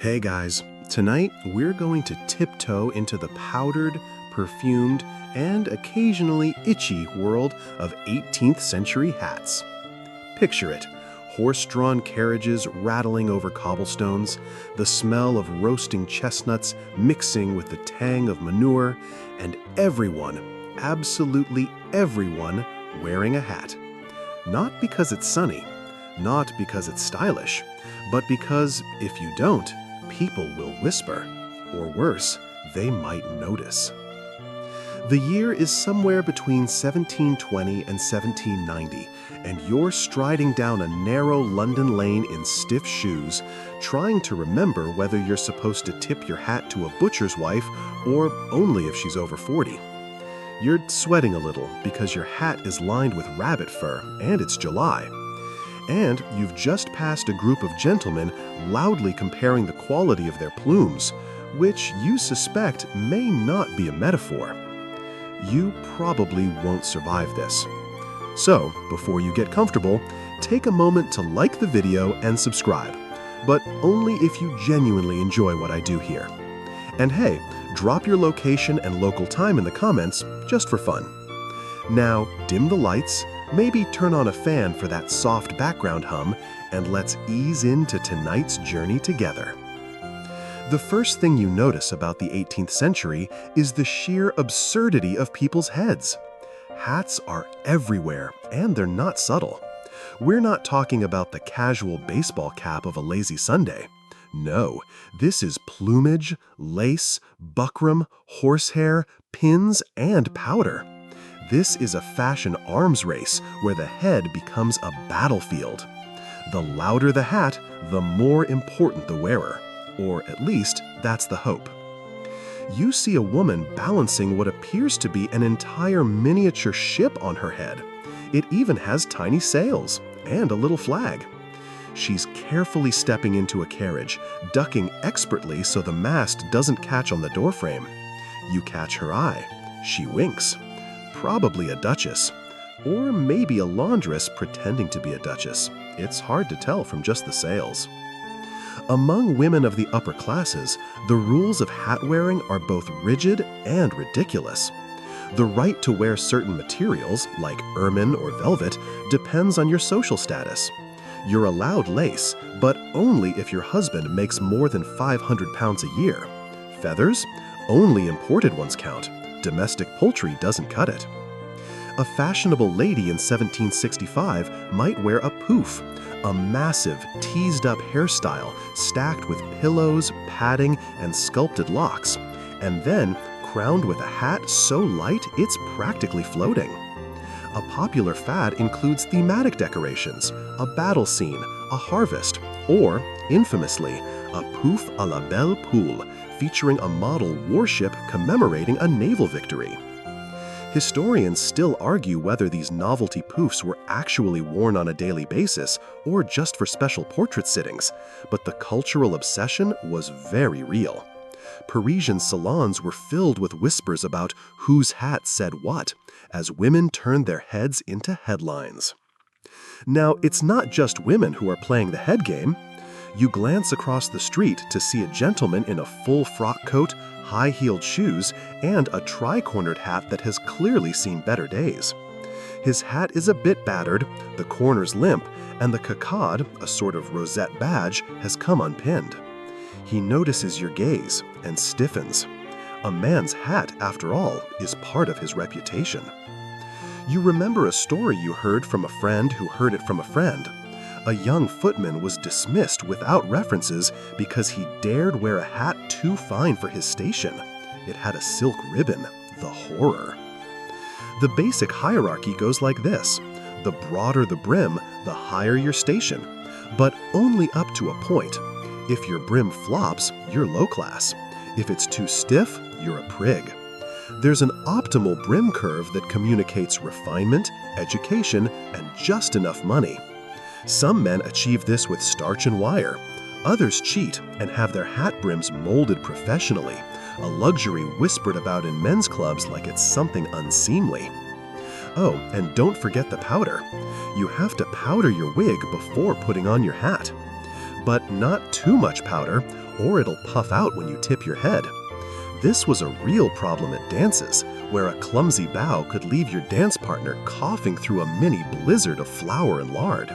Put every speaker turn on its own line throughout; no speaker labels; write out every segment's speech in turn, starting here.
Hey guys, tonight we're going to tiptoe into the powdered, perfumed, and occasionally itchy world of 18th century hats. Picture it, horse-drawn carriages rattling over cobblestones, the smell of roasting chestnuts mixing with the tang of manure, and everyone, absolutely everyone, wearing a hat. Not because it's sunny, not because it's stylish, but because if you don't, people will whisper, or worse, they might notice. The year is somewhere between 1720 and 1790, and you're striding down a narrow London lane in stiff shoes, trying to remember whether you're supposed to tip your hat to a butcher's wife or only if she's over 40. You're sweating a little because your hat is lined with rabbit fur, and it's July. And you've just passed a group of gentlemen loudly comparing the quality of their plumes, which you suspect may not be a metaphor. You probably won't survive this. So, before you get comfortable, take a moment to like the video and subscribe, but only if you genuinely enjoy what I do here. And hey, drop your location and local time in the comments just for fun. Now, dim the lights, maybe turn on a fan for that soft background hum, and let's ease into tonight's journey together. The first thing you notice about the 18th century is the sheer absurdity of people's heads. Hats are everywhere, and they're not subtle. We're not talking about the casual baseball cap of a lazy Sunday. No, this is plumage, lace, buckram, horsehair, pins, and powder. This is a fashion arms race where the head becomes a battlefield. The louder the hat, the more important the wearer. Or at least, that's the hope. You see a woman balancing what appears to be an entire miniature ship on her head. It even has tiny sails and a little flag. She's carefully stepping into a carriage, ducking expertly so the mast doesn't catch on the doorframe. You catch her eye. She winks. Probably a duchess. Or maybe a laundress pretending to be a duchess. It's hard to tell from just the sails. Among women of the upper classes, the rules of hat wearing are both rigid and ridiculous. The right to wear certain materials, like ermine or velvet, depends on your social status. You're allowed lace, but only if your husband makes more than 500 pounds a year. Feathers? Only imported ones count. Domestic poultry doesn't cut it. A fashionable lady in 1765 might wear a pouf, a massive, teased-up hairstyle stacked with pillows, padding, and sculpted locks, and then crowned with a hat so light it's practically floating. A popular fad includes thematic decorations, a battle scene, a harvest, or, infamously, a pouf à la belle poule, featuring a model warship commemorating a naval victory. Historians still argue whether these novelty poufs were actually worn on a daily basis or just for special portrait sittings, but the cultural obsession was very real. Parisian salons were filled with whispers about whose hat said what, as women turned their heads into headlines. Now, it's not just women who are playing the head game. You glance across the street to see a gentleman in a full frock coat, high-heeled shoes, and a tri-cornered hat that has clearly seen better days. His hat is a bit battered, the corners limp, and the cockade, a sort of rosette badge, has come unpinned. He notices your gaze and stiffens. A man's hat, after all, is part of his reputation. You remember a story you heard from a friend who heard it from a friend. A young footman was dismissed without references because he dared wear a hat too fine for his station. It had a silk ribbon. The horror. The basic hierarchy goes like this. The broader the brim, the higher your station, but only up to a point. If your brim flops, you're low class. If it's too stiff, you're a prig. There's an optimal brim curve that communicates refinement, education, and just enough money. Some men achieve this with starch and wire. Others cheat and have their hat brims molded professionally, a luxury whispered about in men's clubs like it's something unseemly. Oh, and don't forget the powder. You have to powder your wig before putting on your hat. But not too much powder, or it'll puff out when you tip your head. This was a real problem at dances, where a clumsy bow could leave your dance partner coughing through a mini blizzard of flour and lard.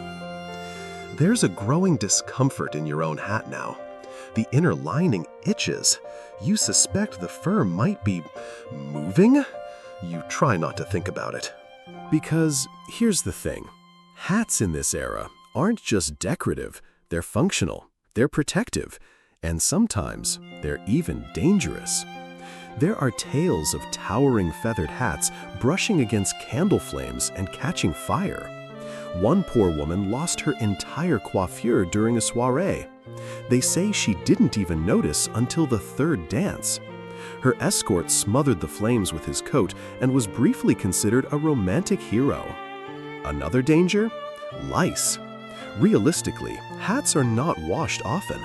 There's a growing discomfort in your own hat now. The inner lining itches. You suspect the fur might be moving? You try not to think about it. Because here's the thing. Hats in this era aren't just decorative, they're functional, they're protective, and sometimes they're even dangerous. There are tales of towering feathered hats brushing against candle flames and catching fire. One poor woman lost her entire coiffure during a soiree. They say she didn't even notice until the third dance. Her escort smothered the flames with his coat and was briefly considered a romantic hero. Another danger? Lice. Realistically, hats are not washed often.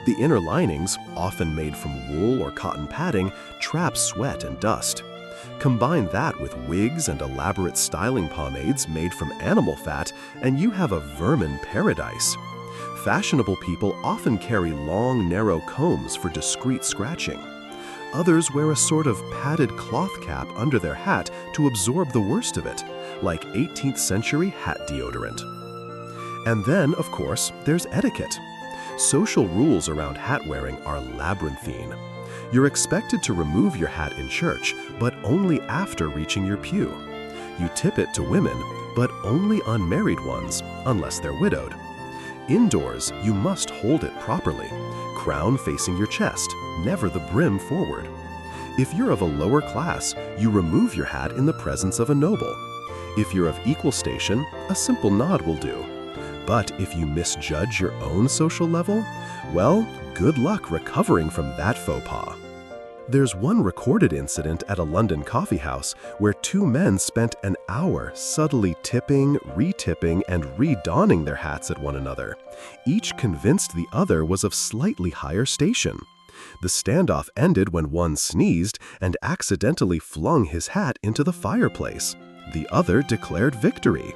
The inner linings, often made from wool or cotton padding, trap sweat and dust. Combine that with wigs and elaborate styling pomades made from animal fat, and you have a vermin paradise. Fashionable people often carry long, narrow combs for discreet scratching. Others wear a sort of padded cloth cap under their hat to absorb the worst of it, like 18th century hat deodorant. And then, of course, there's etiquette. Social rules around hat wearing are labyrinthine. You're expected to remove your hat in church, but only after reaching your pew. You tip it to women, but only unmarried ones, unless they're widowed. Indoors, you must hold it properly, crown facing your chest, never the brim forward. If you're of a lower class, you remove your hat in the presence of a noble. If you're of equal station, a simple nod will do. But if you misjudge your own social level, well, good luck recovering from that faux pas. There's one recorded incident at a London coffee house where two men spent an hour subtly tipping, re-tipping, and re-donning their hats at one another, each convinced the other was of slightly higher station. The standoff ended when one sneezed and accidentally flung his hat into the fireplace. The other declared victory.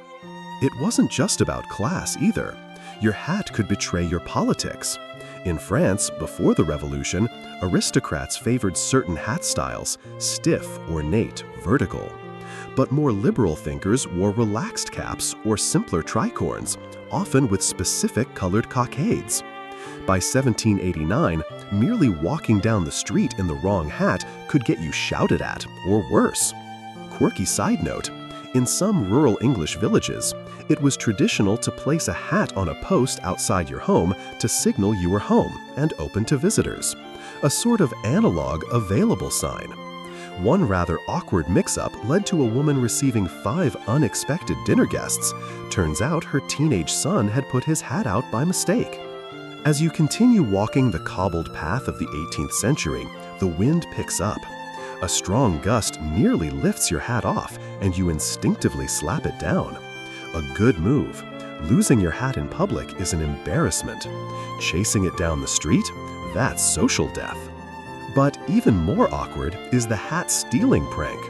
It wasn't just about class either. Your hat could betray your politics. In France, before the Revolution, aristocrats favored certain hat styles, stiff, ornate, vertical. But more liberal thinkers wore relaxed caps or simpler tricorns, often with specific colored cockades. By 1789, merely walking down the street in the wrong hat could get you shouted at, or worse. Quirky side note, in some rural English villages, it was traditional to place a hat on a post outside your home to signal you were home and open to visitors, a sort of analog available sign. One rather awkward mix-up led to a woman receiving 5 unexpected dinner guests. Turns out her teenage son had put his hat out by mistake. As you continue walking the cobbled path of the 18th century, the wind picks up. A strong gust nearly lifts your hat off, and you instinctively slap it down. A good move. Losing your hat in public is an embarrassment. Chasing it down the street? That's social death. But even more awkward is the hat stealing prank.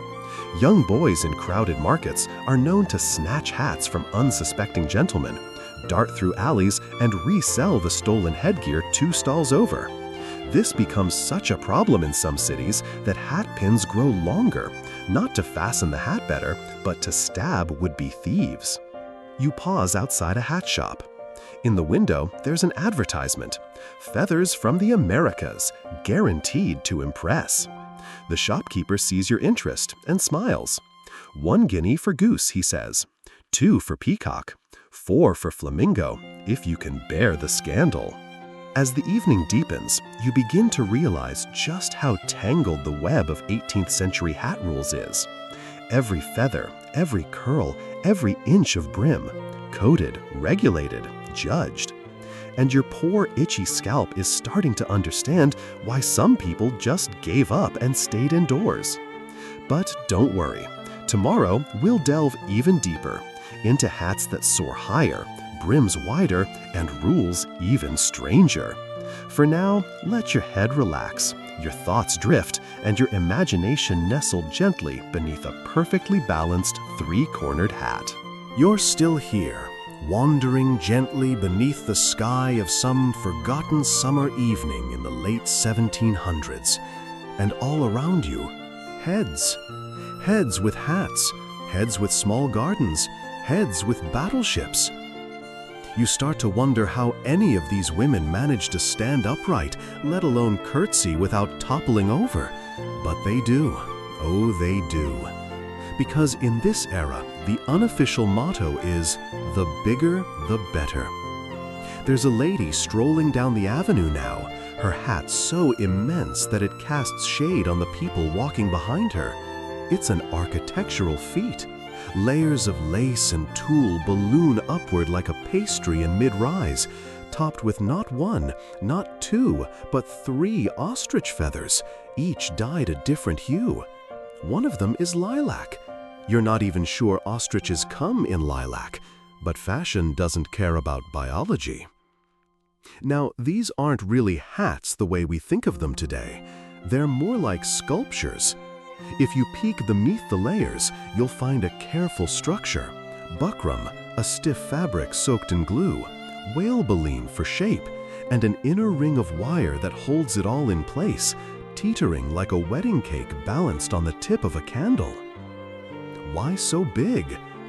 Young boys in crowded markets are known to snatch hats from unsuspecting gentlemen, dart through alleys, and resell the stolen headgear 2 stalls over. This becomes such a problem in some cities that hat pins grow longer, not to fasten the hat better, but to stab would-be thieves. You pause outside a hat shop. In the window, there's an advertisement. Feathers from the Americas, guaranteed to impress. The shopkeeper sees your interest and smiles. 1 guinea for goose, he says. 2 for peacock. 4 for flamingo, if you can bear the scandal. As the evening deepens, you begin to realize just how tangled the web of 18th century hat rules is. Every feather, every curl, every inch of brim, coded, regulated, judged. And your poor itchy scalp is starting to understand why some people just gave up and stayed indoors. But don't worry, tomorrow we'll delve even deeper into hats that soar higher, brims wider, and rules even stranger. For now, let your head relax, your thoughts drift, and your imagination nestle gently beneath a perfectly balanced 3-cornered hat. You're still here, wandering gently beneath the sky of some forgotten summer evening in the late 1700s. And all around you, heads. Heads with hats, heads with small gardens, heads with battleships. You start to wonder how any of these women manage to stand upright, let alone curtsy without toppling over. But they do. Oh, they do. Because in this era, the unofficial motto is, the bigger, the better. There's a lady strolling down the avenue now, her hat so immense that it casts shade on the people walking behind her. It's an architectural feat. Layers of lace and tulle balloon upward like a pastry in mid-rise, topped with not one, not two, but 3 ostrich feathers, each dyed a different hue. One of them is lilac. You're not even sure ostriches come in lilac, but fashion doesn't care about biology. Now, these aren't really hats the way we think of them today. They're more like sculptures. If you peek beneath the layers, you'll find a careful structure. Buckram, a stiff fabric soaked in glue, whale-baleen for shape, and an inner ring of wire that holds it all in place, teetering like a wedding cake balanced on the tip of a candle. Why so big?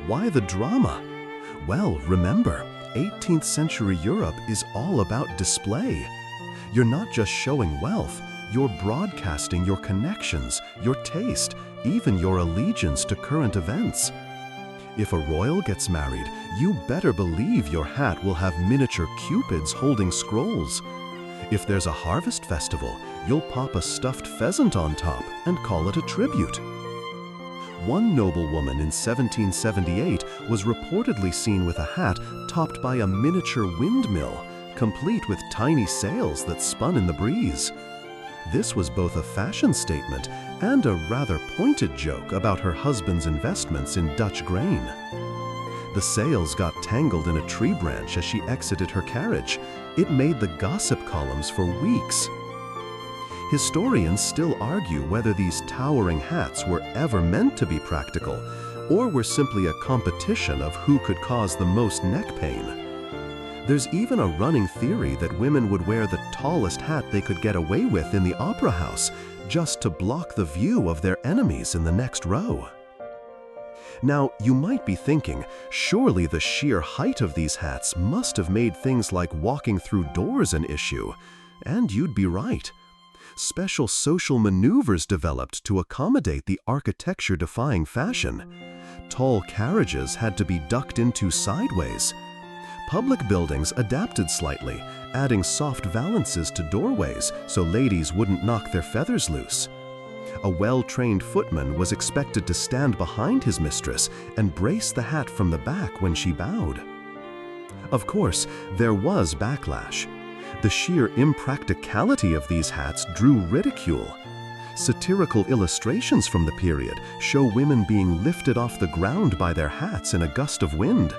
Why the drama? Well, remember, 18th century Europe is all about display. You're not just showing wealth, you're broadcasting your connections, your taste, even your allegiance to current events. If a royal gets married, you better believe your hat will have miniature cupids holding scrolls. If there's a harvest festival, you'll pop a stuffed pheasant on top and call it a tribute. One noblewoman in 1778 was reportedly seen with a hat topped by a miniature windmill, complete with tiny sails that spun in the breeze. This was both a fashion statement and a rather pointed joke about her husband's investments in Dutch grain. The sails got tangled in a tree branch as she exited her carriage. It made the gossip columns for weeks. Historians still argue whether these towering hats were ever meant to be practical, or were simply a competition of who could cause the most neck pain. There's even a running theory that women would wear the tallest hat they could get away with in the opera house, just to block the view of their enemies in the next row. Now, you might be thinking, surely the sheer height of these hats must have made things like walking through doors an issue. And you'd be right. Special social maneuvers developed to accommodate the architecture-defying fashion. Tall carriages had to be ducked into sideways. Public buildings adapted slightly, adding soft valances to doorways so ladies wouldn't knock their feathers loose. A well-trained footman was expected to stand behind his mistress and brace the hat from the back when she bowed. Of course, there was backlash. The sheer impracticality of these hats drew ridicule. Satirical illustrations from the period show women being lifted off the ground by their hats in a gust of wind,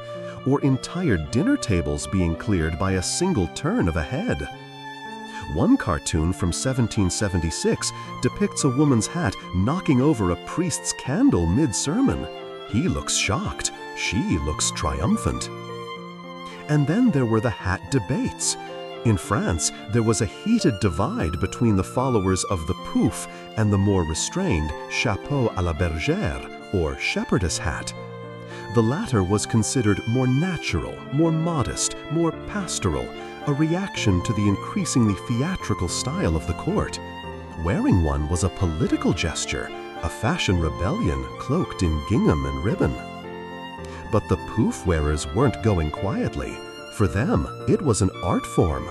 or entire dinner tables being cleared by a single turn of a head. One cartoon from 1776 depicts a woman's hat knocking over a priest's candle mid-sermon. He looks shocked, she looks triumphant. And then there were the hat debates. In France, there was a heated divide between the followers of the pouf and the more restrained chapeau à la bergère, or shepherdess hat. The latter was considered more natural, more modest, more pastoral, a reaction to the increasingly theatrical style of the court. Wearing one was a political gesture, a fashion rebellion cloaked in gingham and ribbon. But the pouf wearers weren't going quietly. For them, it was an art form.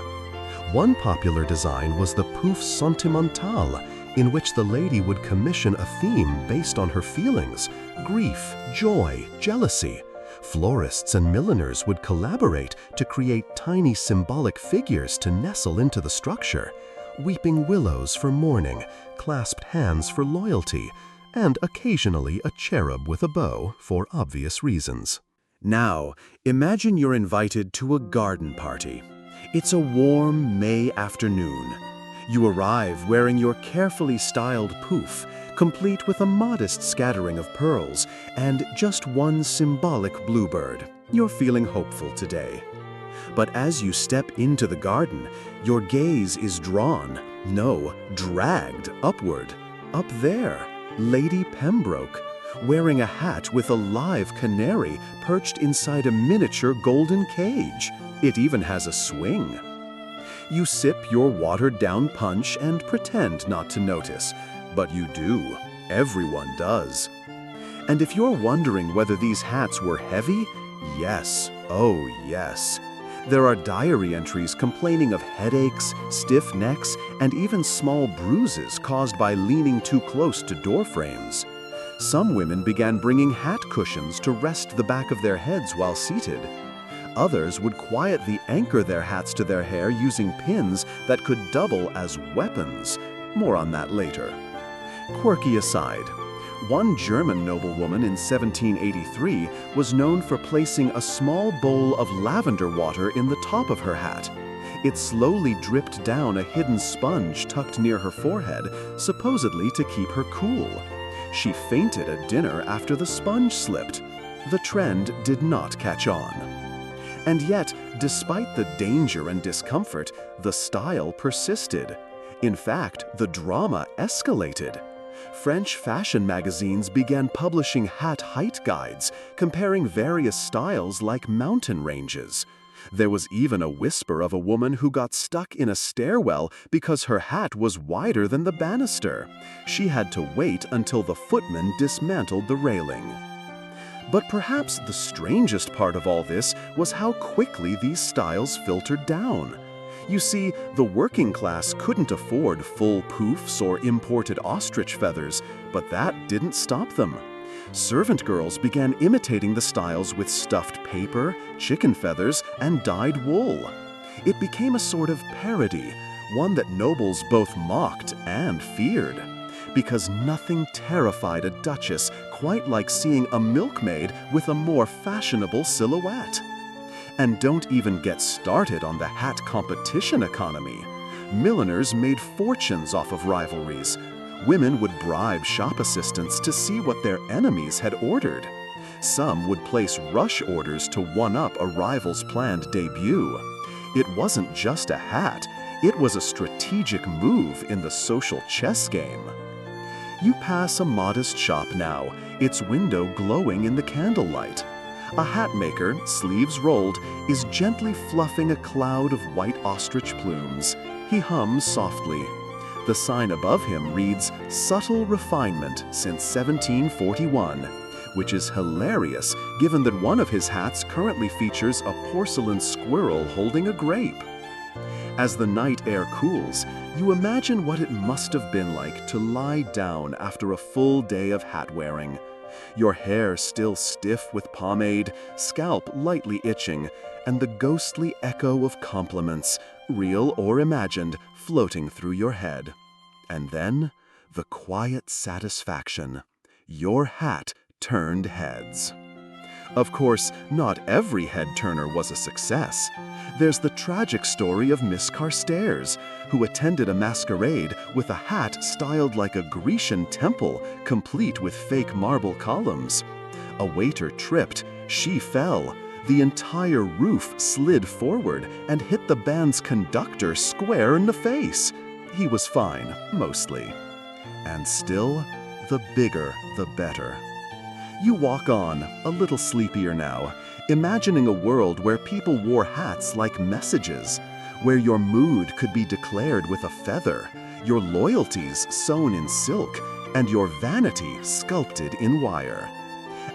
One popular design was the pouf sentimental, in which the lady would commission a theme based on her feelings: grief, joy, jealousy. Florists and milliners would collaborate to create tiny symbolic figures to nestle into the structure: weeping willows for mourning, clasped hands for loyalty, and occasionally a cherub with a bow for obvious reasons. Now, imagine you're invited to a garden party. It's a warm May afternoon. You arrive wearing your carefully styled pouf, complete with a modest scattering of pearls and just one symbolic bluebird. You're feeling hopeful today. But as you step into the garden, your gaze is drawn, no, dragged upward. Up there, Lady Pembroke, wearing a hat with a live canary perched inside a miniature golden cage. It even has a swing. You sip your watered-down punch and pretend not to notice, but you do. Everyone does. And if you're wondering whether these hats were heavy, yes, oh yes. There are diary entries complaining of headaches, stiff necks, and even small bruises caused by leaning too close to door frames. Some women began bringing hat cushions to rest the back of their heads while seated. Others would quietly anchor their hats to their hair using pins that could double as weapons. More on that later. Quirky aside, one German noblewoman in 1783 was known for placing a small bowl of lavender water in the top of her hat. It slowly dripped down a hidden sponge tucked near her forehead, supposedly to keep her cool. She fainted at dinner after the sponge slipped. The trend did not catch on. And yet, despite the danger and discomfort, the style persisted. In fact, the drama escalated. French fashion magazines began publishing hat height guides, comparing various styles like mountain ranges. There was even a whisper of a woman who got stuck in a stairwell because her hat was wider than the banister. She had to wait until the footman dismantled the railing. But perhaps the strangest part of all this was how quickly these styles filtered down. You see, the working class couldn't afford full poofs or imported ostrich feathers, but that didn't stop them. Servant girls began imitating the styles with stuffed paper, chicken feathers, and dyed wool. It became a sort of parody, one that nobles both mocked and feared. Because nothing terrified a duchess quite like seeing a milkmaid with a more fashionable silhouette. And don't even get started on the hat competition economy. Milliners made fortunes off of rivalries. Women would bribe shop assistants to see what their enemies had ordered. Some would place rush orders to one-up a rival's planned debut. It wasn't just a hat, it was a strategic move in the social chess game. You pass a modest shop now, its window glowing in the candlelight. A hat maker, sleeves rolled, is gently fluffing a cloud of white ostrich plumes. He hums softly. The sign above him reads, "Subtle Refinement since 1741," which is hilarious given that one of his hats currently features a porcelain squirrel holding a grape. As the night air cools, you imagine what it must have been like to lie down after a full day of hat wearing. Your hair still stiff with pomade, scalp lightly itching, and the ghostly echo of compliments, real or imagined, floating through your head. And then, the quiet satisfaction. Your hat turned heads. Of course, not every head turner was a success. There's the tragic story of Miss Carstairs, who attended a masquerade with a hat styled like a Grecian temple, complete with fake marble columns. A waiter tripped, she fell. The entire roof slid forward and hit the band's conductor square in the face. He was fine, mostly. And still, the bigger the better. You walk on, a little sleepier now, imagining a world where people wore hats like messages, where your mood could be declared with a feather, your loyalties sewn in silk, and your vanity sculpted in wire.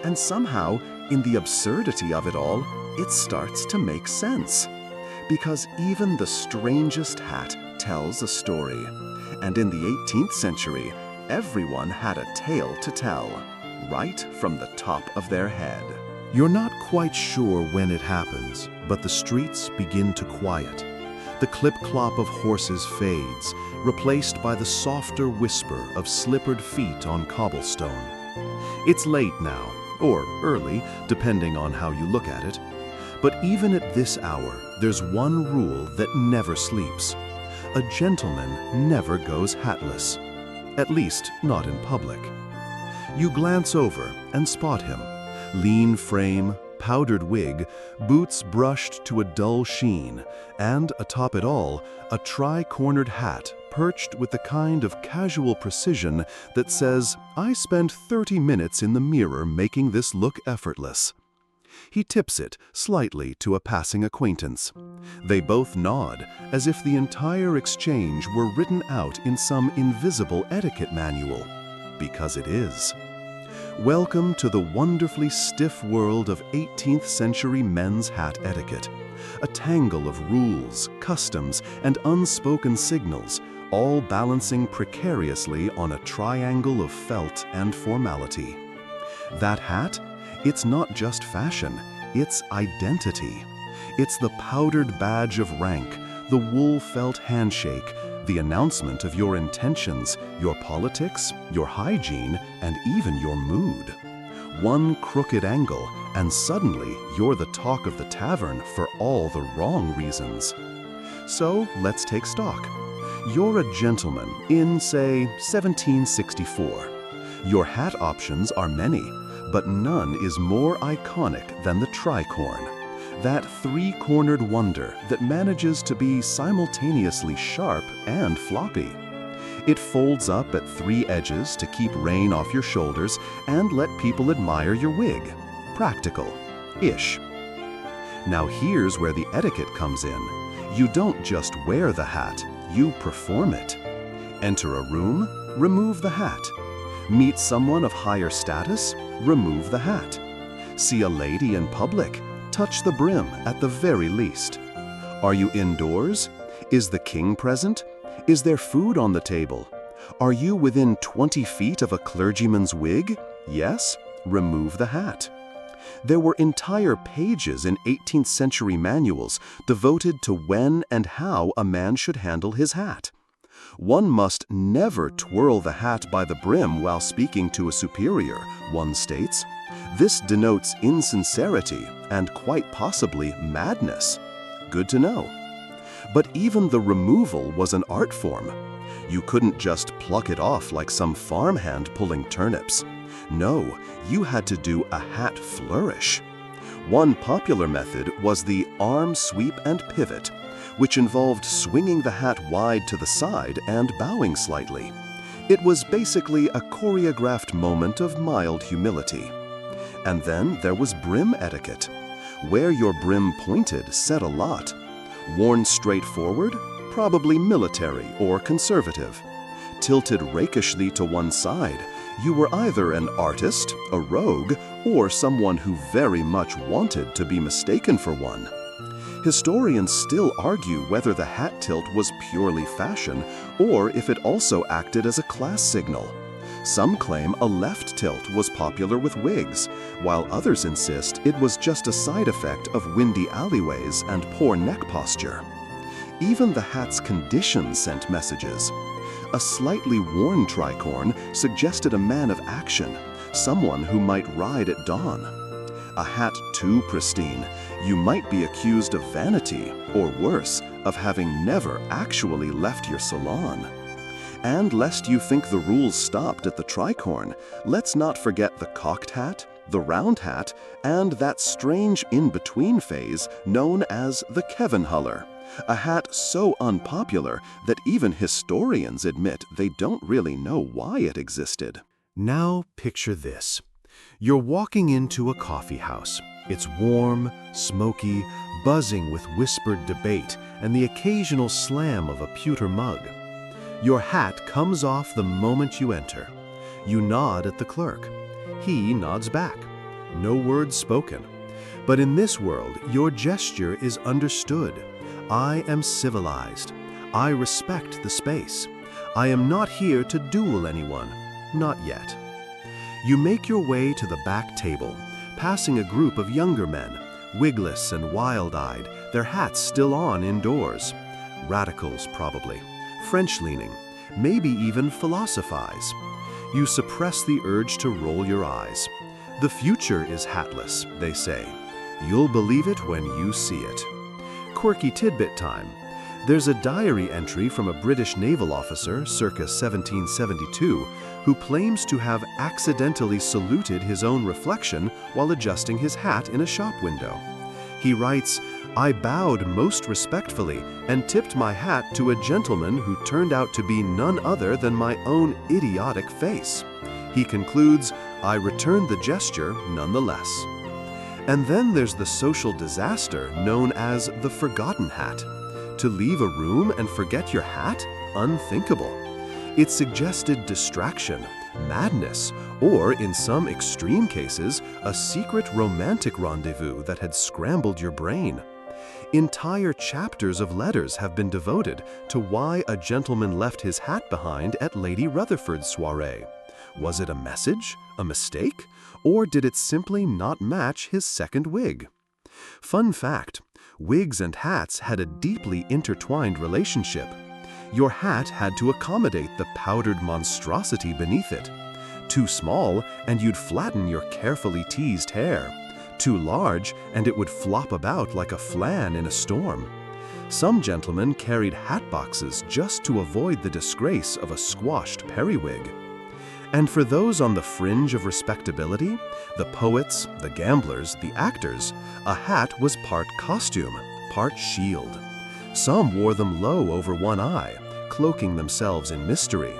And somehow, in the absurdity of it all, it starts to make sense. Because even the strangest hat tells a story. And in the 18th century, everyone had a tale to tell, right from the top of their head. You're not quite sure when it happens, but the streets begin to quiet. The clip-clop of horses fades, replaced by the softer whisper of slippered feet on cobblestone. It's late now, or early, depending on how you look at it. But even at this hour, there's one rule that never sleeps. A gentleman never goes hatless. at least not in public. You glance over and spot him. Lean frame, powdered wig, boots brushed to a dull sheen, and atop it all, a tri-cornered hat perched with the kind of casual precision that says, "I spent 30 minutes in the mirror making this look effortless." He tips it slightly to a passing acquaintance. They both nod, as if the entire exchange were written out in some invisible etiquette manual. Because it is. Welcome to the wonderfully stiff world of 18th century men's hat etiquette. A tangle of rules, customs, and unspoken signals, all balancing precariously on a triangle of felt and formality. That hat? It's not just fashion, it's identity. It's the powdered badge of rank, the wool felt handshake, the announcement of your intentions, your politics, your hygiene, and even your mood. One crooked angle, and suddenly you're the talk of the tavern for all the wrong reasons. So let's take stock. You're a gentleman in, say, 1764. Your hat options are many, but none is more iconic than the tricorn. That three-cornered wonder that manages to be simultaneously sharp and floppy. It folds up at 3 edges to keep rain off your shoulders and let people admire your wig. Practical-ish. Now here's where the etiquette comes in. You don't just wear the hat, you perform it. Enter a room, remove the hat. Meet someone of higher status, remove the hat. See a lady in public, touch the brim at the very least. Are you indoors? Is the king present? Is there food on the table? Are you within 20 feet of a clergyman's wig? Yes? Remove the hat. There were entire pages in 18th century manuals devoted to when and how a man should handle his hat. One must never twirl the hat by the brim while speaking to a superior, one states. This denotes insincerity and quite possibly madness. Good to know. But even the removal was an art form. You couldn't just pluck it off like some farmhand pulling turnips. No, you had to do a hat flourish. One popular method was the arm sweep and pivot, which involved swinging the hat wide to the side and bowing slightly. It was basically a choreographed moment of mild humility. And then there was brim etiquette. Where your brim pointed said a lot. Worn straight forward, probably military or conservative. Tilted rakishly to one side, you were either an artist, a rogue, or someone who very much wanted to be mistaken for one. Historians still argue whether the hat tilt was purely fashion or if it also acted as a class signal. Some claim a left tilt was popular with wigs, while others insist it was just a side effect of windy alleyways and poor neck posture. Even the hat's condition sent messages. A slightly worn tricorn suggested a man of action, someone who might ride at dawn. A hat too pristine, you might be accused of vanity, or worse, of having never actually left your salon. And lest you think the rules stopped at the tricorn, let's not forget the cocked hat, the round hat, and that strange in-between phase known as the Kevenhuller, a hat so unpopular that even historians admit they don't really know why it existed. Now picture this. You're walking into a coffee house. It's warm, smoky, buzzing with whispered debate and the occasional slam of a pewter mug. Your hat comes off the moment you enter. You nod at the clerk. He nods back. No words spoken. But in this world, your gesture is understood. I am civilized. I respect the space. I am not here to duel anyone. Not yet. You make your way to the back table, passing a group of younger men, wigless and wild-eyed, their hats still on indoors. Radicals, probably. French-leaning, maybe even philosophize. You suppress the urge to roll your eyes. The future is hatless, they say. You'll believe it when you see it. Quirky tidbit time. There's a diary entry from a British naval officer circa 1772 who claims to have accidentally saluted his own reflection while adjusting his hat in a shop window. He writes, "I bowed most respectfully and tipped my hat to a gentleman who turned out to be none other than my own idiotic face." He concludes, "I returned the gesture nonetheless." And then there's the social disaster known as the forgotten hat. To leave a room and forget your hat? Unthinkable. It suggested distraction, madness, or in some extreme cases, a secret romantic rendezvous that had scrambled your brain. Entire chapters of letters have been devoted to why a gentleman left his hat behind at Lady Rutherford's soiree. Was it a message, a mistake, or did it simply not match his second wig? Fun fact, wigs and hats had a deeply intertwined relationship. Your hat had to accommodate the powdered monstrosity beneath it. Too small, and you'd flatten your carefully teased hair. Too large, and it would flop about like a flan in a storm. Some gentlemen carried hat boxes just to avoid the disgrace of a squashed periwig. And for those on the fringe of respectability, the poets, the gamblers, the actors, a hat was part costume, part shield. Some wore them low over one eye, cloaking themselves in mystery.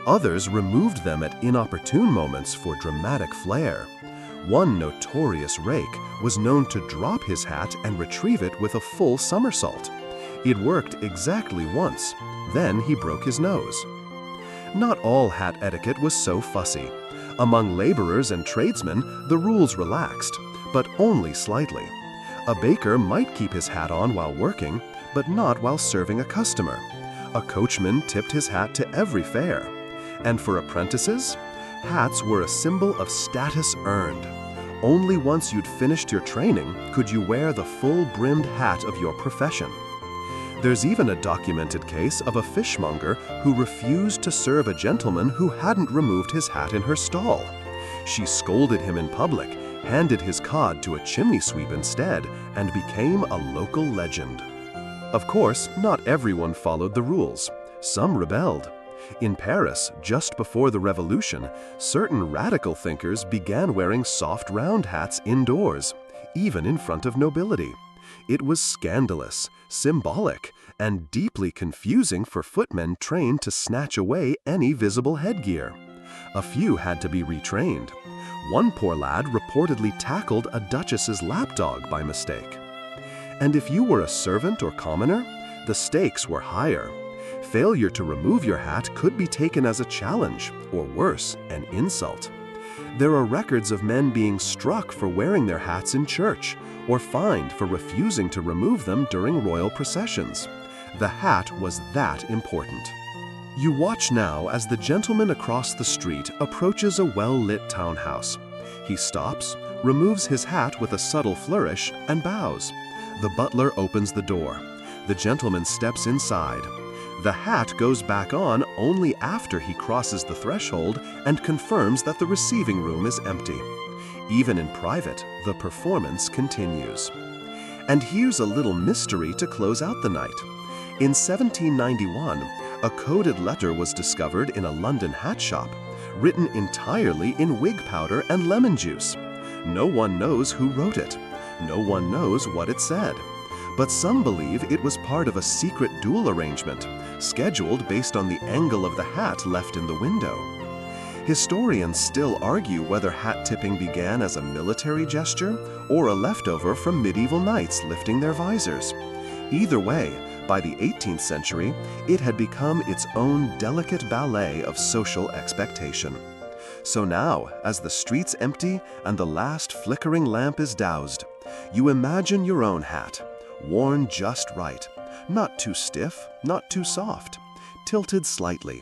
Others removed them at inopportune moments for dramatic flair. One notorious rake was known to drop his hat and retrieve it with a full somersault. It worked exactly once. Then he broke his nose. Not all hat etiquette was so fussy. Among laborers and tradesmen, the rules relaxed, but only slightly. A baker might keep his hat on while working, but not while serving a customer. A coachman tipped his hat to every fare. And for apprentices, hats were a symbol of status earned. Only once you'd finished your training could you wear the full-brimmed hat of your profession. There's even a documented case of a fishmonger who refused to serve a gentleman who hadn't removed his hat in her stall. She scolded him in public, handed his cod to a chimney sweep instead, and became a local legend. Of course, not everyone followed the rules. Some rebelled. In Paris, just before the Revolution, certain radical thinkers began wearing soft round hats indoors, even in front of nobility. It was scandalous, symbolic, and deeply confusing for footmen trained to snatch away any visible headgear. A few had to be retrained. One poor lad reportedly tackled a duchess's lapdog by mistake. And if you were a servant or commoner, the stakes were higher. Failure to remove your hat could be taken as a challenge, or worse, an insult. There are records of men being struck for wearing their hats in church, or fined for refusing to remove them during royal processions. The hat was that important. You watch now as the gentleman across the street approaches a well-lit townhouse. He stops, removes his hat with a subtle flourish, and bows. The butler opens the door. The gentleman steps inside. The hat goes back on only after he crosses the threshold and confirms that the receiving room is empty. Even in private, the performance continues. And here's a little mystery to close out the night. In 1791, a coded letter was discovered in a London hat shop, written entirely in wig powder and lemon juice. No one knows who wrote it. No one knows what it said. But some believe it was part of a secret duel arrangement, scheduled based on the angle of the hat left in the window. Historians still argue whether hat tipping began as a military gesture or a leftover from medieval knights lifting their visors. Either way, by the 18th century, it had become its own delicate ballet of social expectation. So now, as the streets empty and the last flickering lamp is doused, you imagine your own hat, worn just right, not too stiff, not too soft, tilted slightly.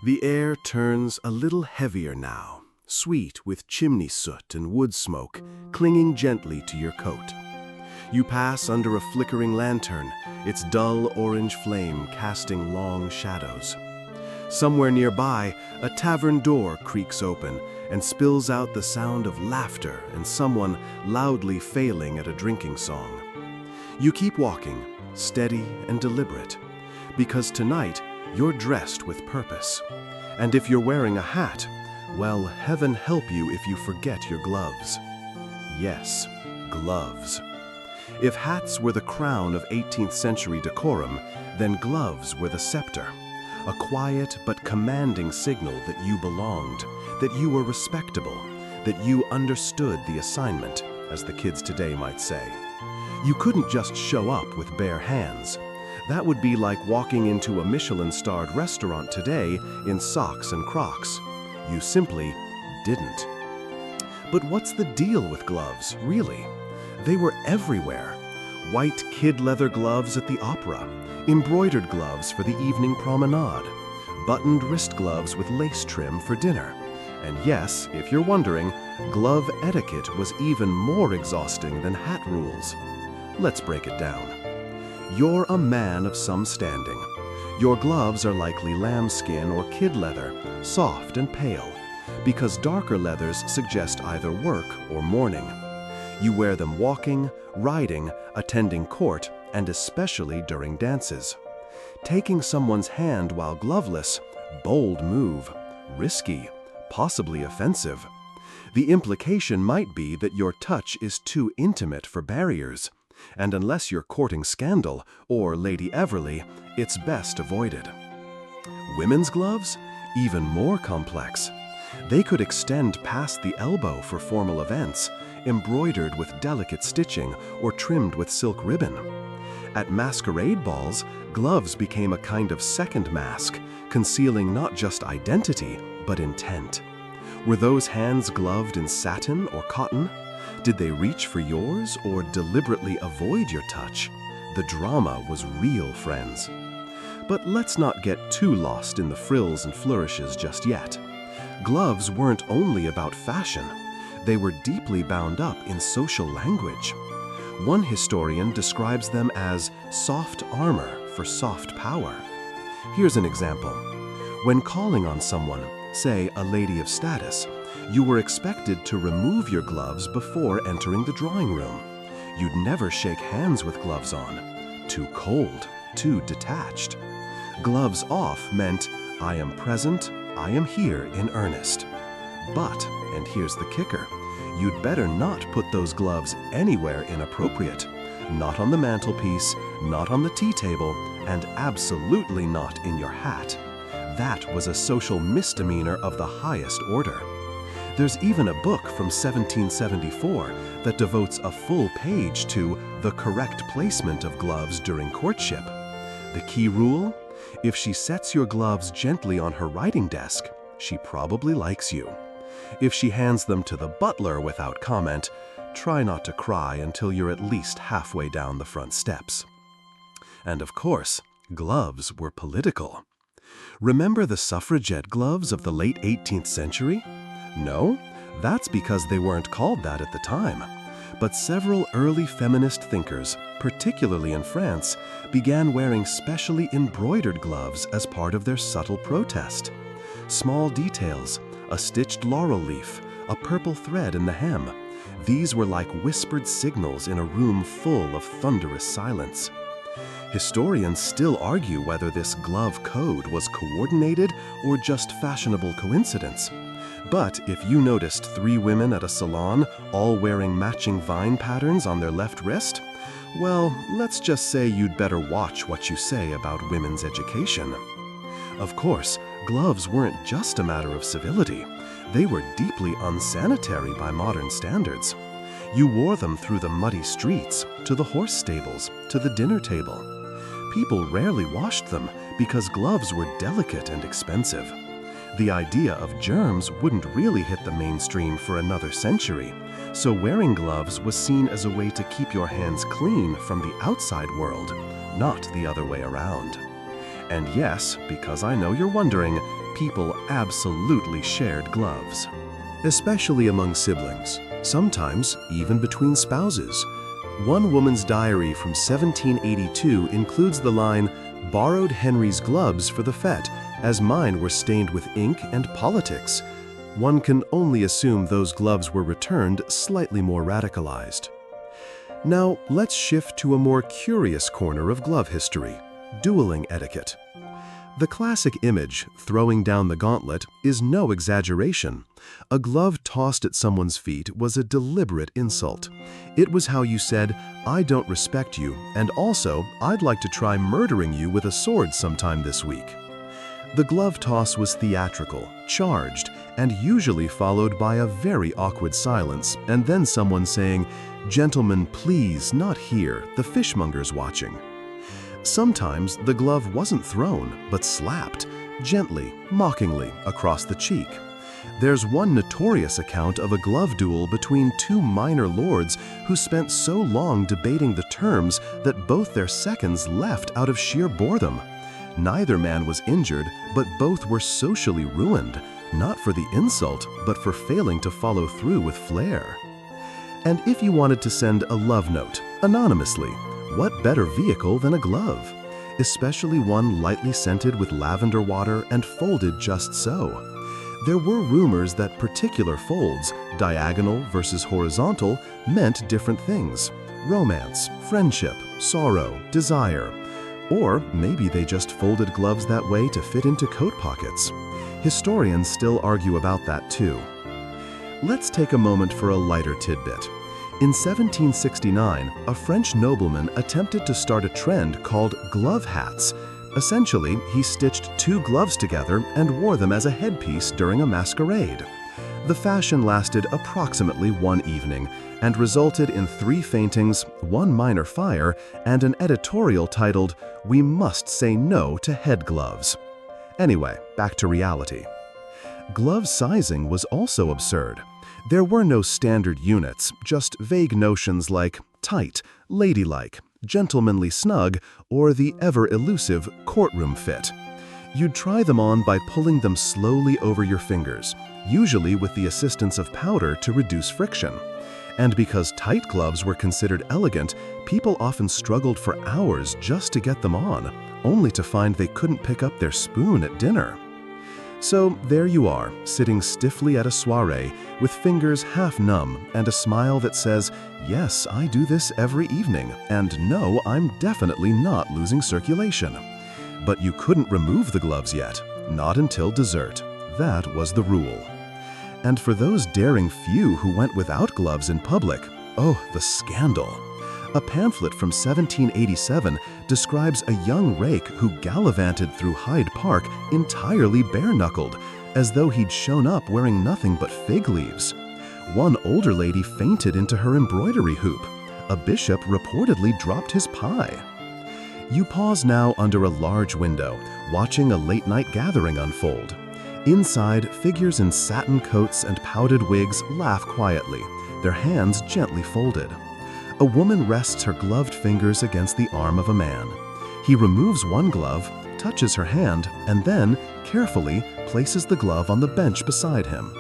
The air turns a little heavier now, sweet with chimney soot and wood smoke clinging gently to your coat. You pass under a flickering lantern, its dull orange flame casting long shadows. Somewhere nearby, a tavern door creaks open and spills out the sound of laughter and someone loudly failing at a drinking song. You keep walking, steady, and deliberate. Because tonight, you're dressed with purpose. And if you're wearing a hat, well, heaven help you if you forget your gloves. Yes, gloves. If hats were the crown of 18th century decorum, then gloves were the scepter, a quiet but commanding signal that you belonged, that you were respectable, that you understood the assignment, as the kids today might say. You couldn't just show up with bare hands. That would be like walking into a Michelin-starred restaurant today in socks and Crocs. You simply didn't. But what's the deal with gloves, really? They were everywhere. White kid leather gloves at the opera, embroidered gloves for the evening promenade, buttoned wrist gloves with lace trim for dinner. And yes, if you're wondering, glove etiquette was even more exhausting than hat rules. Let's break it down. You're a man of some standing. Your gloves are likely lambskin or kid leather, soft and pale, because darker leathers suggest either work or mourning. You wear them walking, riding, attending court, and especially during dances. Taking someone's hand while gloveless, bold move, risky, possibly offensive. The implication might be that your touch is too intimate for barriers, and unless you're courting scandal or Lady Everly, it's best avoided. Women's gloves? Even more complex. They could extend past the elbow for formal events, embroidered with delicate stitching or trimmed with silk ribbon. At masquerade balls, gloves became a kind of second mask, concealing not just identity, but intent. Were those hands gloved in satin or cotton? Did they reach for yours or deliberately avoid your touch? The drama was real, friends. But let's not get too lost in the frills and flourishes just yet. Gloves weren't only about fashion. They were deeply bound up in social language. One historian describes them as soft armor for soft power. Here's an example. When calling on someone, say a lady of status, you were expected to remove your gloves before entering the drawing room. You'd never shake hands with gloves on. Too cold, too detached. Gloves off meant, I am present, I am here in earnest. But, and here's the kicker, you'd better not put those gloves anywhere inappropriate. Not on the mantelpiece, not on the tea table, and absolutely not in your hat. That was a social misdemeanor of the highest order. There's even a book from 1774 that devotes a full page to the correct placement of gloves during courtship. The key rule? If she sets your gloves gently on her writing desk, she probably likes you. If she hands them to the butler without comment, try not to cry until you're at least halfway down the front steps. And of course, gloves were political. Remember the suffragette gloves of the late 18th century? No, that's because they weren't called that at the time. But several early feminist thinkers, particularly in France, began wearing specially embroidered gloves as part of their subtle protest. Small details, a stitched laurel leaf, a purple thread in the hem. These were like whispered signals in a room full of thunderous silence. Historians still argue whether this glove code was coordinated or just fashionable coincidence. But if you noticed 3 women at a salon all wearing matching vine patterns on their left wrist, well, let's just say you'd better watch what you say about women's education. Of course, gloves weren't just a matter of civility. They were deeply unsanitary by modern standards. You wore them through the muddy streets, to the horse stables, to the dinner table. People rarely washed them because gloves were delicate and expensive. The idea of germs wouldn't really hit the mainstream for another century, so wearing gloves was seen as a way to keep your hands clean from the outside world, not the other way around. And yes, because I know you're wondering, people absolutely shared gloves. Especially among siblings, sometimes even between spouses. One woman's diary from 1782 includes the line, "Borrowed Henry's gloves for the fete, as mine were stained with ink and politics." One can only assume those gloves were returned slightly more radicalized. Now, let's shift to a more curious corner of glove history: dueling etiquette. The classic image, throwing down the gauntlet, is no exaggeration. A glove tossed at someone's feet was a deliberate insult. It was how you said, "I don't respect you, and also, I'd like to try murdering you with a sword sometime this week." The glove toss was theatrical, charged, and usually followed by a very awkward silence, and then someone saying, "Gentlemen, please, not here, the fishmonger's watching." Sometimes the glove wasn't thrown, but slapped, gently, mockingly, across the cheek. There's one notorious account of a glove duel between two minor lords who spent so long debating the terms that both their seconds left out of sheer boredom. Neither man was injured, but both were socially ruined, not for the insult, but for failing to follow through with flair. And if you wanted to send a love note, anonymously, what better vehicle than a glove? Especially one lightly scented with lavender water and folded just so. There were rumors that particular folds, diagonal versus horizontal, meant different things: romance, friendship, sorrow, desire. Or maybe they just folded gloves that way to fit into coat pockets. Historians still argue about that too. Let's take a moment for a lighter tidbit. In 1769, a French nobleman attempted to start a trend called glove hats. Essentially, he stitched two gloves together and wore them as a headpiece during a masquerade. The fashion lasted approximately one evening and resulted in 3 faintings, 1 minor fire, and an editorial titled, "We must say no to head gloves." Anyway, back to reality. Glove sizing was also absurd. There were no standard units, just vague notions like tight, ladylike, gentlemanly snug, or the ever-elusive courtroom fit. You'd try them on by pulling them slowly over your fingers, usually with the assistance of powder to reduce friction. And because tight gloves were considered elegant, people often struggled for hours just to get them on, only to find they couldn't pick up their spoon at dinner. So there you are, sitting stiffly at a soiree, with fingers half numb and a smile that says, "Yes, I do this every evening, and no, I'm definitely not losing circulation." But you couldn't remove the gloves yet, not until dessert. That was the rule. And for those daring few who went without gloves in public, oh, the scandal. A pamphlet from 1787 describes a young rake who gallivanted through Hyde Park entirely bare-knuckled, as though he'd shown up wearing nothing but fig leaves. One older lady fainted into her embroidery hoop. A bishop reportedly dropped his pie. You pause now under a large window, watching a late-night gathering unfold. Inside, figures in satin coats and powdered wigs laugh quietly, their hands gently folded. A woman rests her gloved fingers against the arm of a man. He removes one glove, touches her hand, and then, carefully, places the glove on the bench beside him.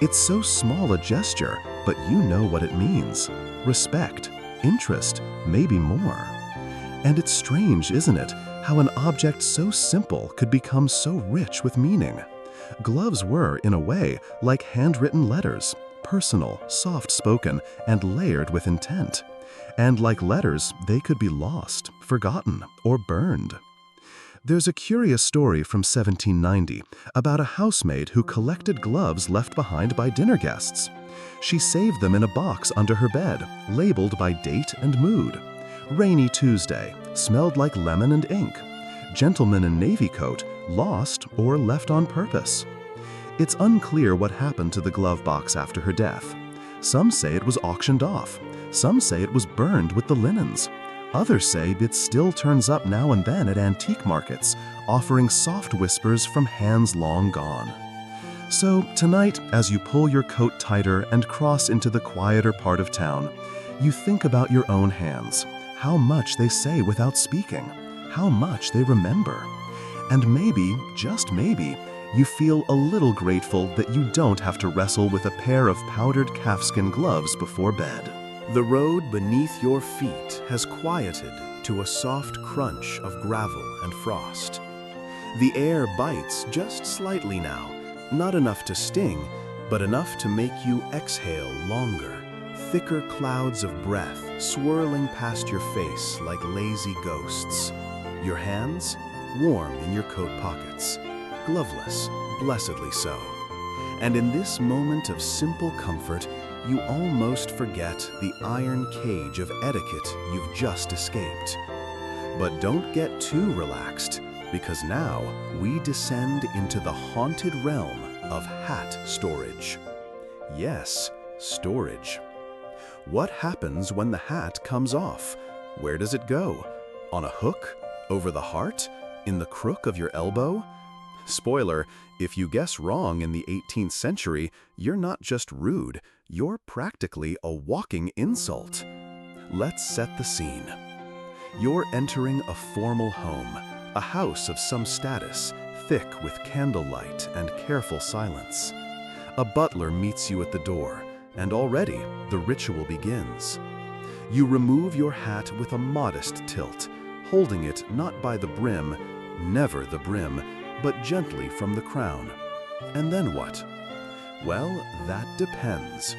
It's so small a gesture, but you know what it means. Respect, interest, maybe more. And it's strange, isn't it, how an object so simple could become so rich with meaning. Gloves were, in a way, like handwritten letters, personal, soft-spoken, and layered with intent. And like letters, they could be lost, forgotten, or burned. There's a curious story from 1790 about a housemaid who collected gloves left behind by dinner guests. She saved them in a box under her bed, labeled by date and mood. Rainy Tuesday, smelled like lemon and ink. Gentleman in navy coat, lost or left on purpose. It's unclear what happened to the glove box after her death. Some say it was auctioned off. Some say it was burned with the linens. Others say it still turns up now and then at antique markets, offering soft whispers from hands long gone. So tonight, as you pull your coat tighter and cross into the quieter part of town, you think about your own hands, how much they say without speaking, how much they remember. And maybe, just maybe, you feel a little grateful that you don't have to wrestle with a pair of powdered calfskin gloves before bed. The road beneath your feet has quieted to a soft crunch of gravel and frost. The air bites just slightly now, not enough to sting, but enough to make you exhale longer, thicker clouds of breath swirling past your face like lazy ghosts. Your hands, warm in your coat pockets, gloveless, blessedly so. And in this moment of simple comfort, you almost forget the iron cage of etiquette you've just escaped. But don't get too relaxed, because now we descend into the haunted realm of hat storage. Yes, storage. What happens when the hat comes off? Where does it go? On a hook? Over the heart? In the crook of your elbow? Spoiler, if you guess wrong in the 18th century, you're not just rude, you're practically a walking insult. Let's set the scene. You're entering a formal home, a house of some status, thick with candlelight and careful silence. A butler meets you at the door, and already the ritual begins. You remove your hat with a modest tilt, holding it not by the brim, never the brim, but gently from the crown. And then what? Well, that depends.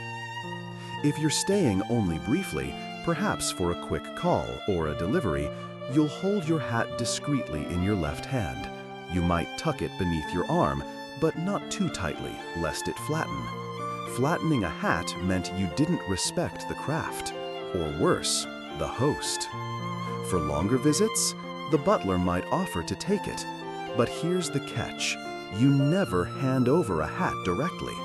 If you're staying only briefly, perhaps for a quick call or a delivery, you'll hold your hat discreetly in your left hand. You might tuck it beneath your arm, but not too tightly, lest it flatten. Flattening a hat meant you didn't respect the craft, or worse, the host. For longer visits, the butler might offer to take it. But here's the catch. You never hand over a hat directly.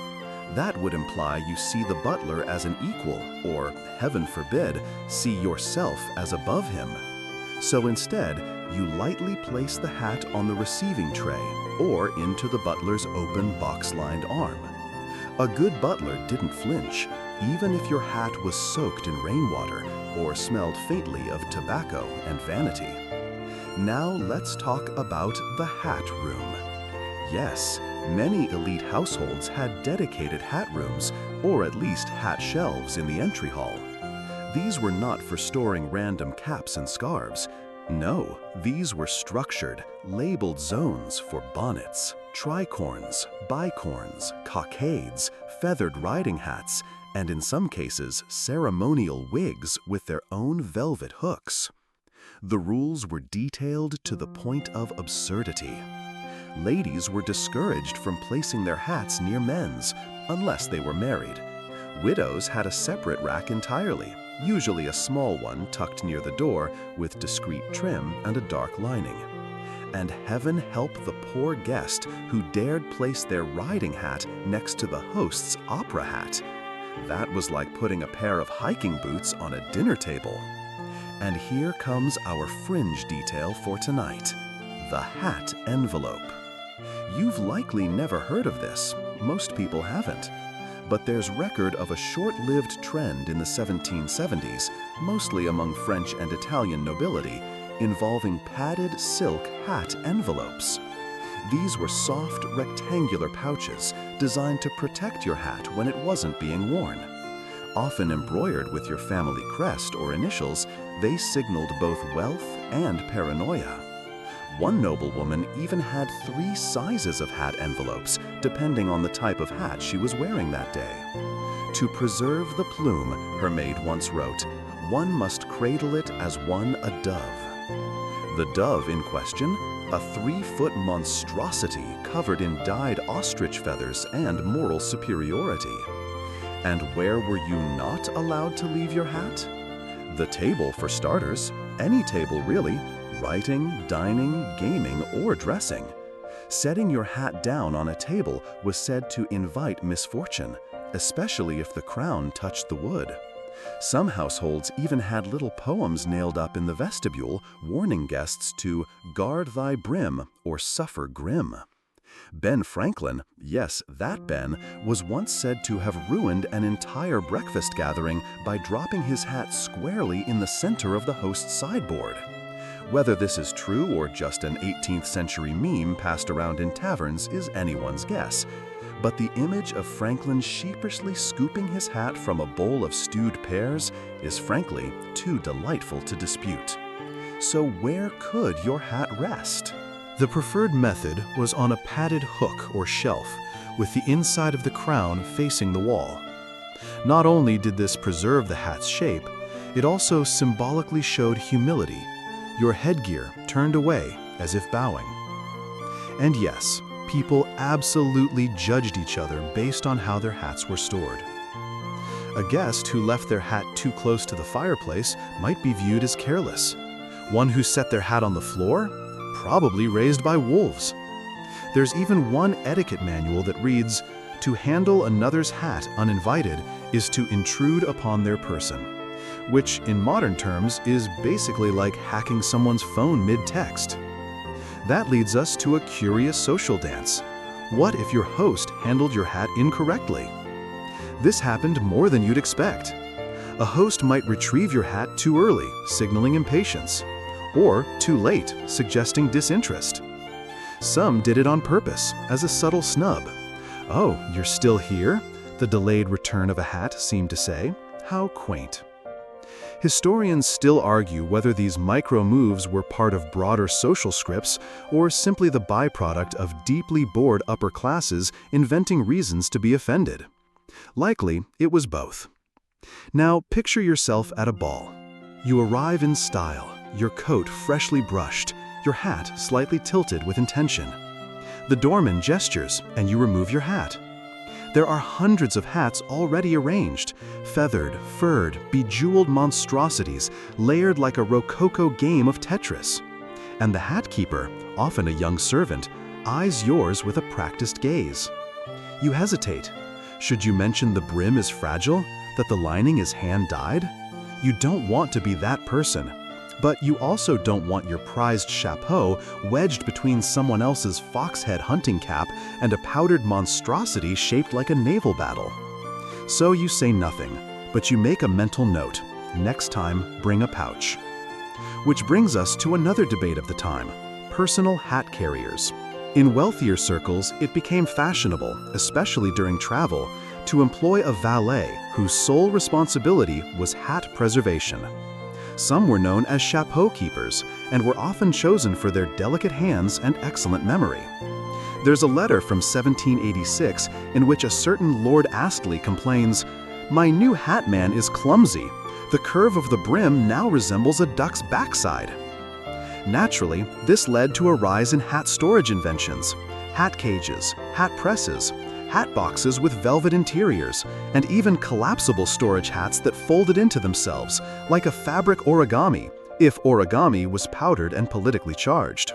That would imply you see the butler as an equal, or, heaven forbid, see yourself as above him. So instead, you lightly place the hat on the receiving tray, or into the butler's open box-lined arm. A good butler didn't flinch, even if your hat was soaked in rainwater or smelled faintly of tobacco and vanity. Now let's talk about the hat room. Yes, many elite households had dedicated hat rooms, or at least hat shelves in the entry hall. These were not for storing random caps and scarves. No, these were structured, labeled zones for bonnets, tricorns, bicorns, cockades, feathered riding hats, and in some cases, ceremonial wigs with their own velvet hooks. The rules were detailed to the point of absurdity. Ladies were discouraged from placing their hats near men's, unless they were married. Widows had a separate rack entirely, usually a small one tucked near the door with discreet trim and a dark lining. And heaven help the poor guest who dared place their riding hat next to the host's opera hat. That was like putting a pair of hiking boots on a dinner table. And here comes our fringe detail for tonight, the hat envelope. You've likely never heard of this, most people haven't. But there's record of a short-lived trend in the 1770s, mostly among French and Italian nobility, involving padded silk hat envelopes. These were soft, rectangular pouches designed to protect your hat when it wasn't being worn. Often embroidered with your family crest or initials, they signaled both wealth and paranoia. One noblewoman even had 3 sizes of hat envelopes, depending on the type of hat she was wearing that day. To preserve the plume, her maid once wrote, one must cradle it as one a dove. The dove in question, a 3-foot monstrosity covered in dyed ostrich feathers and moral superiority. And where were you not allowed to leave your hat? The table, for starters. Any table, really. Writing, dining, gaming, or dressing. Setting your hat down on a table was said to invite misfortune, especially if the crown touched the wood. Some households even had little poems nailed up in the vestibule warning guests to guard thy brim or suffer grim. Ben Franklin, yes, that Ben, was once said to have ruined an entire breakfast gathering by dropping his hat squarely in the center of the host's sideboard. Whether this is true or just an 18th century meme passed around in taverns is anyone's guess, but the image of Franklin sheepishly scooping his hat from a bowl of stewed pears is frankly too delightful to dispute. So where could your hat rest? The preferred method was on a padded hook or shelf, with the inside of the crown facing the wall. Not only did this preserve the hat's shape, it also symbolically showed humility, your headgear turned away as if bowing. And yes, people absolutely judged each other based on how their hats were stored. A guest who left their hat too close to the fireplace might be viewed as careless. One who set their hat on the floor? Probably raised by wolves. There's even one etiquette manual that reads, "To handle another's hat uninvited is to intrude upon their person," which in modern terms is basically like hacking someone's phone mid-text. That leads us to a curious social dance. What if your host handled your hat incorrectly? This happened more than you'd expect. A host might retrieve your hat too early, signaling impatience, or too late, suggesting disinterest. Some did it on purpose, as a subtle snub. "Oh, you're still here?" the delayed return of a hat seemed to say. How quaint. Historians still argue whether these micro moves were part of broader social scripts or simply the byproduct of deeply bored upper classes inventing reasons to be offended. Likely, it was both. Now, picture yourself at a ball. You arrive in style, your coat freshly brushed, your hat slightly tilted with intention. The doorman gestures, and you remove your hat. There are hundreds of hats already arranged, feathered, furred, bejeweled monstrosities layered like a rococo game of Tetris. And the hat keeper, often a young servant, eyes yours with a practiced gaze. You hesitate. Should you mention the brim is fragile, that the lining is hand-dyed? You don't want to be that person. But you also don't want your prized chapeau wedged between someone else's foxhead hunting cap and a powdered monstrosity shaped like a naval battle. So you say nothing, but you make a mental note. Next time, bring a pouch. Which brings us to another debate of the time: personal hat carriers. In wealthier circles, it became fashionable, especially during travel, to employ a valet whose sole responsibility was hat preservation. Some were known as chapeau keepers and were often chosen for their delicate hands and excellent memory. There's a letter from 1786 in which a certain Lord Astley complains, "My new hat man is clumsy. The curve of the brim now resembles a duck's backside." Naturally, this led to a rise in hat storage inventions: hat cages, hat presses, hat boxes with velvet interiors, and even collapsible storage hats that folded into themselves, like a fabric origami, if origami was powdered and politically charged.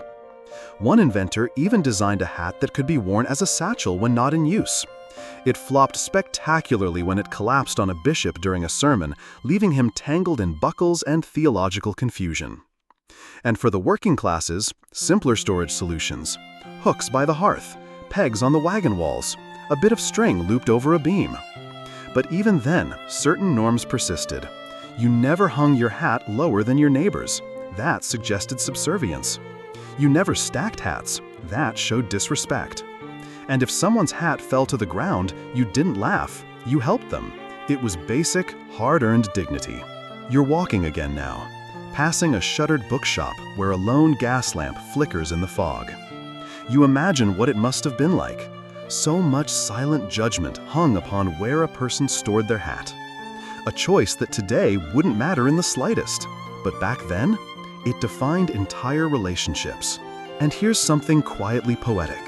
One inventor even designed a hat that could be worn as a satchel when not in use. It flopped spectacularly when it collapsed on a bishop during a sermon, leaving him tangled in buckles and theological confusion. And for the working classes, simpler storage solutions: hooks by the hearth, pegs on the wagon walls, a bit of string looped over a beam. But even then, certain norms persisted. You never hung your hat lower than your neighbor's. That suggested subservience. You never stacked hats. That showed disrespect. And if someone's hat fell to the ground, you didn't laugh. You helped them. It was basic, hard-earned dignity. You're walking again now, passing a shuttered bookshop where a lone gas lamp flickers in the fog. You imagine what it must have been like. So much silent judgment hung upon where a person stored their hat. A choice that today wouldn't matter in the slightest. But back then, it defined entire relationships. And here's something quietly poetic.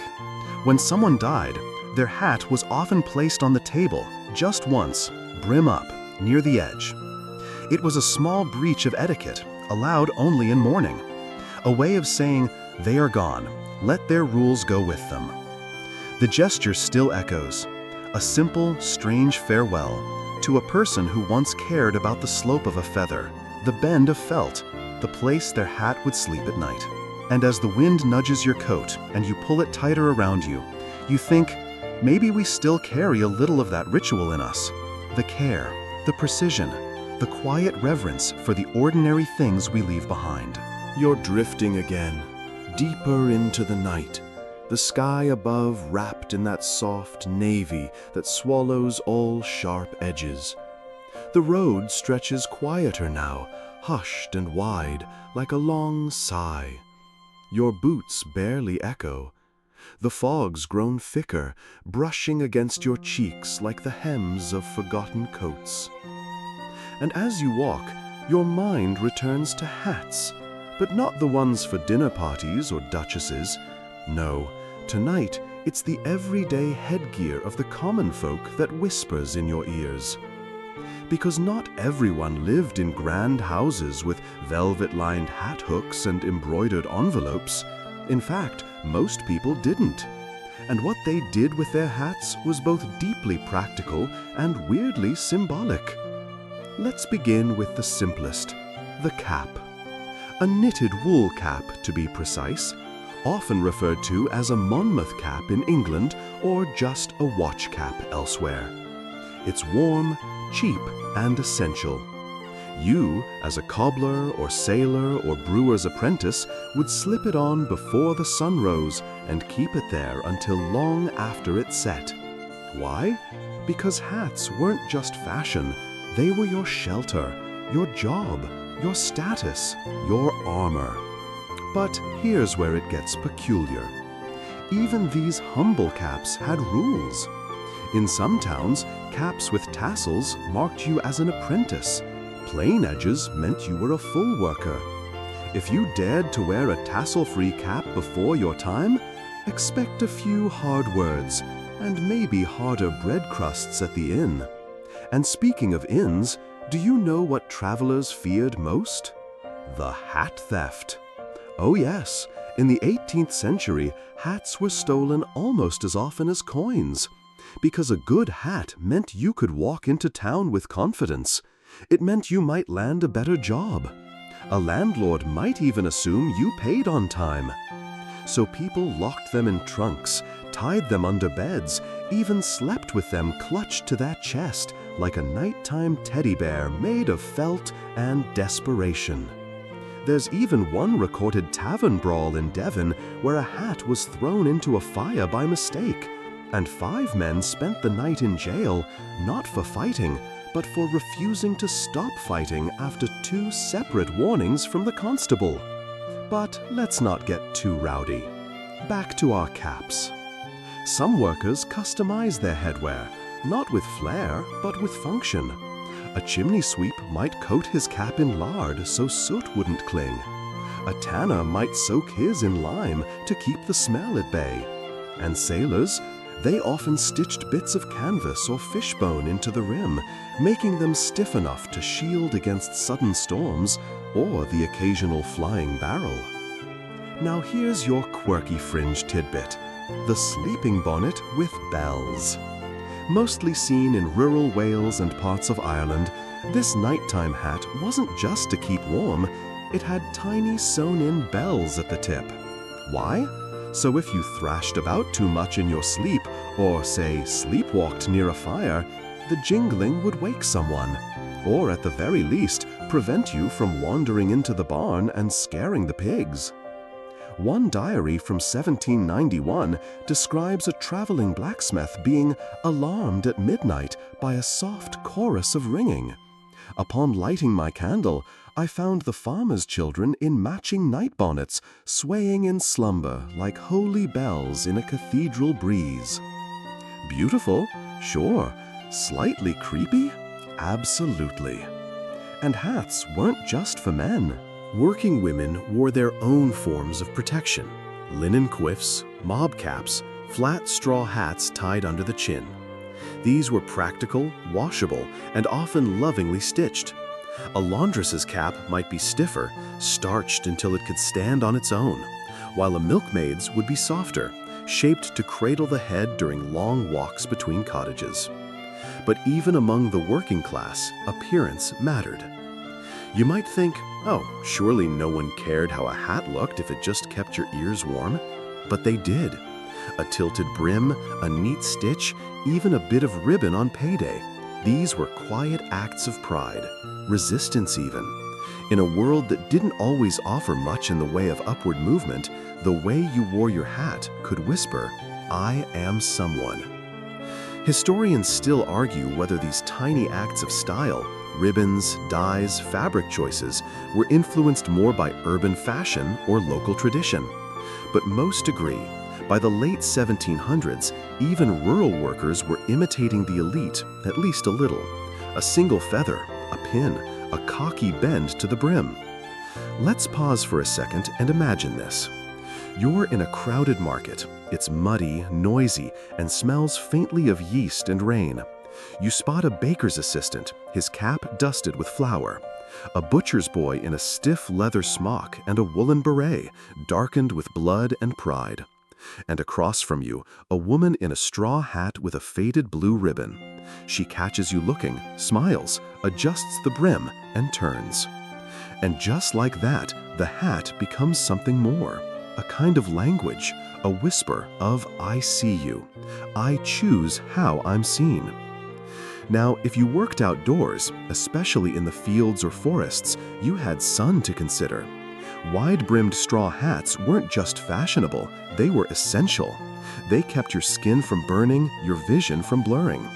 When someone died, their hat was often placed on the table, just once, brim up, near the edge. It was a small breach of etiquette, allowed only in mourning. A way of saying, they are gone, let their rules go with them. The gesture still echoes, a simple, strange farewell to a person who once cared about the slope of a feather, the bend of felt, the place their hat would sleep at night. And as the wind nudges your coat and you pull it tighter around you, you think, maybe we still carry a little of that ritual in us. The care, the precision, the quiet reverence for the ordinary things we leave behind. You're drifting again, deeper into the night. The sky above wrapped in that soft navy that swallows all sharp edges. The road stretches quieter now, hushed and wide, like a long sigh. Your boots barely echo. the fog's grown thicker, brushing against your cheeks like the hems of forgotten coats. And as you walk, your mind returns to hats, but not the ones for dinner parties or duchesses. No, tonight it's the everyday headgear of the common folk that whispers in your ears. Because not everyone lived in grand houses with velvet-lined hat hooks and embroidered envelopes. In fact, most people didn't. And what they did with their hats was both deeply practical and weirdly symbolic. Let's begin with the simplest, the cap. A knitted wool cap, to be precise, often referred to as a Monmouth cap in England or just a watch cap elsewhere. It's warm, cheap, and essential. You, as a cobbler or sailor or brewer's apprentice, would slip it on before the sun rose and keep it there until long after it set. Why? Because hats weren't just fashion, they were your shelter, your job, your status, your armor. But here's where it gets peculiar. Even these humble caps had rules. In some towns, caps with tassels marked you as an apprentice. Plain edges meant you were a full worker. If you dared to wear a tassel-free cap before your time, expect a few hard words and maybe harder bread crusts at the inn. And speaking of inns, do you know what travelers feared most? The hat theft. Oh yes, in the 18th century, hats were stolen almost as often as coins. Because a good hat meant you could walk into town with confidence. It meant you might land a better job. A landlord might even assume you paid on time. So people locked them in trunks, tied them under beds, even slept with them clutched to that chest like a nighttime teddy bear made of felt and desperation. There's even one recorded tavern brawl in Devon where a hat was thrown into a fire by mistake, and 5 men spent the night in jail, not for fighting, but for refusing to stop fighting after 2 separate warnings from the constable. But let's not get too rowdy. Back to our caps. Some workers customize their headwear, not with flair, but with function. A chimney sweep might coat his cap in lard so soot wouldn't cling. A tanner might soak his in lime to keep the smell at bay. And sailors, they often stitched bits of canvas or fishbone into the rim, making them stiff enough to shield against sudden storms or the occasional flying barrel. Now here's your quirky fringe tidbit, the sleeping bonnet with bells. Mostly seen in rural Wales and parts of Ireland, this nighttime hat wasn't just to keep warm, it had tiny sewn-in bells at the tip. Why? So if you thrashed about too much in your sleep, or say sleepwalked near a fire, the jingling would wake someone, or at the very least, prevent you from wandering into the barn and scaring the pigs. One diary from 1791 describes a traveling blacksmith being alarmed at midnight by a soft chorus of ringing. Upon lighting my candle, I found the farmer's children in matching night bonnets, swaying in slumber like holy bells in a cathedral breeze. Beautiful? Sure. Slightly creepy? Absolutely. And hats weren't just for men. Working women wore their own forms of protection: linen quiffs, mob caps, flat straw hats tied under the chin. These were practical, washable, and often lovingly stitched. A laundress's cap might be stiffer, starched until it could stand on its own, while a milkmaid's would be softer, shaped to cradle the head during long walks between cottages. But even among the working class, appearance mattered. You might think, oh, surely no one cared how a hat looked if it just kept your ears warm. But they did. A tilted brim, a neat stitch, even a bit of ribbon on payday. These were quiet acts of pride, resistance even. In a world that didn't always offer much in the way of upward movement, the way you wore your hat could whisper, "I am someone." Historians still argue whether these tiny acts of style, ribbons, dyes, fabric choices, were influenced more by urban fashion or local tradition. But most agree, By the late 1700s, even rural workers were imitating the elite, at least a little. A single feather, a pin, a cocky bend to the brim. Let's pause for a second and imagine this. You're in a crowded market. It's muddy, noisy, and smells faintly of yeast and rain. You spot a baker's assistant, his cap dusted with flour. A butcher's boy in a stiff leather smock and a woolen beret, darkened with blood and pride. And across from you, a woman in a straw hat with a faded blue ribbon. She catches you looking, smiles, adjusts the brim, and turns. And just like that, the hat becomes something more. A kind of language, a whisper of "I see you. I choose how I'm seen." Now, if you worked outdoors, especially in the fields or forests, you had sun to consider. Wide-brimmed straw hats weren't just fashionable, they were essential. They kept your skin from burning, your vision from blurring.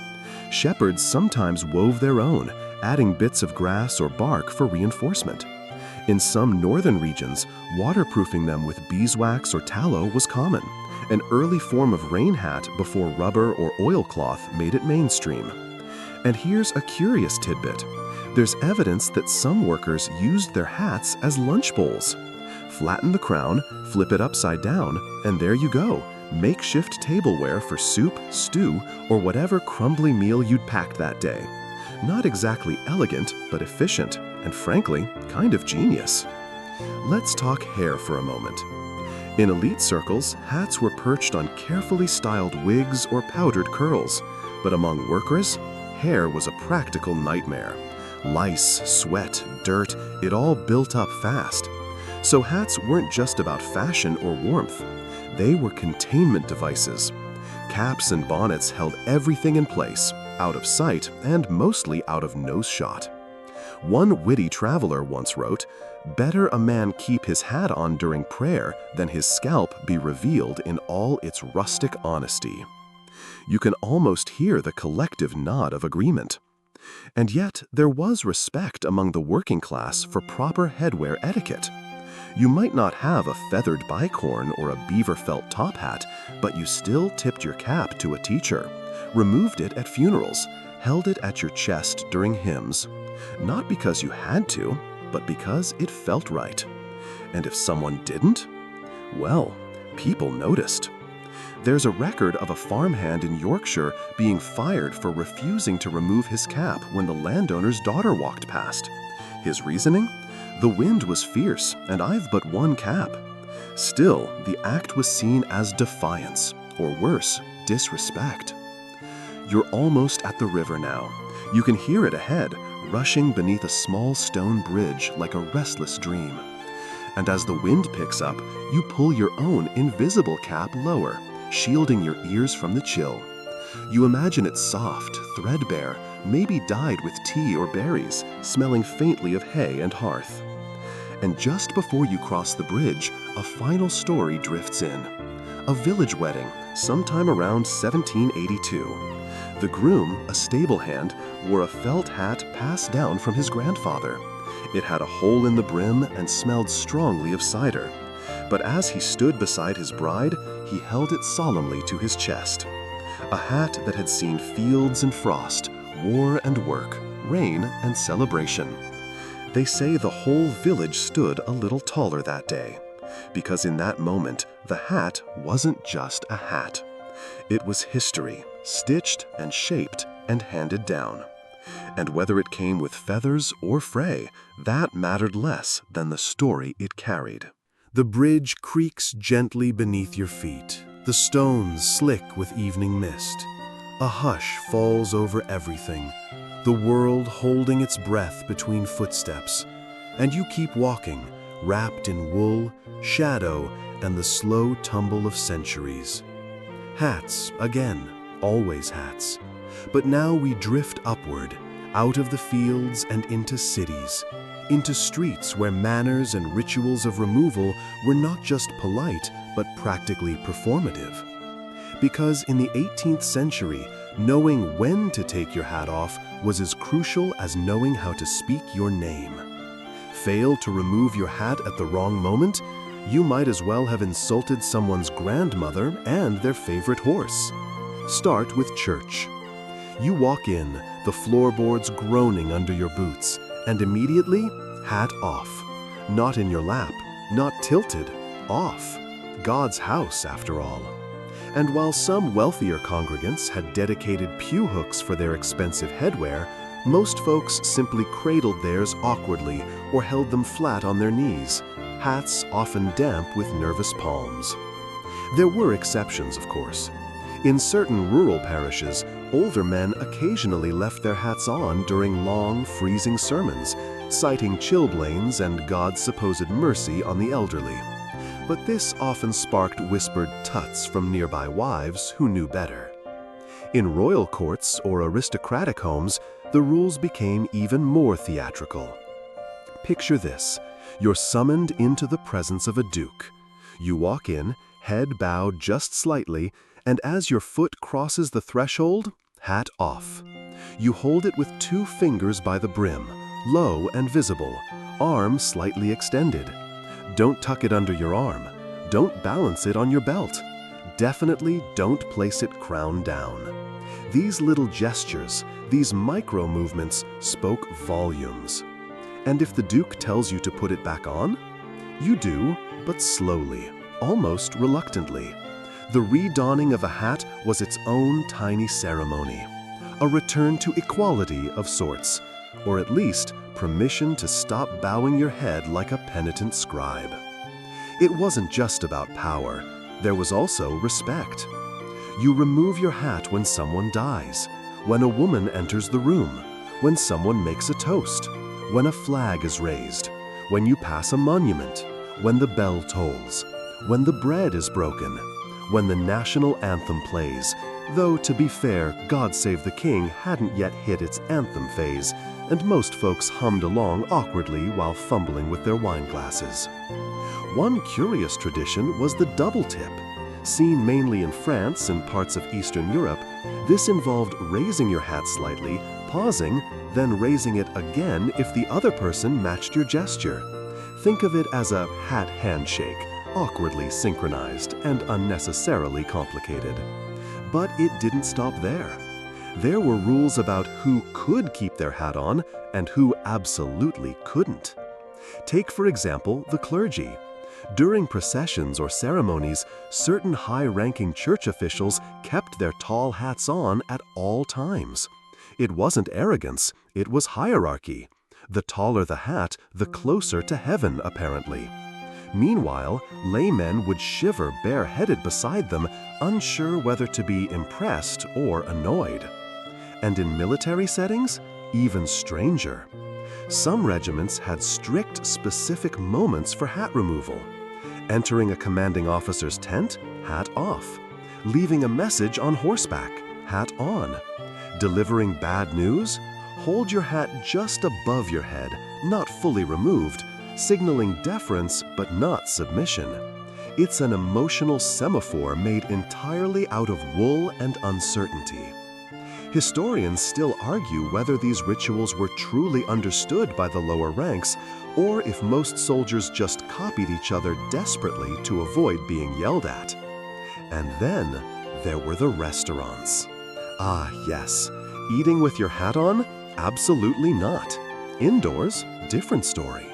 Shepherds sometimes wove their own, adding bits of grass or bark for reinforcement. In some northern regions, waterproofing them with beeswax or tallow was common, an early form of rain hat before rubber or oilcloth made it mainstream. And here's a curious tidbit. There's evidence that some workers used their hats as lunch bowls. Flatten the crown, flip it upside down, and there you go, makeshift tableware for soup, stew, or whatever crumbly meal you'd packed that day. Not exactly elegant, but efficient, and frankly, kind of genius. Let's talk hair for a moment. In elite circles, hats were perched on carefully styled wigs or powdered curls, but among workers, hair was a practical nightmare. Lice, sweat, dirt, it all built up fast. So hats weren't just about fashion or warmth. They were containment devices. Caps and bonnets held everything in place, out of sight and mostly out of nose shot. One witty traveler once wrote, "Better a man keep his hat on during prayer than his scalp be revealed in all its rustic honesty." You can almost hear the collective nod of agreement. And yet, there was respect among the working class for proper headwear etiquette. You might not have a feathered bicorn or a beaver felt top hat, but you still tipped your cap to a teacher, removed it at funerals, held it at your chest during hymns. Not because you had to, but because it felt right. And if someone didn't, well, people noticed. There's a record of a farmhand in Yorkshire being fired for refusing to remove his cap when the landowner's daughter walked past. His reasoning? The wind was fierce, and I've but one cap. Still, the act was seen as defiance, or worse, disrespect. You're almost at the river now. You can hear it ahead, rushing beneath a small stone bridge like a restless dream. And as the wind picks up, you pull your own invisible cap lower, shielding your ears from the chill. You imagine it soft, threadbare, maybe dyed with tea or berries, smelling faintly of hay and hearth. And just before you cross the bridge, a final story drifts in. A village wedding, sometime around 1782. The groom, a stable hand, wore a felt hat passed down from his grandfather. It had a hole in the brim and smelled strongly of cider. But as he stood beside his bride, he held it solemnly to his chest. A hat that had seen fields and frost, war and work, rain and celebration. They say the whole village stood a little taller that day, because in that moment, the hat wasn't just a hat. It was history, stitched and shaped and handed down. And whether it came with feathers or fray, that mattered less than the story it carried. The bridge creaks gently beneath your feet, the stones slick with evening mist. A hush falls over everything, the world holding its breath between footsteps, and you keep walking, wrapped in wool, shadow, and the slow tumble of centuries. Hats, again, always hats. But now we drift upward, out of the fields and into cities, into streets where manners and rituals of removal were not just polite, but practically performative. Because in the 18th century, knowing when to take your hat off was as crucial as knowing how to speak your name. Fail to remove your hat at the wrong moment, You might as well have insulted someone's grandmother and their favorite horse. Start with church. You walk in, the floorboards groaning under your boots, and immediately, hat off. Not in your lap, not tilted, off. God's house, after all. And while some wealthier congregants had dedicated pew hooks for their expensive headwear, most folks simply cradled theirs awkwardly or held them flat on their knees, hats often damp with nervous palms. There were exceptions, of course. In certain rural parishes, older men occasionally left their hats on during long, freezing sermons, citing chilblains and God's supposed mercy on the elderly. But this often sparked whispered tuts from nearby wives who knew better. In royal courts or aristocratic homes, the rules became even more theatrical. Picture this. You're summoned into the presence of a duke. You walk in, head bowed just slightly, and as your foot crosses the threshold, hat off. You hold it with 2 fingers by the brim, low and visible, arm slightly extended. Don't tuck it under your arm. Don't balance it on your belt. Definitely don't place it crown down. These little gestures, these micro movements, spoke volumes. And if the Duke tells you to put it back on, you do, but slowly, almost reluctantly. The redonning of a hat was its own tiny ceremony, a return to equality of sorts, or at least permission to stop bowing your head like a penitent scribe. It wasn't just about power, there was also respect. You remove your hat when someone dies, when a woman enters the room, when someone makes a toast, when a flag is raised, when you pass a monument, when the bell tolls, when the bread is broken, when the national anthem plays, though to be fair, God Save the King hadn't yet hit its anthem phase, and most folks hummed along awkwardly while fumbling with their wine glasses. One curious tradition was the double tip. Seen mainly in France and parts of Eastern Europe, this involved raising your hat slightly, pausing, then raising it again if the other person matched your gesture. Think of it as a hat handshake, awkwardly synchronized and unnecessarily complicated. But it didn't stop there. There were rules about who could keep their hat on and who absolutely couldn't. Take, for example, the clergy. During processions or ceremonies, certain high-ranking church officials kept their tall hats on at all times. It wasn't arrogance, it was hierarchy. The taller the hat, the closer to heaven, apparently. Meanwhile, laymen would shiver bareheaded beside them, unsure whether to be impressed or annoyed. And in military settings, even stranger. Some regiments had strict, specific moments for hat removal. Entering a commanding officer's tent, hat off. Leaving a message on horseback, hat on. Delivering bad news, hold your hat just above your head, not fully removed, signaling deference but not submission. It's an emotional semaphore made entirely out of wool and uncertainty. Historians still argue whether these rituals were truly understood by the lower ranks, or if most soldiers just copied each other desperately to avoid being yelled at. And then there were the restaurants. Ah, yes. Eating with your hat on? Absolutely not. Indoors? Different story.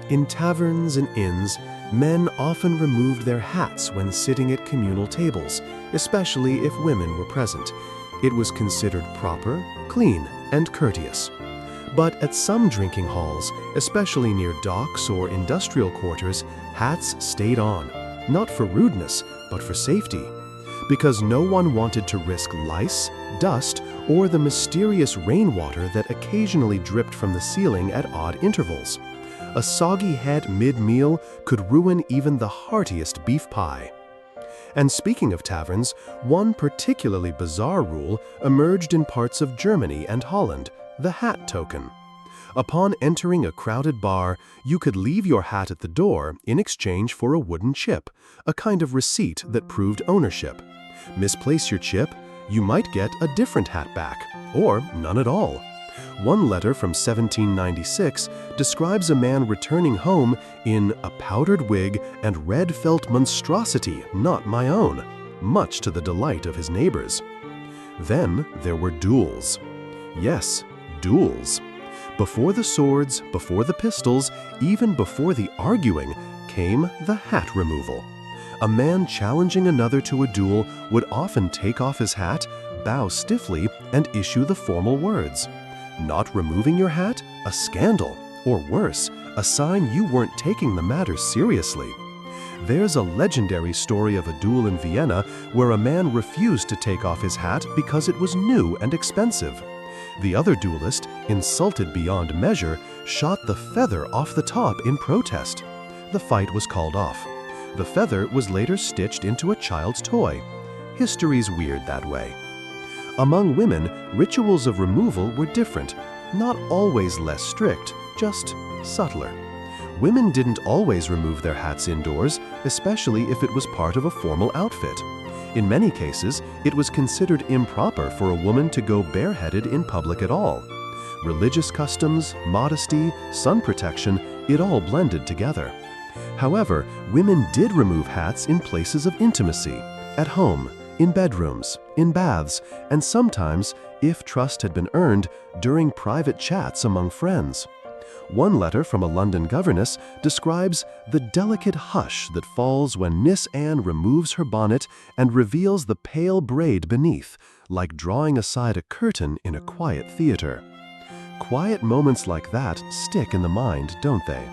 In taverns and inns, men often removed their hats when sitting at communal tables, especially if women were present. It was considered proper, clean, and courteous. But at some drinking halls, especially near docks or industrial quarters, hats stayed on, not for rudeness, but for safety. Because no one wanted to risk lice, dust, or the mysterious rainwater that occasionally dripped from the ceiling at odd intervals. A soggy head mid-meal could ruin even the heartiest beef pie. And speaking of taverns, one particularly bizarre rule emerged in parts of Germany and Holland, the hat token. Upon entering a crowded bar, you could leave your hat at the door in exchange for a wooden chip, a kind of receipt that proved ownership. Misplace your chip, you might get a different hat back, or none at all. One letter from 1796 describes a man returning home in a powdered wig and red felt monstrosity not my own, much to the delight of his neighbors. Then there were duels. Yes, duels. Before the swords, before the pistols, even before the arguing, came the hat removal. A man challenging another to a duel would often take off his hat, bow stiffly, and issue the formal words. Not removing your hat? A scandal, or worse, a sign you weren't taking the matter seriously. There's a legendary story of a duel in Vienna where a man refused to take off his hat because it was new and expensive. The other duelist, insulted beyond measure, shot the feather off the top in protest. The fight was called off. The feather was later stitched into a child's toy. History's weird that way. Among women, rituals of removal were different, not always less strict, just subtler. Women didn't always remove their hats indoors, especially if it was part of a formal outfit. In many cases, it was considered improper for a woman to go bareheaded in public at all. Religious customs, modesty, sun protection, it all blended together. However, women did remove hats in places of intimacy, at home, in bedrooms, in baths, and sometimes, if trust had been earned, during private chats among friends. One letter from a London governess describes the delicate hush that falls when Miss Anne removes her bonnet and reveals the pale braid beneath, like drawing aside a curtain in a quiet theater. Quiet moments like that stick in the mind, don't they?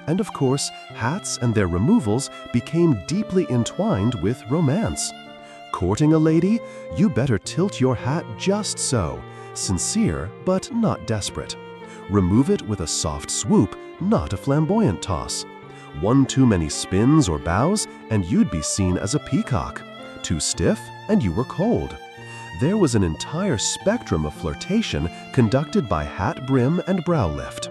And of course, hats and their removals became deeply entwined with romance. Courting a lady? You better tilt your hat just so, sincere but not desperate. Remove it with a soft swoop, not a flamboyant toss. One too many spins or bows, and you'd be seen as a peacock. Too stiff, and you were cold. There was an entire spectrum of flirtation conducted by hat brim and brow lift.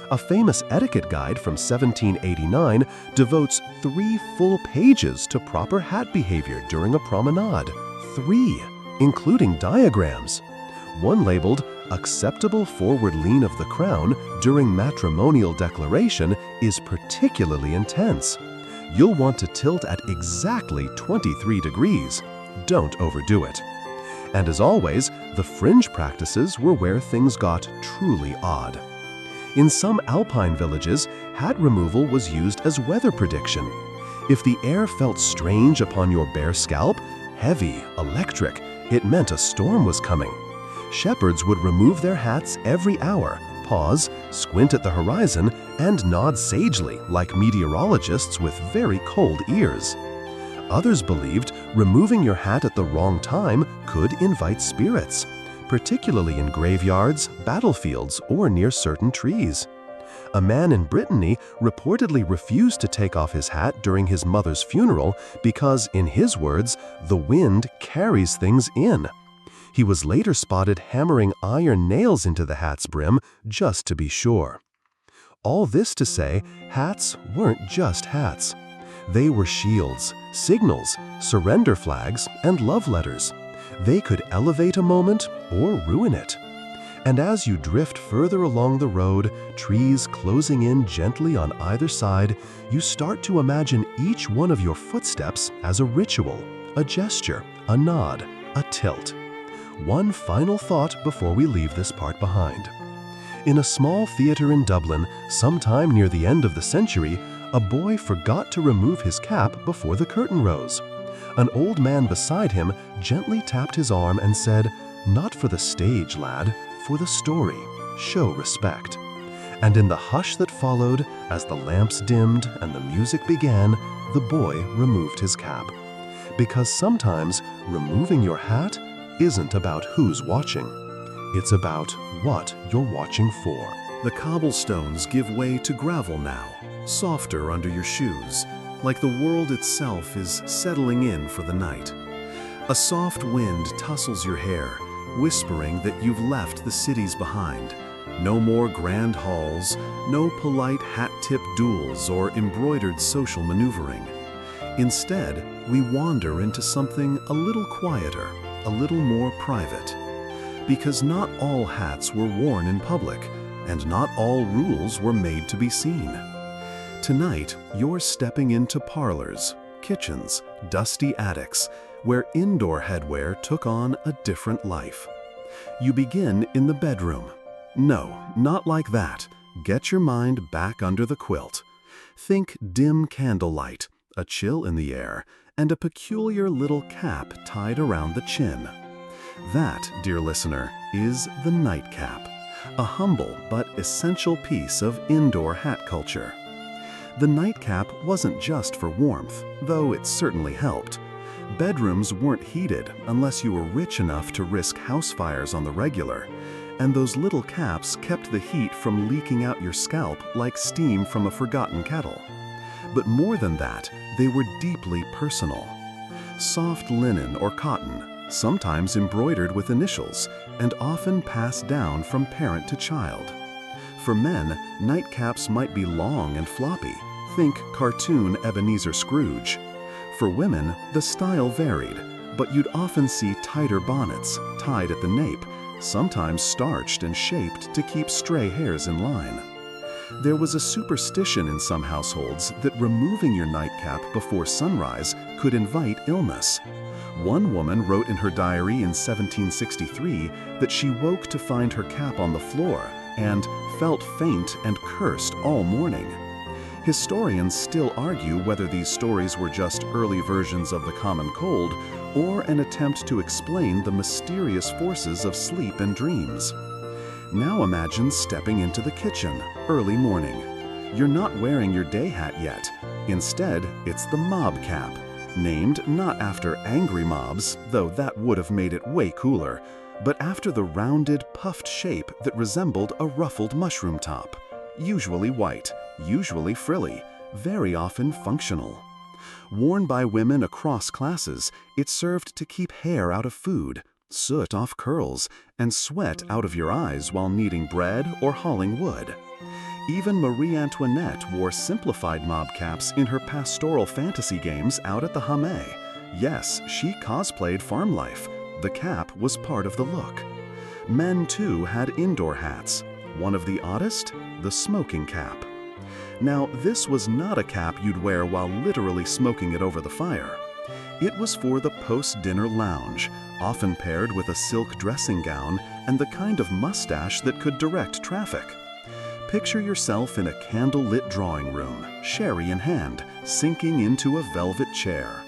A famous etiquette guide from 1789 devotes 3 full pages to proper hat behavior during a promenade. 3, including diagrams. One labeled, "Acceptable forward lean of the crown during matrimonial declaration is particularly intense. You'll want to tilt at exactly 23 degrees. Don't overdo it." And as always, the fringe practices were where things got truly odd. In some alpine villages, hat removal was used as weather prediction. If the air felt strange upon your bare scalp, heavy, electric, it meant a storm was coming. Shepherds would remove their hats every hour, pause, squint at the horizon, and nod sagely like meteorologists with very cold ears. Others believed removing your hat at the wrong time could invite spirits, particularly in graveyards, battlefields, or near certain trees. A man in Brittany reportedly refused to take off his hat during his mother's funeral because, in his words, the wind carries things in. He was later spotted hammering iron nails into the hat's brim just to be sure. All this to say, hats weren't just hats. They were shields, signals, surrender flags, and love letters. They could elevate a moment or ruin it. And as you drift further along the road, trees closing in gently on either side, you start to imagine each one of your footsteps as a ritual, a gesture, a nod, a tilt. One final thought before we leave this part behind. In a small theater in Dublin, sometime near the end of the century, a boy forgot to remove his cap before the curtain rose. An old man beside him gently tapped his arm and said, "Not for the stage, lad, for the story. Show respect." And in the hush that followed, as the lamps dimmed and the music began, the boy removed his cap. Because sometimes removing your hat isn't about who's watching. It's about what you're watching for. The cobblestones give way to gravel now, softer under your shoes, like the world itself is settling in for the night. A soft wind tussles your hair, whispering that you've left the cities behind. No more grand halls, no polite hat-tip duels or embroidered social maneuvering. Instead, we wander into something a little quieter, a little more private. Because not all hats were worn in public, and not all rules were made to be seen. Tonight, you're stepping into parlors, kitchens, dusty attics, where indoor headwear took on a different life. You begin in the bedroom. No, not like that. Get your mind back under the quilt. Think dim candlelight, a chill in the air, and a peculiar little cap tied around the chin. That, dear listener, is the nightcap, a humble but essential piece of indoor hat culture. The nightcap wasn't just for warmth, though it certainly helped. Bedrooms weren't heated unless you were rich enough to risk house fires on the regular, and those little caps kept the heat from leaking out your scalp like steam from a forgotten kettle. But more than that, they were deeply personal. Soft linen or cotton, sometimes embroidered with initials, and often passed down from parent to child. For men, nightcaps might be long and floppy. Think cartoon Ebenezer Scrooge. For women, the style varied, but you'd often see tighter bonnets, tied at the nape, sometimes starched and shaped to keep stray hairs in line. There was a superstition in some households that removing your nightcap before sunrise could invite illness. One woman wrote in her diary in 1763 that she woke to find her cap on the floor and felt faint and cursed all morning. Historians still argue whether these stories were just early versions of the common cold or an attempt to explain the mysterious forces of sleep and dreams. Now imagine stepping into the kitchen, early morning. You're not wearing your day hat yet. Instead, it's the mob cap, named not after angry mobs, though that would have made it way cooler, but after the rounded, puffed shape that resembled a ruffled mushroom top. Usually white, usually frilly, very often functional. Worn by women across classes, it served to keep hair out of food, soot off curls, and sweat out of your eyes while kneading bread or hauling wood. Even Marie Antoinette wore simplified mob caps in her pastoral fantasy games out at the Hamé. Yes, she cosplayed farm life. The cap was part of the look. Men, too, had indoor hats. One of the oddest? The smoking cap. Now, this was not a cap you'd wear while literally smoking it over the fire. It was for the post-dinner lounge, often paired with a silk dressing gown and the kind of mustache that could direct traffic. Picture yourself in a candle-lit drawing room, sherry in hand, sinking into a velvet chair.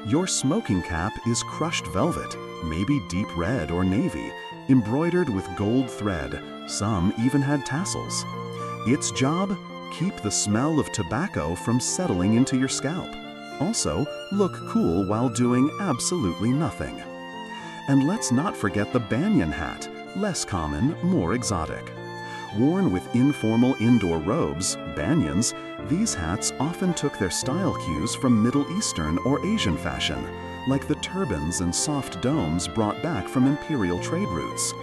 Your smoking cap is crushed velvet, maybe deep red or navy, embroidered with gold thread. Some even had tassels. Its job? Keep the smell of tobacco from settling into your scalp. Also, look cool while doing absolutely nothing. And let's not forget the banyan hat, less common, more exotic. Worn with informal indoor robes, banyans, these hats often took their style cues from Middle Eastern or Asian fashion, like the turbans and soft domes brought back from imperial trade routes.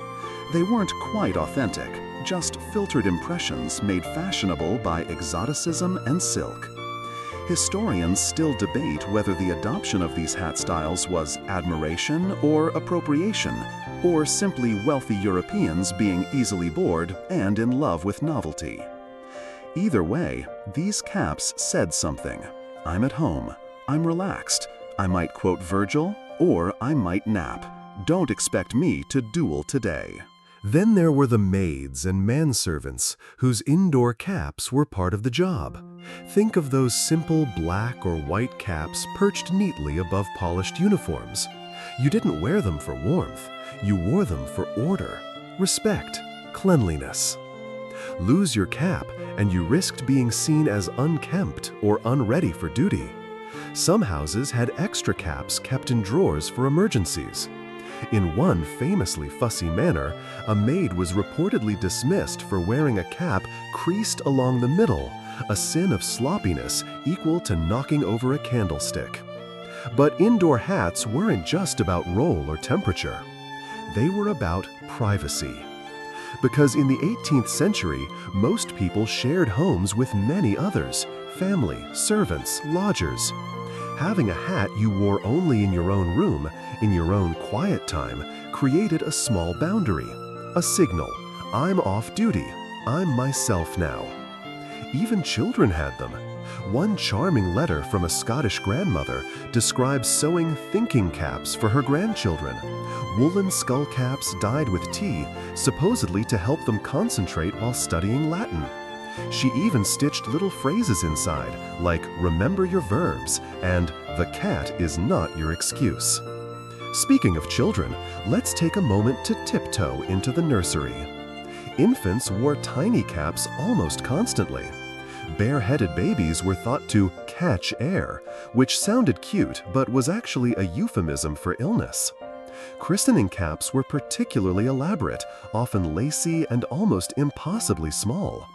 They weren't quite authentic, just filtered impressions made fashionable by exoticism and silk. Historians still debate whether the adoption of these hat styles was admiration or appropriation, or simply wealthy Europeans being easily bored and in love with novelty. Either way, these caps said something. I'm at home. I'm relaxed. I might quote Virgil, or I might nap. Don't expect me to duel today. Then there were the maids and manservants whose indoor caps were part of the job. Think of those simple black or white caps perched neatly above polished uniforms. You didn't wear them for warmth. You wore them for order, respect, cleanliness. Lose your cap and you risked being seen as unkempt or unready for duty. Some houses had extra caps kept in drawers for emergencies. In one famously fussy manor, a maid was reportedly dismissed for wearing a cap creased along the middle, a sin of sloppiness equal to knocking over a candlestick. But indoor hats weren't just about roll or temperature. They were about privacy. Because in the 18th century, most people shared homes with many others, family, servants, lodgers. Having a hat you wore only in your own room, in your own quiet time, created a small boundary, a signal. I'm off duty. I'm myself now. Even children had them. One charming letter from a Scottish grandmother describes sewing thinking caps for her grandchildren. Woolen skull caps dyed with tea, supposedly to help them concentrate while studying Latin. She even stitched little phrases inside, like "remember your verbs" and "the cat is not your excuse." Speaking of children, let's take a moment to tiptoe into the nursery. Infants wore tiny caps almost constantly. Bareheaded babies were thought to catch air, which sounded cute but was actually a euphemism for illness. Christening caps were particularly elaborate, often lacy and almost impossibly small.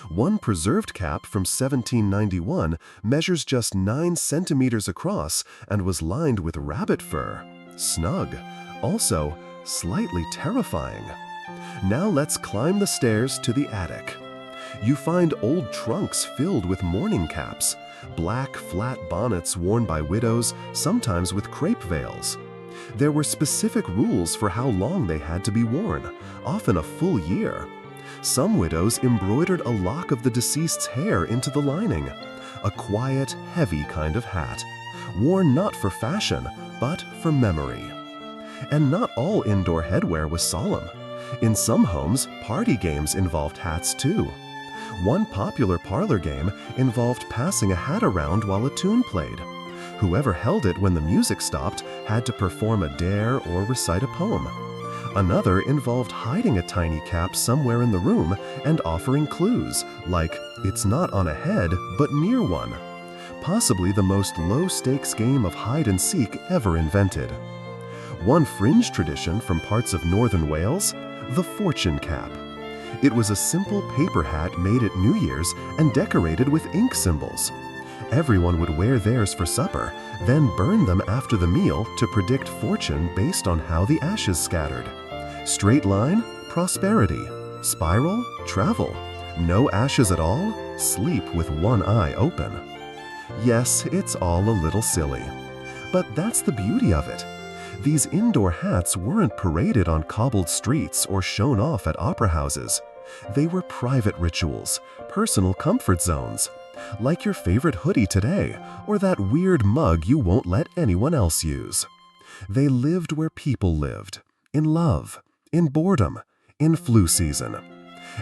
One preserved cap from 1791 measures just 9 centimeters across and was lined with rabbit fur. Snug. Also, slightly terrifying. Now let's climb the stairs to the attic. You find old trunks filled with mourning caps, black, flat bonnets worn by widows, sometimes with crepe veils. There were specific rules for how long they had to be worn, often a full year. Some widows embroidered a lock of the deceased's hair into the lining, a quiet, heavy kind of hat, worn not for fashion, but for memory. And not all indoor headwear was solemn. In some homes, party games involved hats too. One popular parlor game involved passing a hat around while a tune played. Whoever held it when the music stopped had to perform a dare or recite a poem. Another involved hiding a tiny cap somewhere in the room and offering clues, like "it's not on a head, but near one." Possibly the most low-stakes game of hide-and-seek ever invented. One fringe tradition from parts of northern Wales, the fortune cap. It was a simple paper hat made at New Year's and decorated with ink symbols. Everyone would wear theirs for supper, then burn them after the meal to predict fortune based on how the ashes scattered. Straight line, prosperity. Spiral, travel. No ashes at all, sleep with one eye open. Yes, it's all a little silly. But that's the beauty of it. These indoor hats weren't paraded on cobbled streets or shown off at opera houses. They were private rituals, personal comfort zones, like your favorite hoodie today or that weird mug you won't let anyone else use. They lived where people lived, in love, in boredom, in flu season.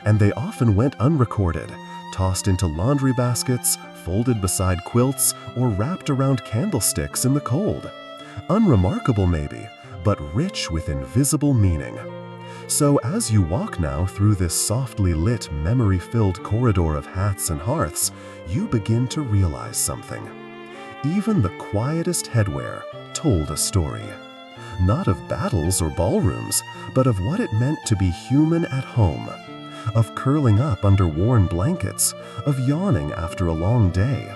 And they often went unrecorded, tossed into laundry baskets, folded beside quilts, or wrapped around candlesticks in the cold. Unremarkable maybe, but rich with invisible meaning. So as you walk now through this softly lit, memory-filled corridor of hats and hearths, you begin to realize something. Even the quietest headwear told a story. Not of battles or ballrooms, but of what it meant to be human at home. Of curling up under worn blankets, of yawning after a long day,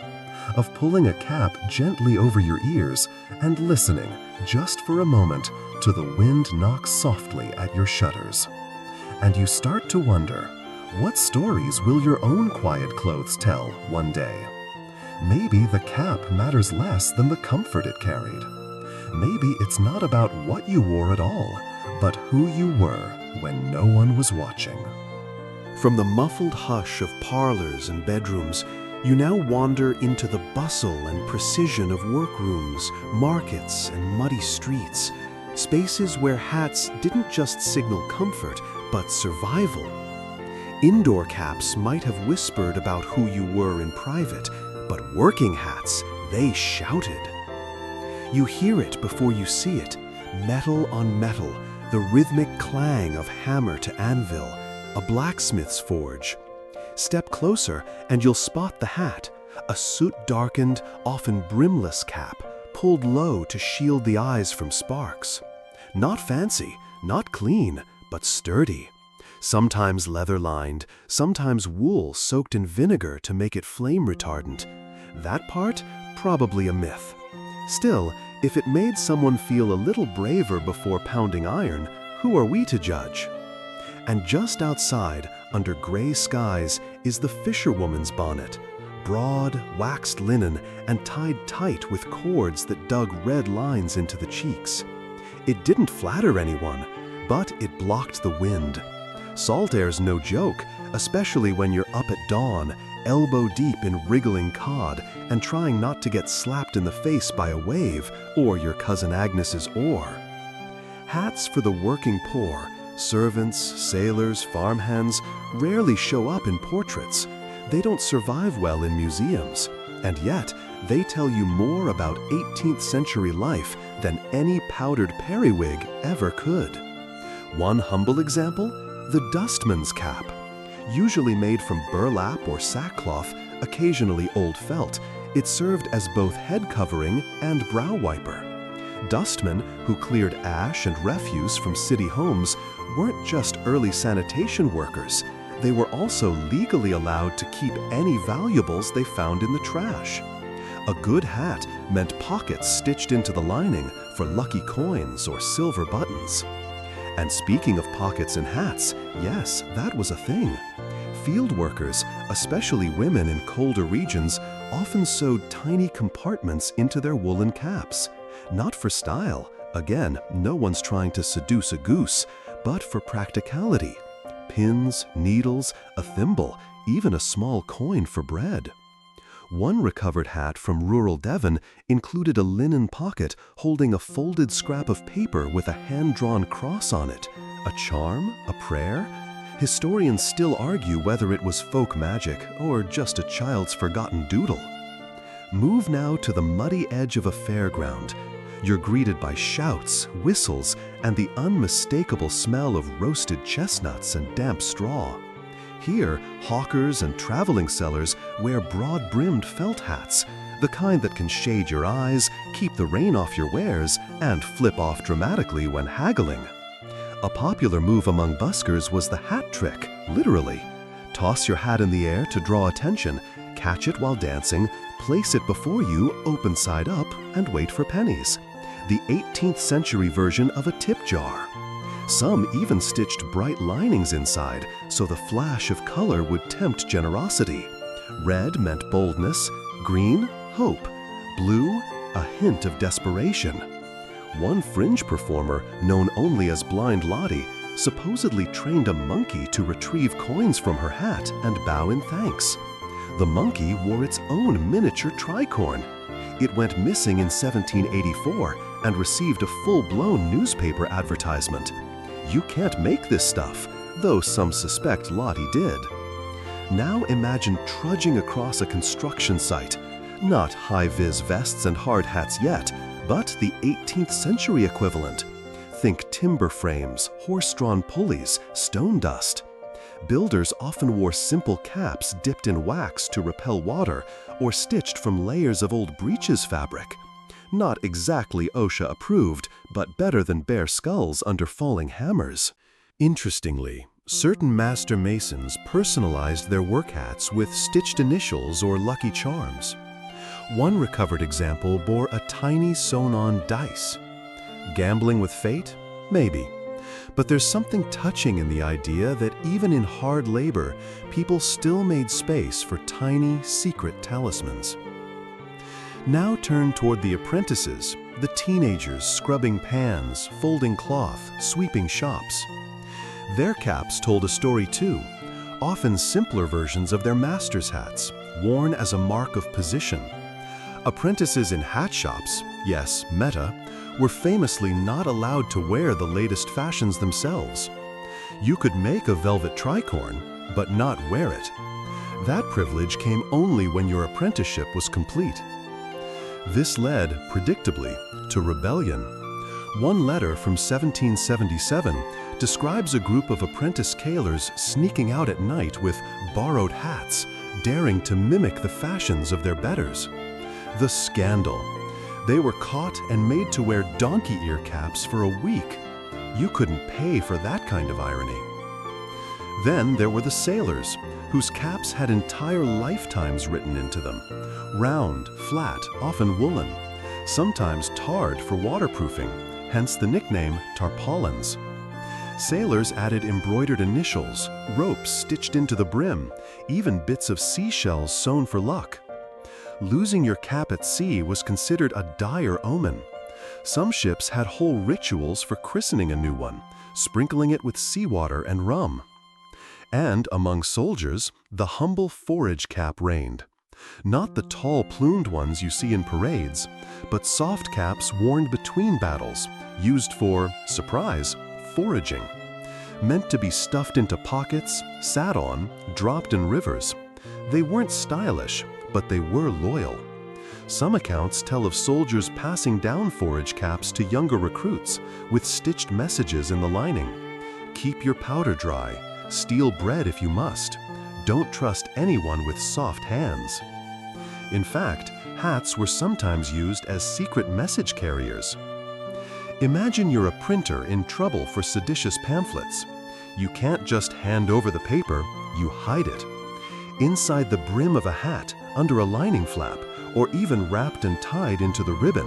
of pulling a cap gently over your ears and listening, just for a moment, to the wind knock softly at your shutters. And you start to wonder, what stories will your own quiet clothes tell one day? Maybe the cap matters less than the comfort it carried. Maybe it's not about what you wore at all, but who you were when no one was watching.
From the muffled hush of parlors and bedrooms, you now wander into the bustle and precision of workrooms, markets, and muddy streets, spaces where hats didn't just signal comfort, but survival. Indoor caps might have whispered about who you were in private, but working hats, they shouted. You hear it before you see it, metal on metal, the rhythmic clang of hammer to anvil, a blacksmith's forge. Step closer and you'll spot the hat, a soot-darkened, often brimless cap, pulled low to shield the eyes from sparks. Not fancy, not clean, but sturdy. Sometimes leather-lined, sometimes wool soaked in vinegar to make it flame retardant. That part, probably a myth. Still, if it made someone feel a little braver before pounding iron, who are we to judge? And just outside, under gray skies, is the fisherwoman's bonnet, broad, waxed linen and tied tight with cords that dug red lines into the cheeks. It didn't flatter anyone, but it blocked the wind. Salt air's no joke, especially when you're up at dawn, elbow deep in wriggling cod, and trying not to get slapped in the face by a wave or your cousin Agnes's oar. Hats for the working poor, servants, sailors, farmhands, rarely show up in portraits. They don't survive well in museums, and yet they tell you more about 18th century life than any powdered periwig ever could. One humble example? The dustman's cap. Usually made from burlap or sackcloth, occasionally old felt, it served as both head covering and brow wiper. Dustmen, who cleared ash and refuse from city homes, weren't just early sanitation workers. They were also legally allowed to keep any valuables they found in the trash. A good hat meant pockets stitched into the lining for lucky coins or silver buttons. And speaking of pockets in hats, yes, that was a thing. Field workers, especially women in colder regions, often sewed tiny compartments into their woolen caps. Not for style, again, no one's trying to seduce a goose, but for practicality. Pins, needles, a thimble, even a small coin for bread. One recovered hat from rural Devon included a linen pocket holding a folded scrap of paper with a hand-drawn cross on it. A charm? A prayer? Historians still argue whether it was folk magic or just a child's forgotten doodle. Move now to the muddy edge of a fairground. You're greeted by shouts, whistles, and the unmistakable smell of roasted chestnuts and damp straw. Here, hawkers and traveling sellers wear broad-brimmed felt hats, the kind that can shade your eyes, keep the rain off your wares, and flip off dramatically when haggling. A popular move among buskers was the hat trick, literally. Toss your hat in the air to draw attention, catch it while dancing, place it before you open side up, and wait for pennies. The 18th century version of a tip jar. Some even stitched bright linings inside, so the flash of color would tempt generosity. Red meant boldness, green, hope, blue, a hint of desperation. One fringe performer, known only as Blind Lottie, supposedly trained a monkey to retrieve coins from her hat and bow in thanks. The monkey wore its own miniature tricorn. It went missing in 1784 and received a full-blown newspaper advertisement. You can't make this stuff, though some suspect Lottie did. Now imagine trudging across a construction site. Not high-vis vests and hard hats yet, but the 18th century equivalent. Think timber frames, horse-drawn pulleys, stone dust. Builders often wore simple caps dipped in wax to repel water or stitched from layers of old breeches fabric. Not exactly OSHA approved, but better than bare skulls under falling hammers. Interestingly, certain master masons personalized their work hats with stitched initials or lucky charms. One recovered example bore a tiny sewn-on dice. Gambling with fate? Maybe. But there's something touching in the idea that even in hard labor, people still made space for tiny, secret talismans. Now turn toward the apprentices, the teenagers scrubbing pans, folding cloth, sweeping shops. Their caps told a story too, often simpler versions of their master's hats, worn as a mark of position. Apprentices in hat shops, yes, meta, were famously not allowed to wear the latest fashions themselves. You could make a velvet tricorn, but not wear it. That privilege came only when your apprenticeship was complete. This led, predictably, to rebellion. One letter from 1777 describes a group of apprentice cailers sneaking out at night with borrowed hats, daring to mimic the fashions of their betters. The scandal. They were caught and made to wear donkey ear caps for a week. You couldn't pay for that kind of irony. Then there were the sailors, whose caps had entire lifetimes written into them. Round, flat, often woolen, sometimes tarred for waterproofing, hence the nickname tarpaulins. Sailors added embroidered initials, ropes stitched into the brim, even bits of seashells sewn for luck. Losing your cap at sea was considered a dire omen. Some ships had whole rituals for christening a new one, sprinkling it with seawater and rum. And among soldiers, the humble forage cap reigned. Not the tall plumed ones you see in parades, but soft caps worn between battles, used for, surprise, foraging. Meant to be stuffed into pockets, sat on, dropped in rivers. They weren't stylish, but they were loyal. Some accounts tell of soldiers passing down forage caps to younger recruits with stitched messages in the lining. Keep your powder dry, steal bread if you must. Don't trust anyone with soft hands. In fact, hats were sometimes used as secret message carriers. Imagine you're a printer in trouble for seditious pamphlets. You can't just hand over the paper, you hide it. Inside the brim of a hat, under a lining flap, or even wrapped and tied into the ribbon.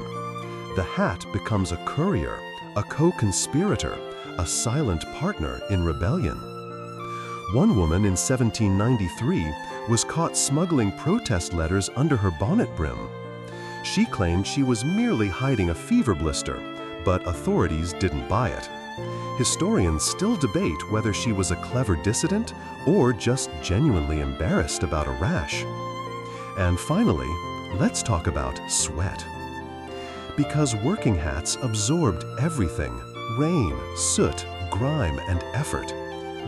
The hat becomes a courier, a co-conspirator, a silent partner in rebellion. One woman in 1793 was caught smuggling protest letters under her bonnet brim. She claimed she was merely hiding a fever blister, but authorities didn't buy it. Historians still debate whether she was a clever dissident or just genuinely embarrassed about a rash. And finally, let's talk about sweat. Because working hats absorbed everything: rain, soot, grime, and effort.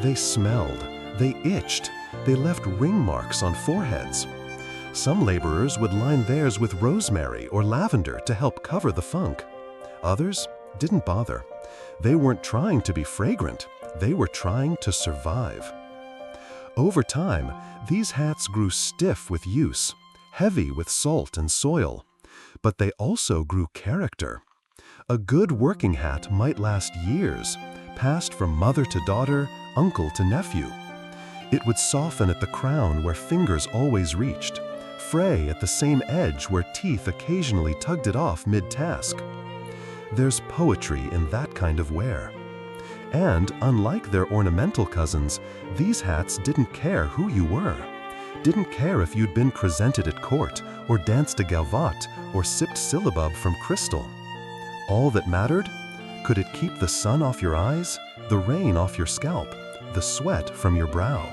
They smelled, they itched, they left ring marks on foreheads. Some laborers would line theirs with rosemary or lavender to help cover the funk. Others didn't bother. They weren't trying to be fragrant, they were trying to survive. Over time, these hats grew stiff with use, heavy with salt and soil, but they also grew character. A good working hat might last years, passed from mother to daughter, uncle to nephew. It would soften at the crown where fingers always reached, fray at the same edge where teeth occasionally tugged it off mid-task. There's poetry in that kind of wear. And unlike their ornamental cousins, these hats didn't care who you were. Didn't care if you'd been presented at court, or danced a gavotte, or sipped syllabub from crystal. All that mattered? Could it keep the sun off your eyes, the rain off your scalp, the sweat from your brow?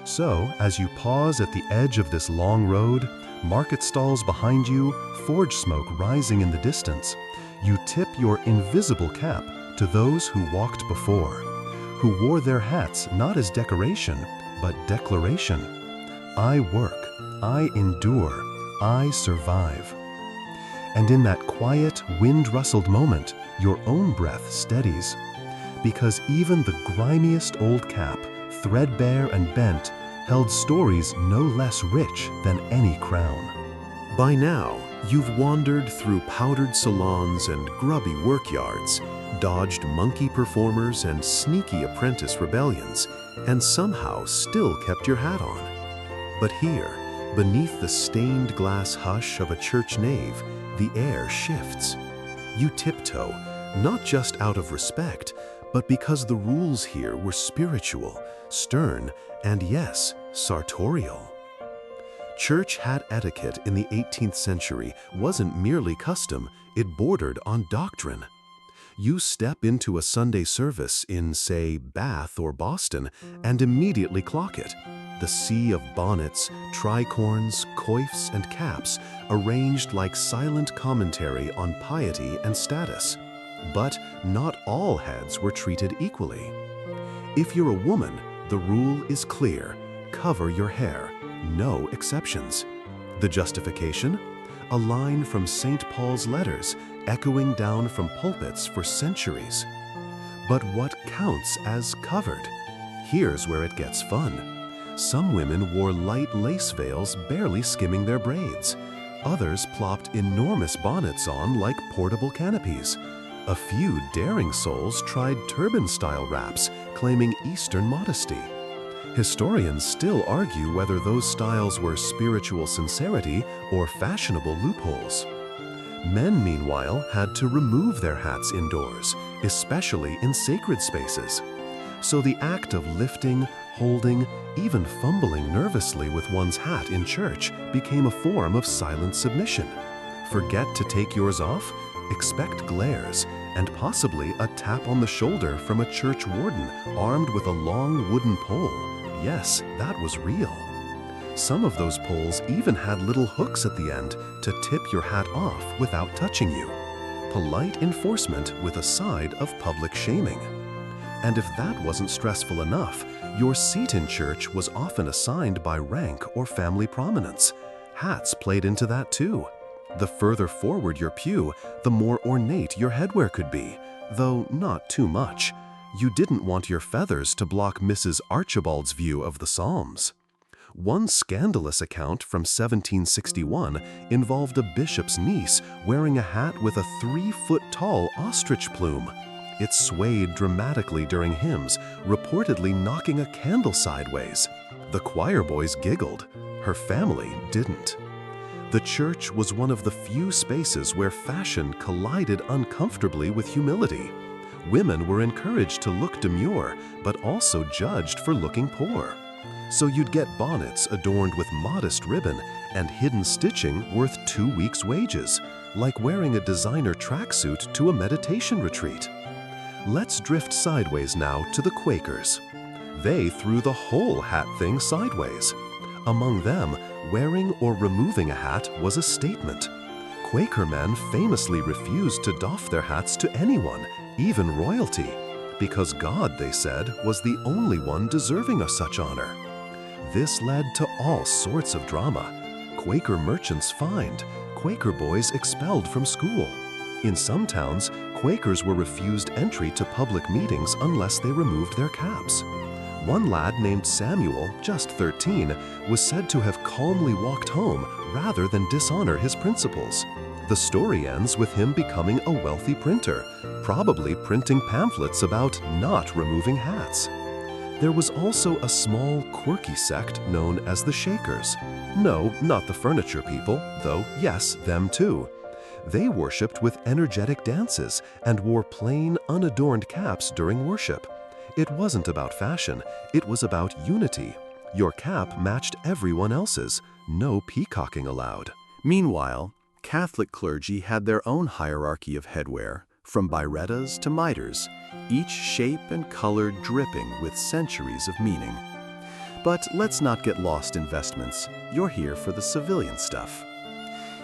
So, as you pause at the edge of this long road, market stalls behind you, forge smoke rising in the distance, you tip your invisible cap to those who walked before, who wore their hats not as decoration, but declaration. I work, I endure, I survive. And in that quiet, wind-rustled moment, your own breath steadies. Because even the grimiest old cap, threadbare and bent, held stories no less rich than any crown. By now, you've wandered through powdered salons and grubby workyards, dodged monkey performers and sneaky apprentice rebellions, and somehow still kept your hat on. But here, beneath the stained glass hush of a church nave, the air shifts. You tiptoe, not just out of respect, but because the rules here were spiritual, stern, and yes, sartorial. Church hat etiquette in the 18th century wasn't merely custom, it bordered on doctrine. You step into a Sunday service in, say, Bath or Boston, and immediately clock it. The sea of bonnets, tricorns, coifs, and caps arranged like silent commentary on piety and status. But not all heads were treated equally. If you're a woman, the rule is clear: cover your hair. No exceptions. The justification? A line from St. Paul's letters, echoing down from pulpits for centuries. But what counts as covered? Here's where it gets fun. Some women wore light lace veils barely skimming their braids. Others plopped enormous bonnets on like portable canopies. A few daring souls tried turban-style wraps, claiming Eastern modesty. Historians still argue whether those styles were spiritual sincerity or fashionable loopholes. Men, meanwhile, had to remove their hats indoors, especially in sacred spaces. So the act of lifting, holding, even fumbling nervously with one's hat in church became a form of silent submission. Forget to take yours off?
Expect glares and possibly a tap on the shoulder from a church warden armed with a long wooden pole. Yes, that was real. Some of those poles even had little hooks at the end to tip your hat off without touching you. Polite enforcement with a side of public shaming. And if that wasn't stressful enough, your seat in church was often assigned by rank or family prominence. Hats played into that too. The further forward your pew, the more ornate your headwear could be, though not too much. You didn't want your feathers to block Mrs. Archibald's view of the Psalms. One scandalous account from 1761 involved a bishop's niece wearing a hat with a 3-foot-tall ostrich plume. It swayed dramatically during hymns, reportedly knocking a candle sideways. The choir boys giggled. Her family didn't. The church was one of the few spaces where fashion collided uncomfortably with humility. Women were encouraged to look demure, but also judged for looking poor. So you'd get bonnets adorned with modest ribbon and hidden stitching worth 2 weeks' wages, like wearing a designer tracksuit to a meditation retreat. Let's drift sideways now to the Quakers. They threw the whole hat thing sideways. Among them, wearing or removing a hat was a statement. Quaker men famously refused to doff their hats to anyone, even royalty, because God, they said, was the only one deserving of such honor. This led to all sorts of drama. Quaker merchants fined, Quaker boys expelled from school. In some towns, Quakers were refused entry to public meetings unless they removed their caps. One lad named Samuel, just 13, was said to have calmly walked home rather than dishonor his principles. The story ends with him becoming a wealthy printer, probably printing pamphlets about not removing hats. There was also a small, quirky sect known as the Shakers. No, not the furniture people, though yes, them too. They worshipped with energetic dances and wore plain, unadorned caps during worship. It wasn't about fashion, it was about unity. Your cap matched everyone else's, no peacocking allowed. Meanwhile, Catholic clergy had their own hierarchy of headwear, from birrettas to mitres, each shape and color dripping with centuries of meaning. But let's not get lost in vestments. You're here for the civilian stuff.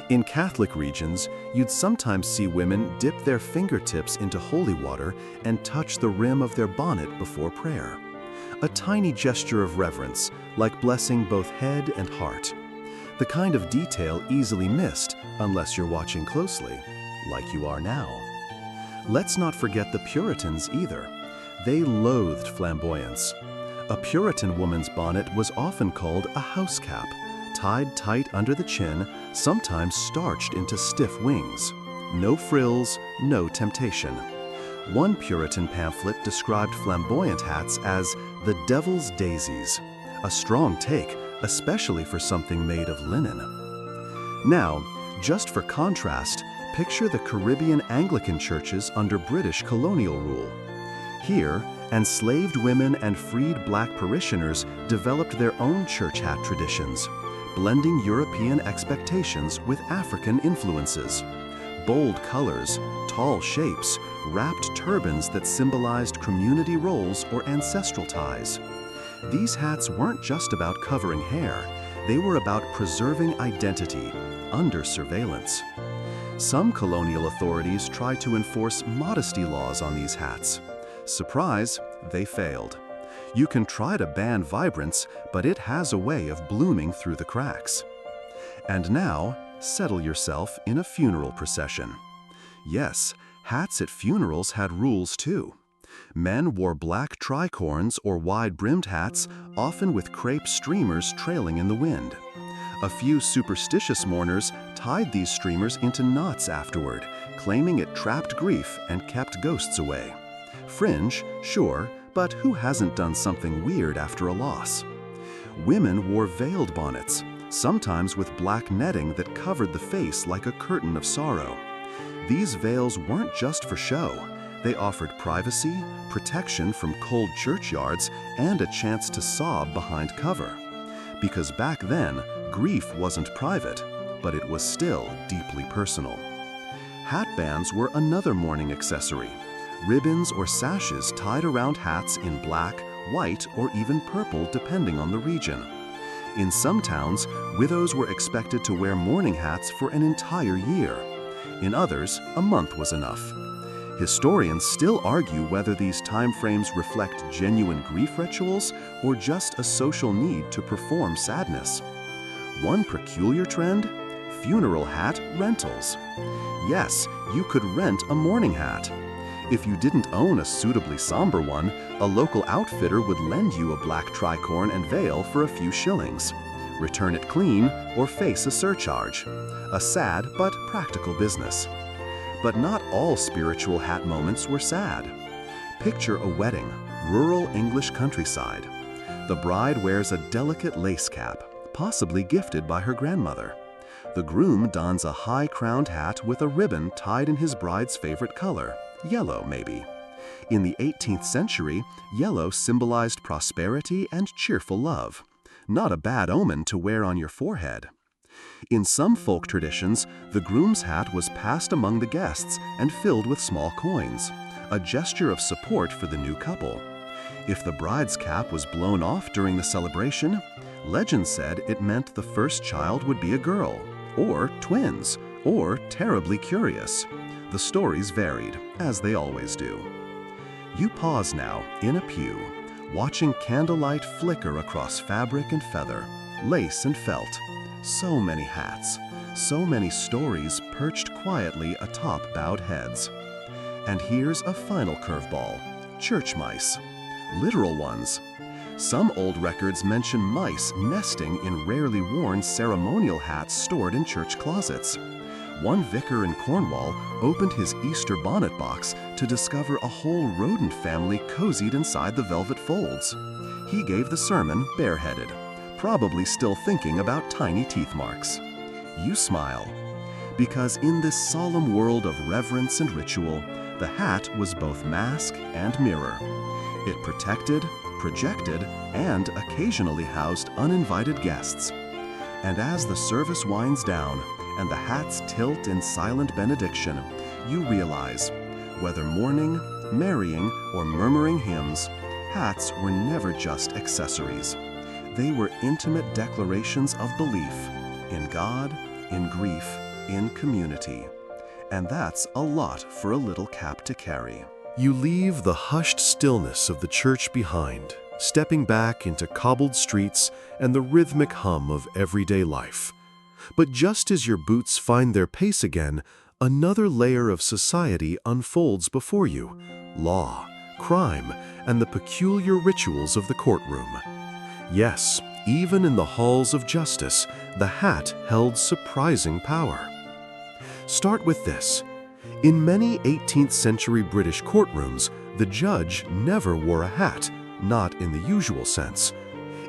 In Catholic regions, you'd sometimes see women dip their fingertips into holy water and touch the rim of their bonnet before prayer. A tiny gesture of reverence, like blessing both head and heart. The kind of detail easily missed unless you're watching closely, like you are now. Let's not forget the Puritans either. They loathed flamboyance. A Puritan woman's bonnet was often called a house cap, tied tight under the chin, sometimes starched into stiff wings. No frills, no temptation. One Puritan pamphlet described flamboyant hats as the devil's daisies, a strong take, especially for something made of linen. Now, just for contrast, picture the Caribbean Anglican churches under British colonial rule. Here, enslaved women and freed black parishioners developed their own church hat traditions, blending European expectations with African influences. Bold colors, tall shapes, wrapped turbans that symbolized community roles or ancestral ties. These hats weren't just about covering hair, they were about preserving identity under surveillance. Some colonial authorities tried to enforce modesty laws on these hats. Surprise, they failed. You can try to ban vibrance, but it has a way of blooming through the cracks. And now, settle yourself in a funeral procession. Yes, hats at funerals had rules too. Men wore black tricorns or wide-brimmed hats, often with crepe streamers trailing in the wind. A few superstitious mourners tied these streamers into knots afterward, claiming it trapped grief and kept ghosts away. Fringe, sure, but who hasn't done something weird after a loss? Women wore veiled bonnets, sometimes with black netting that covered the face like a curtain of sorrow. These veils weren't just for show. They offered privacy, protection from cold churchyards, and a chance to sob behind cover. Because back then, grief wasn't private, but it was still deeply personal. Hatbands were another mourning accessory. Ribbons or sashes tied around hats in black, white, or even purple depending on the region. In some towns, widows were expected to wear mourning hats for an entire year. In others, a month was enough. Historians still argue whether these time frames reflect genuine grief rituals or just a social need to perform sadness. One peculiar trend? Funeral hat rentals. Yes, you could rent a mourning hat. If you didn't own a suitably somber one, a local outfitter would lend you a black tricorn and veil for a few shillings. Return it clean or face a surcharge. A sad but practical business. But not all spiritual hat moments were sad. Picture a wedding, rural English countryside. The bride wears a delicate lace cap, possibly gifted by her grandmother. The groom dons a high-crowned hat with a ribbon tied in his bride's favorite color, yellow maybe. In the 18th century, yellow symbolized prosperity and cheerful love. Not a bad omen to wear on your forehead. In some folk traditions, the groom's hat was passed among the guests and filled with small coins, a gesture of support for the new couple. If the bride's cap was blown off during the celebration, legend said it meant the first child would be a girl, or twins, or terribly curious. The stories varied, as they always do. You pause now, in a pew, watching candlelight flicker across fabric and feather, lace and felt. So many hats, so many stories perched quietly atop bowed heads. And here's a final curveball: church mice. Literal ones. Some old records mention mice nesting in rarely worn ceremonial hats stored in church closets. One vicar in Cornwall opened his Easter bonnet box to discover a whole rodent family cozied inside the velvet folds. He gave the sermon bareheaded, probably still thinking about tiny teeth marks. You smile, because in this solemn world of reverence and ritual, the hat was both mask and mirror. It protected, projected, and occasionally housed uninvited guests. And as the service winds down and the hats tilt in silent benediction, you realize, whether mourning, marrying, or murmuring hymns, hats were never just accessories. They were intimate declarations of belief in God, in grief, in community. And that's a lot for a little cap to carry.
You leave the hushed stillness of the church behind, stepping back into cobbled streets and the rhythmic hum of everyday life. But just as your boots find their pace again, another layer of society unfolds before you: law, crime, and the peculiar rituals of the courtroom. Yes, even in the halls of justice, the hat held surprising power. Start with this. In many 18th century British courtrooms, the judge never wore a hat, not in the usual sense.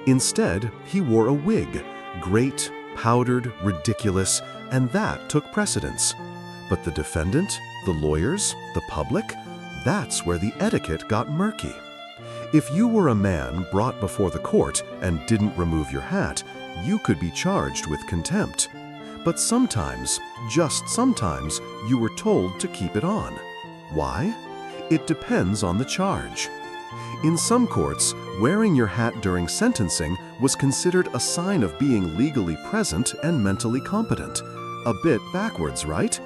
Instead, he wore a wig, great, powdered, ridiculous, and that took precedence. But the defendant, the lawyers, the public, that's where the etiquette got murky. If you were a man brought before the court and didn't remove your hat, you could be charged with contempt. But sometimes, just sometimes, you were told to keep it on. Why? It depends on the charge. In some courts, wearing your hat during sentencing was considered a sign of being legally present and mentally competent. A bit backwards, right?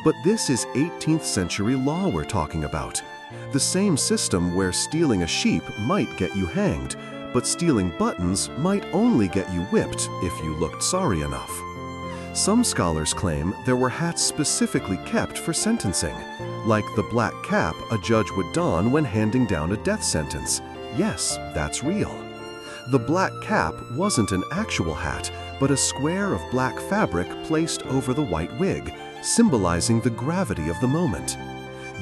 But this is 18th century law we're talking about. The same system where stealing a sheep might get you hanged, but stealing buttons might only get you whipped if you looked sorry enough. Some scholars claim there were hats specifically kept for sentencing, like the black cap a judge would don when handing down a death sentence. Yes, that's real. The black cap wasn't an actual hat, but a square of black fabric placed over the white wig, symbolizing the gravity of the moment.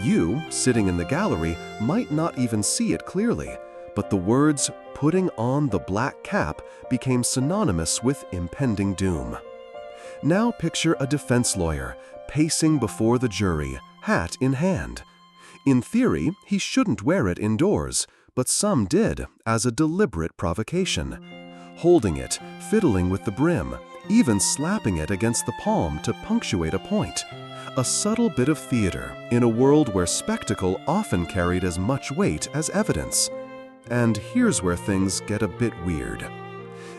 You, sitting in the gallery, might not even see it clearly, but the words "putting on the black cap" became synonymous with impending doom. Now picture a defense lawyer pacing before the jury, hat in hand. In theory, he shouldn't wear it indoors, but some did, as a deliberate provocation. Holding it, fiddling with the brim,
even slapping it against the palm to punctuate a point. A subtle bit of theater in a world where spectacle often carried as much weight as evidence. And here's where things get a bit weird.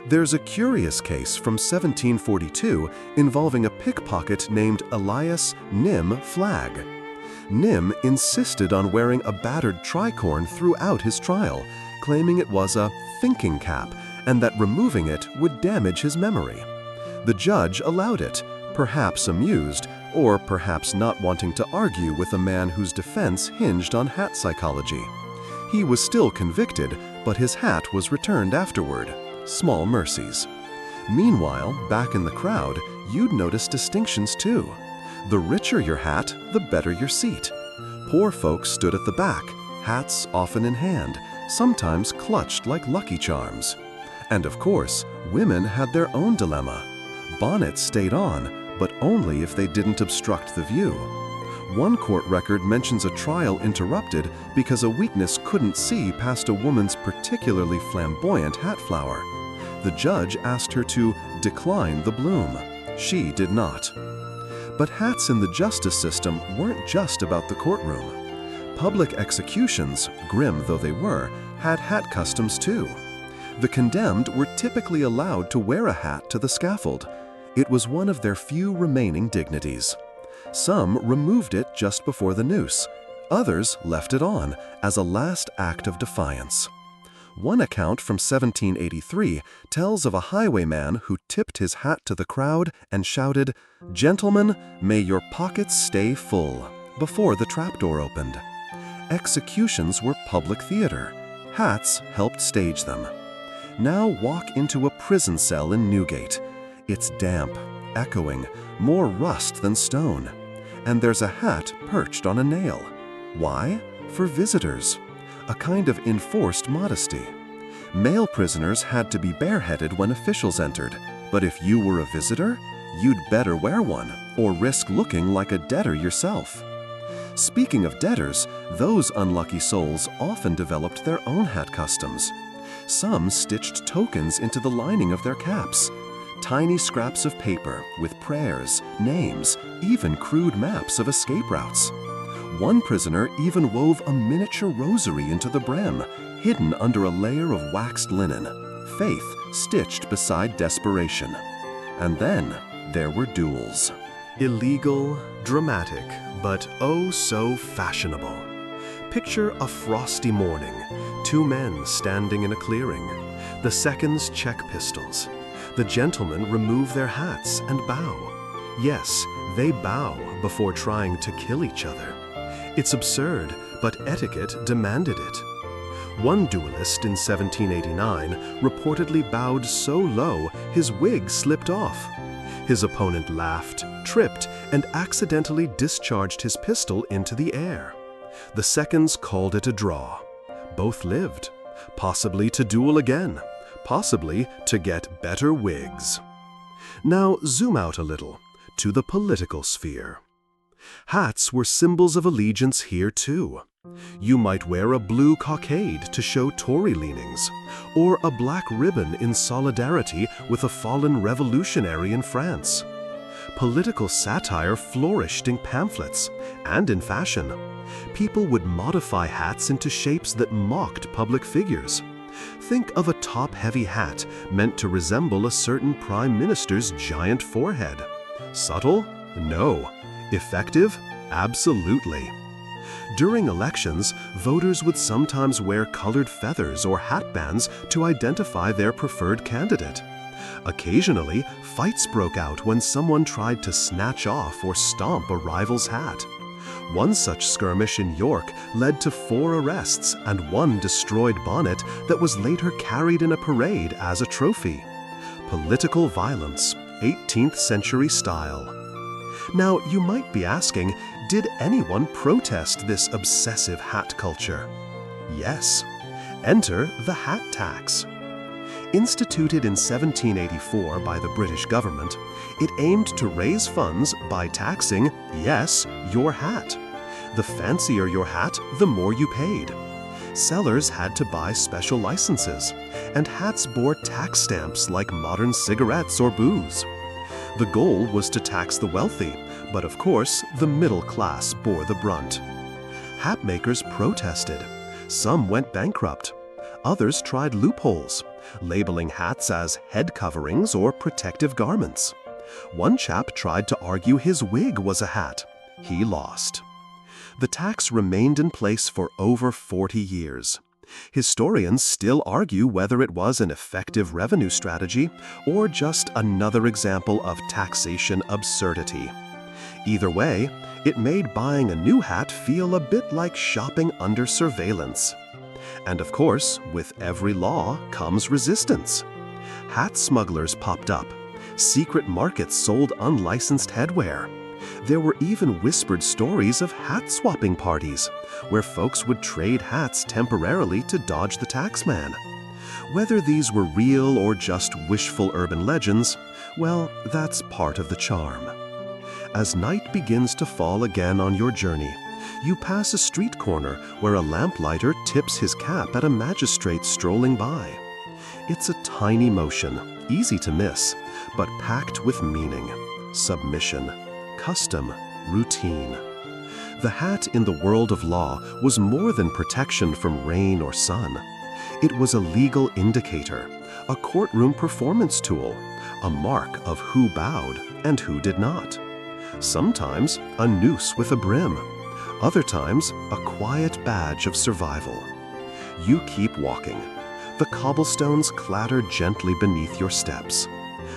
There's a curious case from 1742 involving a pickpocket named Elias Nim Flagg. Nim insisted on wearing a battered tricorn throughout his trial, claiming it was a thinking cap and that removing it would damage his memory. The judge allowed it, perhaps amused, or perhaps not wanting to argue with a man whose defense hinged on hat psychology. He was still convicted, but his hat was returned afterward. Small mercies. Meanwhile, back in the crowd, you'd notice distinctions too. The richer your hat, the better your seat. Poor folks stood at the back, hats often in hand, sometimes clutched like Lucky Charms. And of course, women had their own dilemma. Bonnets stayed on, but only if they didn't obstruct the view. One court record mentions a trial interrupted because a witness couldn't see past a woman's particularly flamboyant hat flower. The judge asked her to decline the bloom. She did not. But hats in the justice system weren't just about the courtroom. Public executions, grim though they were, had hat customs too. The condemned were typically allowed to wear a hat to the scaffold. It was one of their few remaining dignities. Some removed it just before the noose. Others left it on as a last act of defiance. One account from 1783 tells of a highwayman who tipped his hat to the crowd and shouted, "Gentlemen, may your pockets stay full," before the trapdoor opened. Executions were public theater. Hats helped stage them. Now walk into a prison cell in Newgate. It's damp, echoing, more rust than stone. And there's a hat perched on a nail. Why? For visitors. A kind of enforced modesty. Male prisoners had to be bareheaded when officials entered, but if you were a visitor, you'd better wear one, or risk looking like a debtor yourself. Speaking of debtors, those unlucky souls often developed their own hat customs. Some stitched tokens into the lining of their caps. Tiny scraps of paper with prayers, names, even crude maps of escape routes. One prisoner even wove a miniature rosary into the brim, hidden under a layer of waxed linen. Faith stitched beside desperation. And then there were duels.
Illegal, dramatic, but oh so fashionable. Picture a frosty morning, two men standing in a clearing. The seconds check pistols. The gentlemen remove their hats and bow. Yes, they bow before trying to kill each other. It's absurd, but etiquette demanded it. One duelist in 1789 reportedly bowed so low his wig slipped off. His opponent laughed, tripped, and accidentally discharged his pistol into the air. The seconds called it a draw. Both lived, possibly to duel again, possibly to get better wigs. Now zoom out a little, to the political sphere. Hats were symbols of allegiance here too. You might wear a blue cockade to show Tory leanings, or a black ribbon in solidarity with a fallen revolutionary in France. Political satire flourished in pamphlets and in fashion. People would modify hats into shapes that mocked public figures. Think of a top-heavy hat meant to resemble a certain prime minister's giant forehead. Subtle? No. Effective? Absolutely. During elections, voters would sometimes wear colored feathers or hat bands to identify their preferred candidate. Occasionally, fights broke out when someone tried to snatch off or stomp a rival's hat. One such skirmish in York led to 4 arrests and 1 destroyed bonnet that was later carried in a parade as a trophy. Political violence, 18th century style. Now, you might be asking, did anyone protest this obsessive hat culture? Yes. Enter the hat tax. Instituted in 1784 by the British government, it aimed to raise funds by taxing, yes, your hat. The fancier your hat, the more you paid. Sellers had to buy special licenses, and hats bore tax stamps like modern cigarettes or booze.
The goal was to tax the wealthy, but of course, the middle class bore the brunt. Hat makers protested. Some went bankrupt. Others tried loopholes, labeling hats as head coverings or protective garments. One chap tried to argue his wig was a hat. He lost. The tax remained in place for over 40 years. Historians still argue whether it was an effective revenue strategy or just another example of taxation absurdity. Either way, it made buying a new hat feel a bit like shopping under surveillance. And of course, with every law comes resistance. Hat smugglers popped up. Secret markets sold unlicensed headwear. There were even whispered stories of hat-swapping parties, where folks would trade hats temporarily to dodge the taxman. Whether these were real or just wishful urban legends, well, that's part of the charm. As night begins to fall again on your journey, you pass a street corner where a lamplighter tips his cap at a magistrate strolling by. It's a tiny motion, easy to miss, but packed with meaning, submission, custom, routine. The hat in the world of law was more than protection from rain or sun. It was a legal indicator, a courtroom performance tool, a mark of who bowed and who did not. Sometimes a noose with a brim, other times a quiet badge of survival. You keep walking. The cobblestones clatter gently beneath your steps.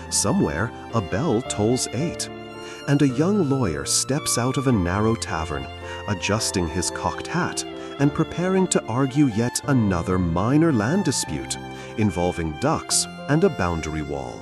Somewhere, a bell tolls 8, and a young lawyer steps out of a narrow tavern, adjusting his cocked hat and preparing to argue yet another minor land dispute involving ducks and a boundary wall.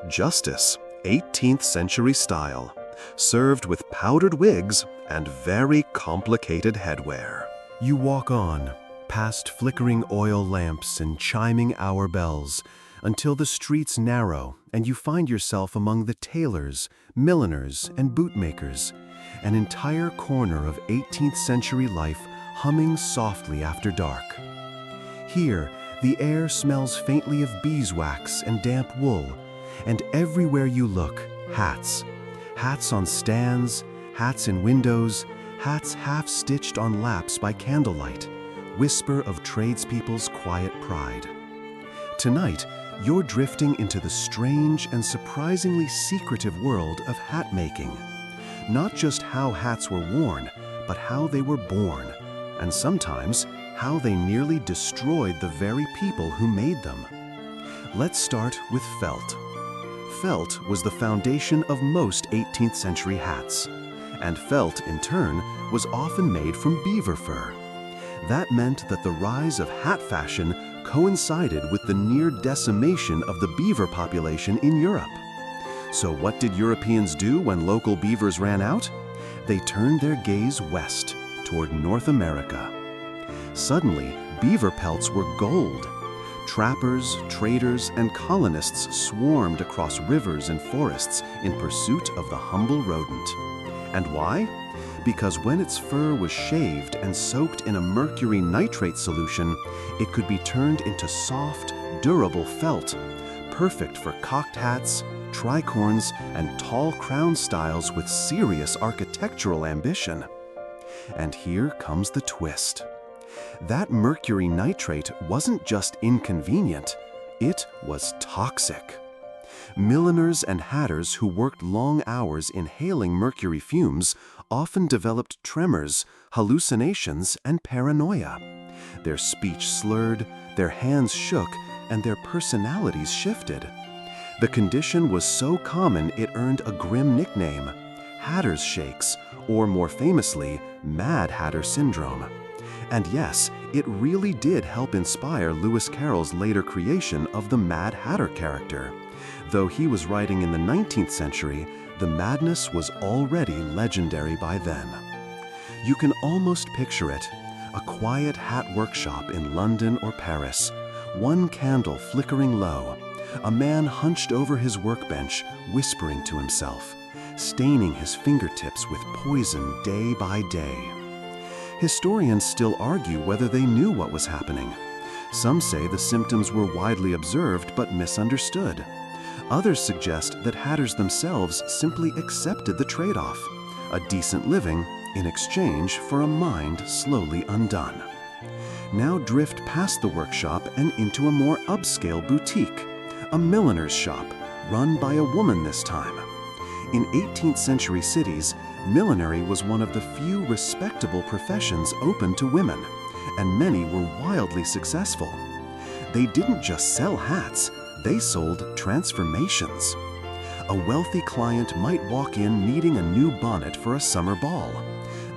Justice, 18th century style, served with powdered wigs and very complicated headwear. You walk on, past flickering oil lamps and chiming hour bells, until the streets narrow and you find yourself among the tailors, milliners, and bootmakers, an entire corner of 18th century life humming softly after dark. Here, the air smells faintly of beeswax and damp wool, and everywhere you look, hats. Hats on stands, hats in windows, hats half-stitched on laps by candlelight, whisper of tradespeople's quiet pride. Tonight, you're drifting into the strange and surprisingly secretive world of hat making. Not just how hats were worn, but how they were born, and sometimes how they nearly destroyed the very people who made them. Let's start with felt. Felt was the foundation of most 18th century hats, and felt, in turn, was often made from beaver fur. That meant that the rise of hat fashion coincided with the near decimation of the beaver population in Europe. So what did Europeans do when local beavers ran out? They turned their gaze west, toward North America. Suddenly, beaver pelts were gold. Trappers, traders, and colonists swarmed across rivers and forests in pursuit of the humble rodent. And why? Because when its fur was shaved and soaked in a mercury nitrate solution, it could be turned into soft, durable felt, perfect for cocked hats, tricorns, and tall crown styles with serious architectural ambition. And here comes the twist. That mercury nitrate wasn't just inconvenient, it was toxic. Milliners and hatters who worked long hours inhaling mercury fumes often developed tremors, hallucinations, and paranoia. Their speech slurred, their hands shook, and their personalities shifted. The condition was so common it earned a grim nickname, Hatter's Shakes, or more famously, Mad Hatter Syndrome. And yes, it really did help inspire Lewis Carroll's later creation of the Mad Hatter character. Though he was writing in the 19th century, the madness was already legendary by then. You can almost picture it, a quiet hat workshop in London or Paris, one candle flickering low, a man hunched over his workbench, whispering to himself, staining his fingertips with poison day by day. Historians still argue whether they knew what was happening. Some say the symptoms were widely observed but misunderstood.
Others suggest that hatters themselves simply accepted the trade-off, a decent living in exchange for a mind slowly undone. Now drift past the workshop and into a more upscale boutique, a milliner's shop run by a woman this time. In 18th century cities, millinery was one of the few respectable professions open to women, and many were wildly successful. They didn't just sell hats, they sold transformations. A wealthy client might walk in needing a new bonnet for a summer ball.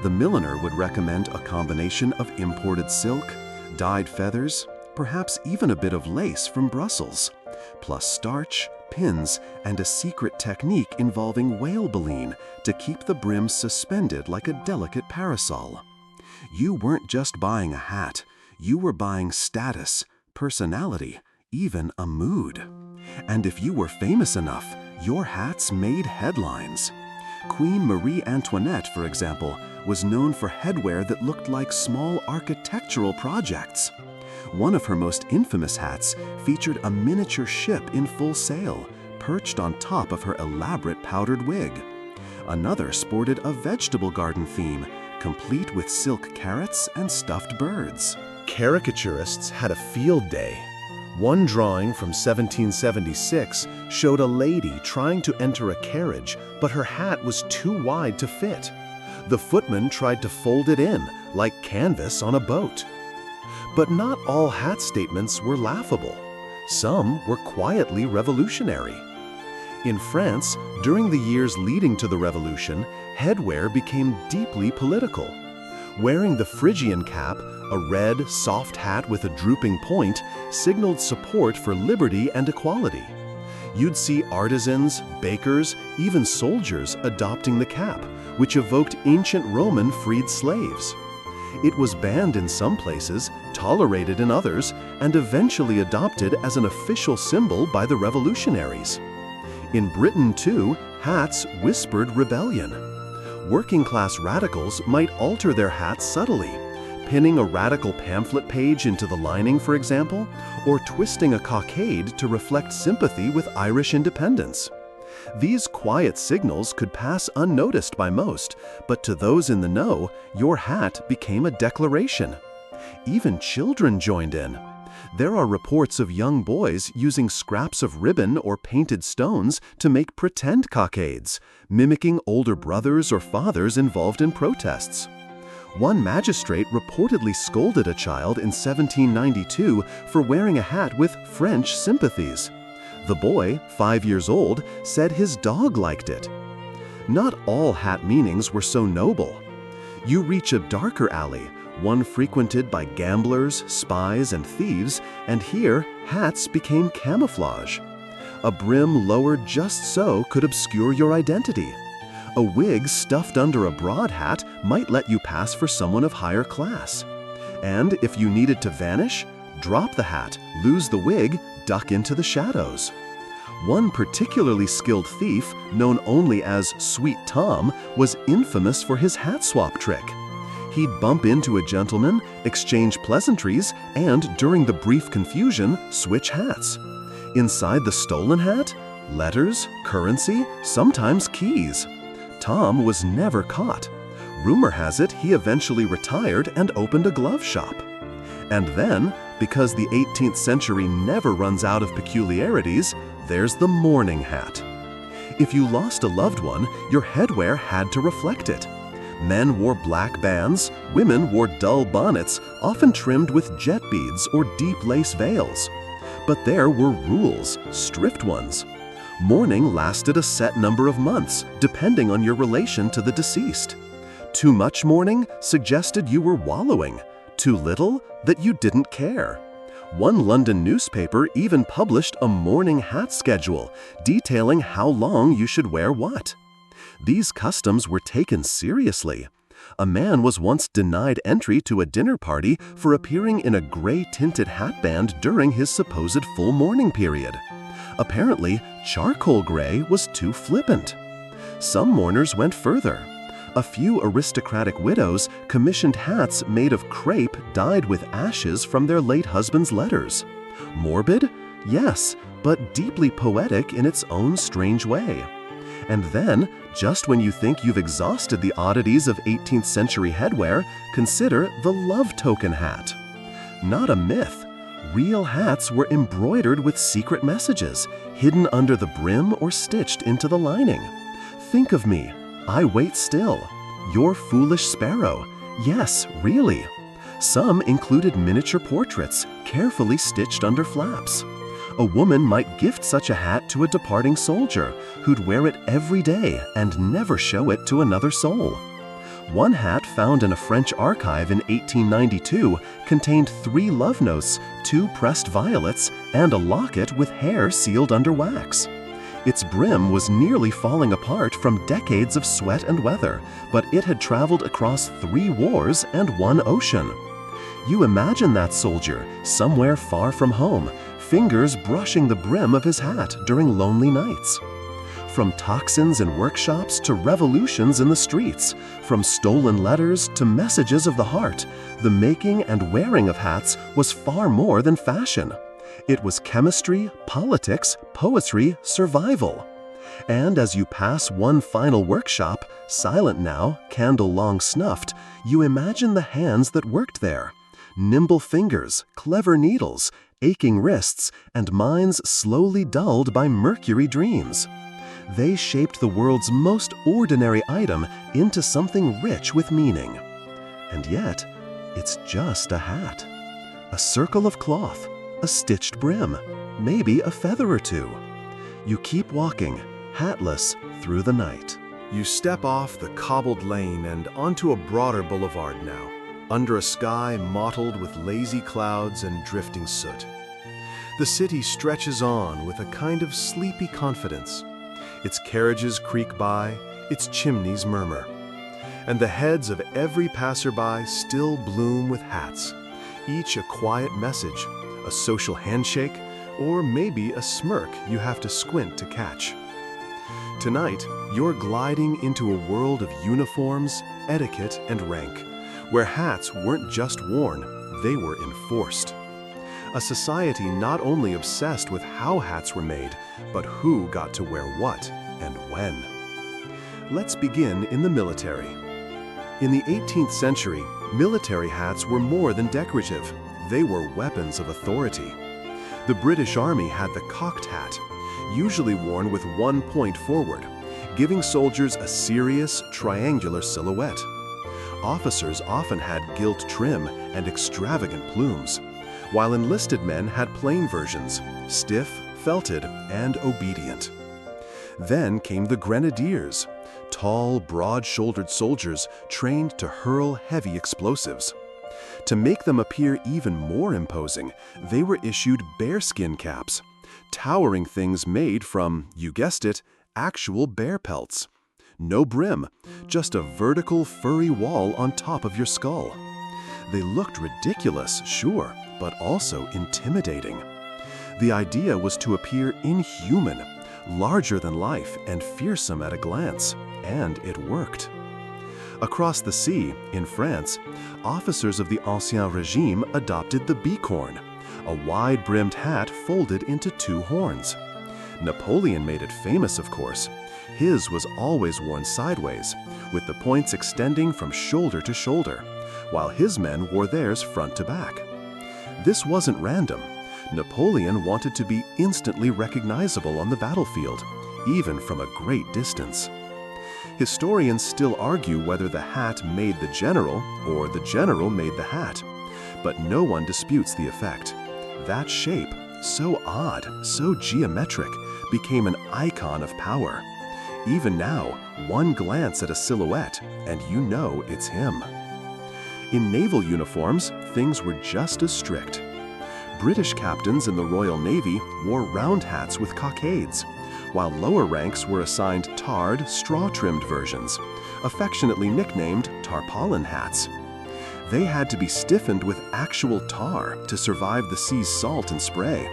The milliner would recommend a combination of imported silk, dyed feathers, perhaps even a bit of lace from Brussels, plus starch, pins, and a secret technique involving whale baleen to keep the brim suspended like a delicate parasol. You weren't just buying a hat, you were buying status, personality, even a mood. And if you were famous enough, your hats made headlines. Queen Marie Antoinette, for example, was known for headwear that looked like small architectural projects. One of her most infamous hats featured a miniature ship in full sail, perched on top of her elaborate powdered wig. Another sported a vegetable garden theme, complete with silk carrots and stuffed birds.
Caricaturists had a field day. One drawing from 1776 showed a lady trying to enter a carriage, but her hat was too wide to fit. The footman tried to fold it in, like canvas on a boat. But not all hat statements were laughable. Some were quietly revolutionary. In France, during the years leading to the Revolution, headwear became deeply political. Wearing the Phrygian cap, a red, soft hat with a drooping point, signaled support for liberty and equality. You'd see artisans, bakers, even soldiers adopting the cap, which evoked ancient Roman freed slaves. It was banned in some places, tolerated in others, and eventually adopted as an official symbol by the revolutionaries. In Britain, too, hats whispered rebellion. Working-class radicals might alter their hats subtly, pinning a radical pamphlet page into the lining, for example, or twisting a cockade to reflect sympathy with Irish independence. These quiet signals could pass unnoticed by most, but to those in the know, your hat became a declaration. Even children joined in. There are reports of young boys using scraps of ribbon or painted stones to make pretend cockades, mimicking older brothers or fathers involved in protests. One magistrate reportedly scolded a child in 1792 for wearing a hat with French sympathies. The boy, 5 years old, said his dog liked it. Not all hat meanings were so noble. You reach a darker alley, one frequented by gamblers, spies, and thieves, and here hats became camouflage. A brim lowered just so could obscure your identity. A wig stuffed under a broad hat might let you pass for someone of higher class. And if you needed to vanish, drop the hat, lose the wig, duck into the shadows. One particularly skilled thief, known only as Sweet Tom, was infamous for his hat swap trick. He'd bump into a gentleman, exchange pleasantries, and during the brief confusion, switch hats. Inside the stolen hat, letters, currency, sometimes keys. Tom was never caught. Rumor has it he eventually retired and opened a glove shop. And then, because the 18th century never runs out of peculiarities, there's the mourning hat. If you lost a loved one, your headwear had to reflect it. Men wore black bands, women wore dull bonnets, often trimmed with jet beads or deep lace veils. But there were rules, strict ones. Mourning lasted a set number of months, depending on your relation to the deceased. Too much mourning suggested you were wallowing. Too little, that you didn't care. One London newspaper even published a mourning hat schedule, detailing how long you should wear what. These customs were taken seriously. A man was once denied entry to a dinner party for appearing in a gray-tinted hatband during his supposed full mourning period. Apparently, charcoal gray was too flippant. Some mourners went further. A few aristocratic widows commissioned hats made of crepe dyed with ashes from their late husband's letters. Morbid? Yes, but deeply poetic in its own strange way. And then, just when you think you've exhausted the oddities of 18th century headwear, consider the love token hat. Not a myth. Real hats were embroidered with secret messages, hidden under the brim or stitched into the lining. Think of me. I wait still. Your foolish sparrow. Yes, really. Some included miniature portraits, carefully stitched under flaps. A woman might gift such a hat to a departing soldier, who'd wear it every day and never show it to another soul. One hat found in a French archive in 1892 contained 3 love notes, 2 pressed violets, and a locket with hair sealed under wax. Its brim was nearly falling apart from decades of sweat and weather, but it had traveled across 3 wars and 1 ocean. You imagine that soldier, somewhere far from home, fingers brushing the brim of his hat during lonely nights. From toxins in workshops to revolutions in the streets, from stolen letters to messages of the heart, the making and wearing of hats was far more than fashion. It was chemistry, politics, poetry, survival. And as you pass one final workshop, silent now, candle long snuffed, you imagine the hands that worked there. Nimble fingers, clever needles, aching wrists, and minds slowly dulled by mercury dreams. They shaped the world's most ordinary item into something rich with meaning. And yet, it's just a hat. A circle of cloth, a stitched brim, maybe a feather or 2. You keep walking, hatless, through the night.
You step off the cobbled lane and onto a broader boulevard now, under a sky mottled with lazy clouds and drifting soot. The city stretches on with a kind of sleepy confidence. Its carriages creak by, its chimneys murmur. And the heads of every passerby still bloom with hats, each a quiet message, a social handshake, or maybe a smirk you have to squint to catch. Tonight, you're gliding into a world of uniforms, etiquette, and rank, where hats weren't just worn, they were enforced. A society not only obsessed with how hats were made, but who got to wear what and when. Let's begin in the military. In the 18th century, military hats were more than decorative. They were weapons of authority. The British Army had the cocked hat, usually worn with one point forward, giving soldiers a serious, triangular silhouette. Officers often had gilt trim and extravagant plumes, while enlisted men had plain versions, stiff, felted, and obedient. Then came the grenadiers, tall, broad-shouldered soldiers trained to hurl heavy explosives. To make them appear even more imposing, they were issued bearskin caps, towering things made from, you guessed it, actual bear pelts. No brim, just a vertical furry wall on top of your skull. They looked ridiculous, sure, but also intimidating. The idea was to appear inhuman, larger than life and fearsome at a glance, and it worked. Across the sea, in France, officers of the Ancien Régime adopted the bicorne, a wide-brimmed hat folded into 2 horns. Napoleon made it famous, of course. His was always worn sideways, with the points extending from shoulder to shoulder, while his men wore theirs front to back. This wasn't random. Napoleon wanted to be instantly recognizable on the battlefield, even from a great distance. Historians still argue whether the hat made the general or the general made the hat, but no one disputes the effect. That shape, so odd, so geometric, became an icon of power. Even now, one glance at a silhouette and you know it's him. In naval uniforms, things were just as strict. British captains in the Royal Navy wore round hats with cockades, while lower ranks were assigned tarred, straw-trimmed versions, affectionately nicknamed tarpaulin hats. They had to be stiffened with actual tar to survive the sea's salt and spray.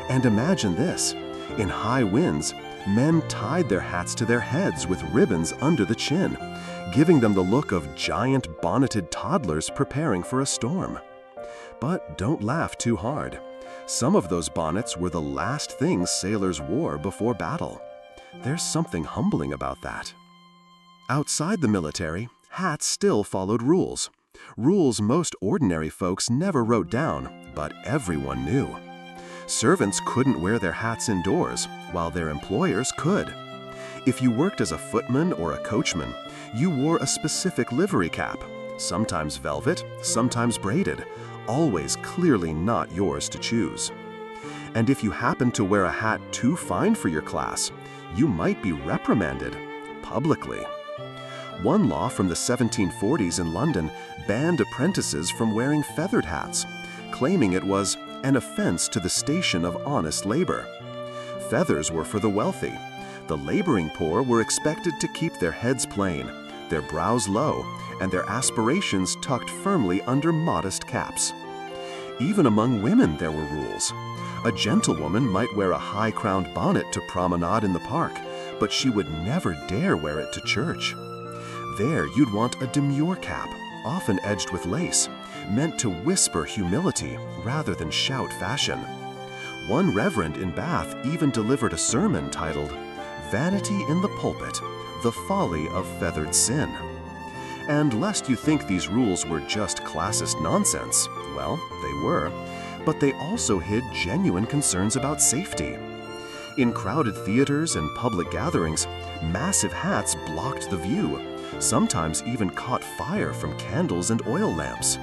And imagine this, in high winds, men tied their hats to their heads with ribbons under the chin, giving them the look of giant bonneted toddlers preparing for a storm. But don't laugh too hard.
Some of those bonnets were the last things sailors wore before battle. There's something humbling about that. Outside the military, hats still followed rules. Rules most ordinary folks never wrote down, but everyone knew. Servants couldn't wear their hats indoors, while their employers could. If you worked as a footman or a coachman, you wore a specific livery cap, sometimes velvet, sometimes braided, always clearly not yours to choose. And if you happened to wear a hat too fine for your class, you might be reprimanded, publicly. One law from the 1740s in London banned apprentices from wearing feathered hats, claiming it was an offense to the station of honest labor. Feathers were for the wealthy. The laboring poor were expected to keep their heads plain, their brows low, and their aspirations tucked firmly under modest caps. Even among women there were rules. A gentlewoman might wear a high-crowned bonnet to promenade in the park, but she would never dare wear it to church. There you'd want a demure cap, often edged with lace, meant to whisper humility rather than shout fashion. One reverend in Bath even delivered a sermon titled, "Vanity in the Pulpit, the Folly of Feathered Sin." And lest you think these rules were just classist nonsense, well, they were, but they also hid genuine concerns about safety. In crowded theaters and public gatherings, massive hats blocked the view, sometimes even caught fire from candles and oil lamps.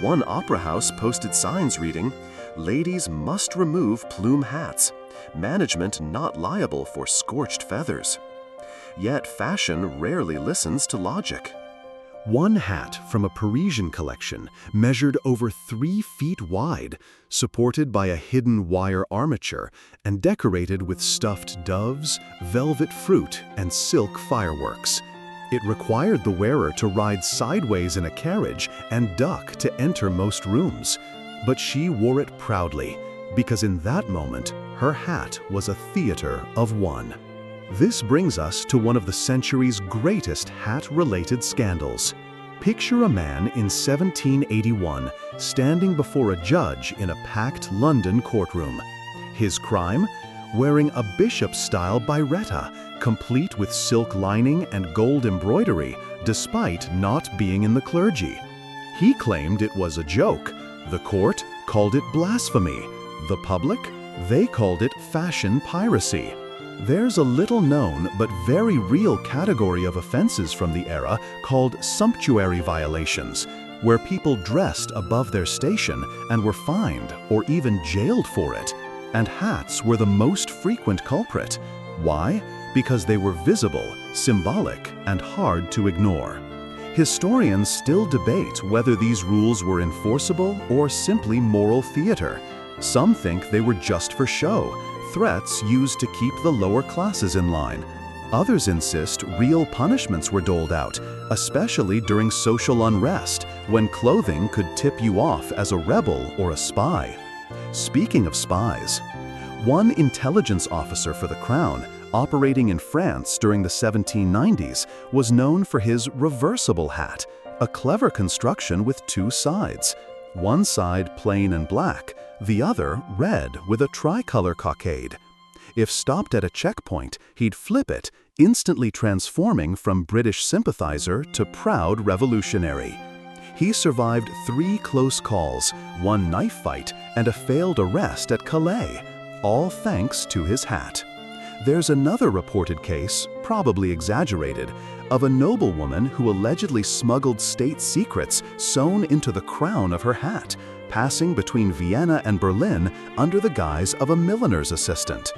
One opera house posted signs reading, "Ladies must remove plume hats. Management not liable for scorched feathers." Yet fashion rarely listens to logic.
One hat from a Parisian collection measured over 3 feet wide, supported by a hidden wire armature and decorated with stuffed doves, velvet fruit, and silk fireworks. It required the wearer to ride sideways in a carriage and duck to enter most rooms. But she wore it proudly, because in that moment, her hat was a theater of one. This brings us to one of the century's greatest hat-related scandals. Picture a man in 1781 standing before a judge in a packed London courtroom. His crime? Wearing a bishop-style biretta, complete with silk lining and gold embroidery, despite not being in the clergy. He claimed it was a joke. The court called it blasphemy. The public? They called it fashion piracy. There's a little-known but very real category of offenses from the era called sumptuary violations, where people dressed above their station and were fined or even jailed for it. And hats were the most frequent culprit. Why? Because they were visible, symbolic, and hard to ignore. Historians still debate whether these rules were enforceable or simply moral theater. Some think they were just for show, threats used to keep the lower classes in line. Others insist real punishments were doled out, especially during social unrest, when clothing could tip you off as a rebel or a spy. Speaking of spies, one intelligence officer for the Crown, operating in France during the 1790s, was known for his reversible hat, a clever construction with 2 sides. One side plain and black, the other red with a tricolor cockade. If stopped at a checkpoint, he'd flip it, instantly transforming from British sympathizer to proud revolutionary. He survived 3 close calls, 1 knife fight, and a failed arrest at Calais, all thanks to his hat. There's another reported case, probably exaggerated, of a noblewoman who allegedly smuggled state secrets sewn into the crown of her hat, passing between Vienna and Berlin under the guise of a milliner's assistant.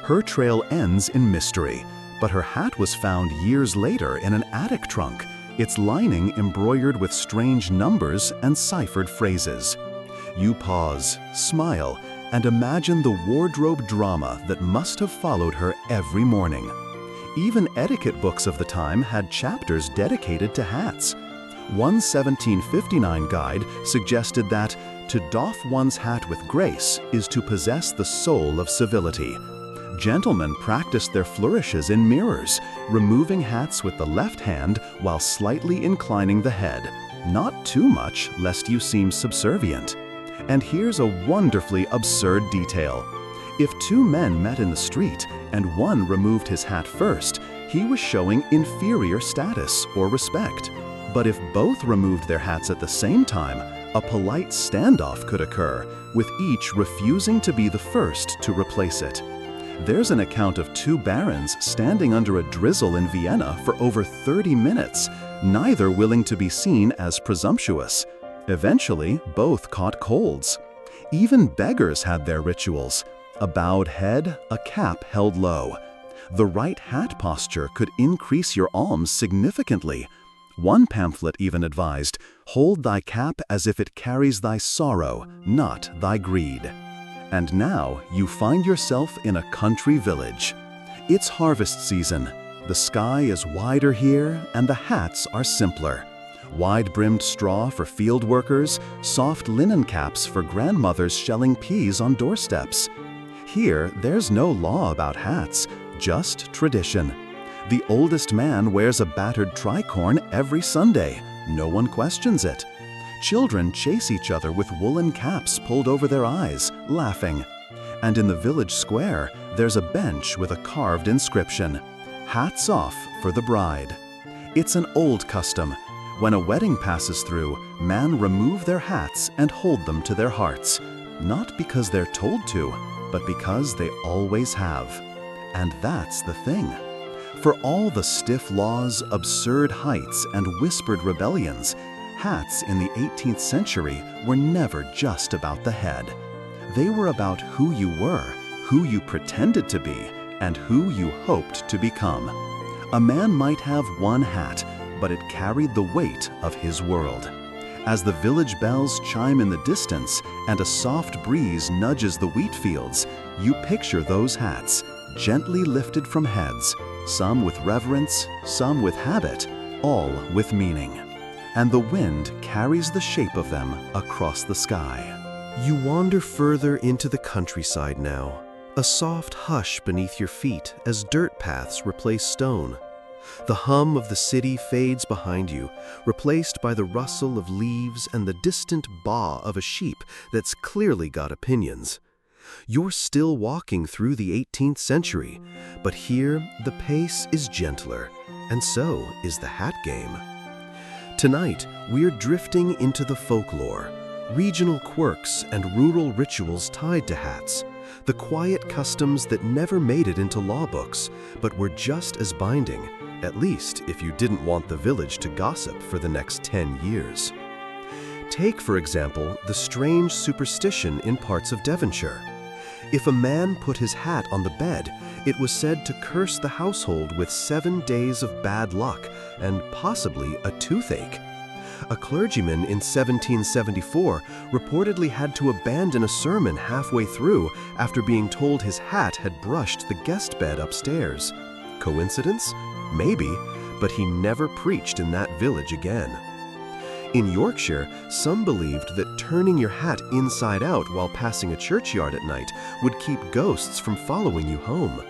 Her trail ends in mystery, but her hat was found years later in an attic trunk, its lining embroidered with strange numbers and ciphered phrases. You pause, smile, and imagine the wardrobe drama that must have followed her every morning. Even etiquette books of the time had chapters dedicated to hats. One 1759 guide suggested that to doff one's hat with grace is to possess the soul of civility. Gentlemen practiced their flourishes in mirrors, removing hats with the left hand while slightly inclining the head, not too much lest you seem subservient.
And here's a wonderfully absurd detail. If two men met in the street and one removed his hat first, he was showing inferior status or respect. But if both removed their hats at the same time, a polite standoff could occur, with each refusing to be the first to replace it. There's an account of two barons standing under a drizzle in Vienna for over 30 minutes, neither willing to be seen as presumptuous. Eventually, both caught colds. Even beggars had their rituals. A bowed head, a cap held low. The right hat posture could increase your alms significantly. One pamphlet even advised, "Hold thy cap as if it carries thy sorrow, not thy greed." And now you find yourself in a country village. It's harvest season. The sky is wider here, and the hats are simpler. Wide-brimmed straw for field workers, soft linen caps for grandmothers shelling peas on doorsteps. Here, there's no law about hats, just tradition. The oldest man wears a battered tricorn every Sunday. No one questions it. Children chase each other with woolen caps pulled over their eyes, laughing. And in the village square, there's a bench with a carved inscription, "Hats off for the bride." It's an old custom. When a wedding passes through, men remove their hats and hold them to their hearts, not because they're told to, but because they always have. And that's the thing. For all the stiff laws, absurd heights, and whispered rebellions, hats in the 18th century were never just about the head. They were about who you were, who you pretended to be, and who you hoped to become. A man might have one hat, but it carried the weight of his world. As the village bells chime in the distance and a soft breeze nudges the wheat fields, you picture those hats, gently lifted from heads, some with reverence, some with habit, all with meaning. And the wind carries the shape of them across the sky.
You wander further into the countryside now, a soft hush beneath your feet as dirt paths replace stone. The hum of the city fades behind you, replaced by the rustle of leaves and the distant baa of a sheep that's clearly got opinions. You're still walking through the 18th century, but here the pace is gentler, and so is the hat game. Tonight, we're drifting into the folklore, regional quirks and rural rituals tied to hats, the quiet customs that never made it into law books, but were just as binding, at least if you didn't want the village to gossip for the next 10 years. Take, for example, the strange superstition in parts of Devonshire. If a man put his hat on the bed, it was said to curse the household with 7 days of bad luck and possibly a toothache. A clergyman in 1774 reportedly had to abandon a sermon halfway through after being told his hat had brushed the guest bed upstairs. Coincidence? Maybe, but he never preached in that village again. In Yorkshire, some believed that turning your hat inside out while passing a churchyard at night would keep ghosts from following you home.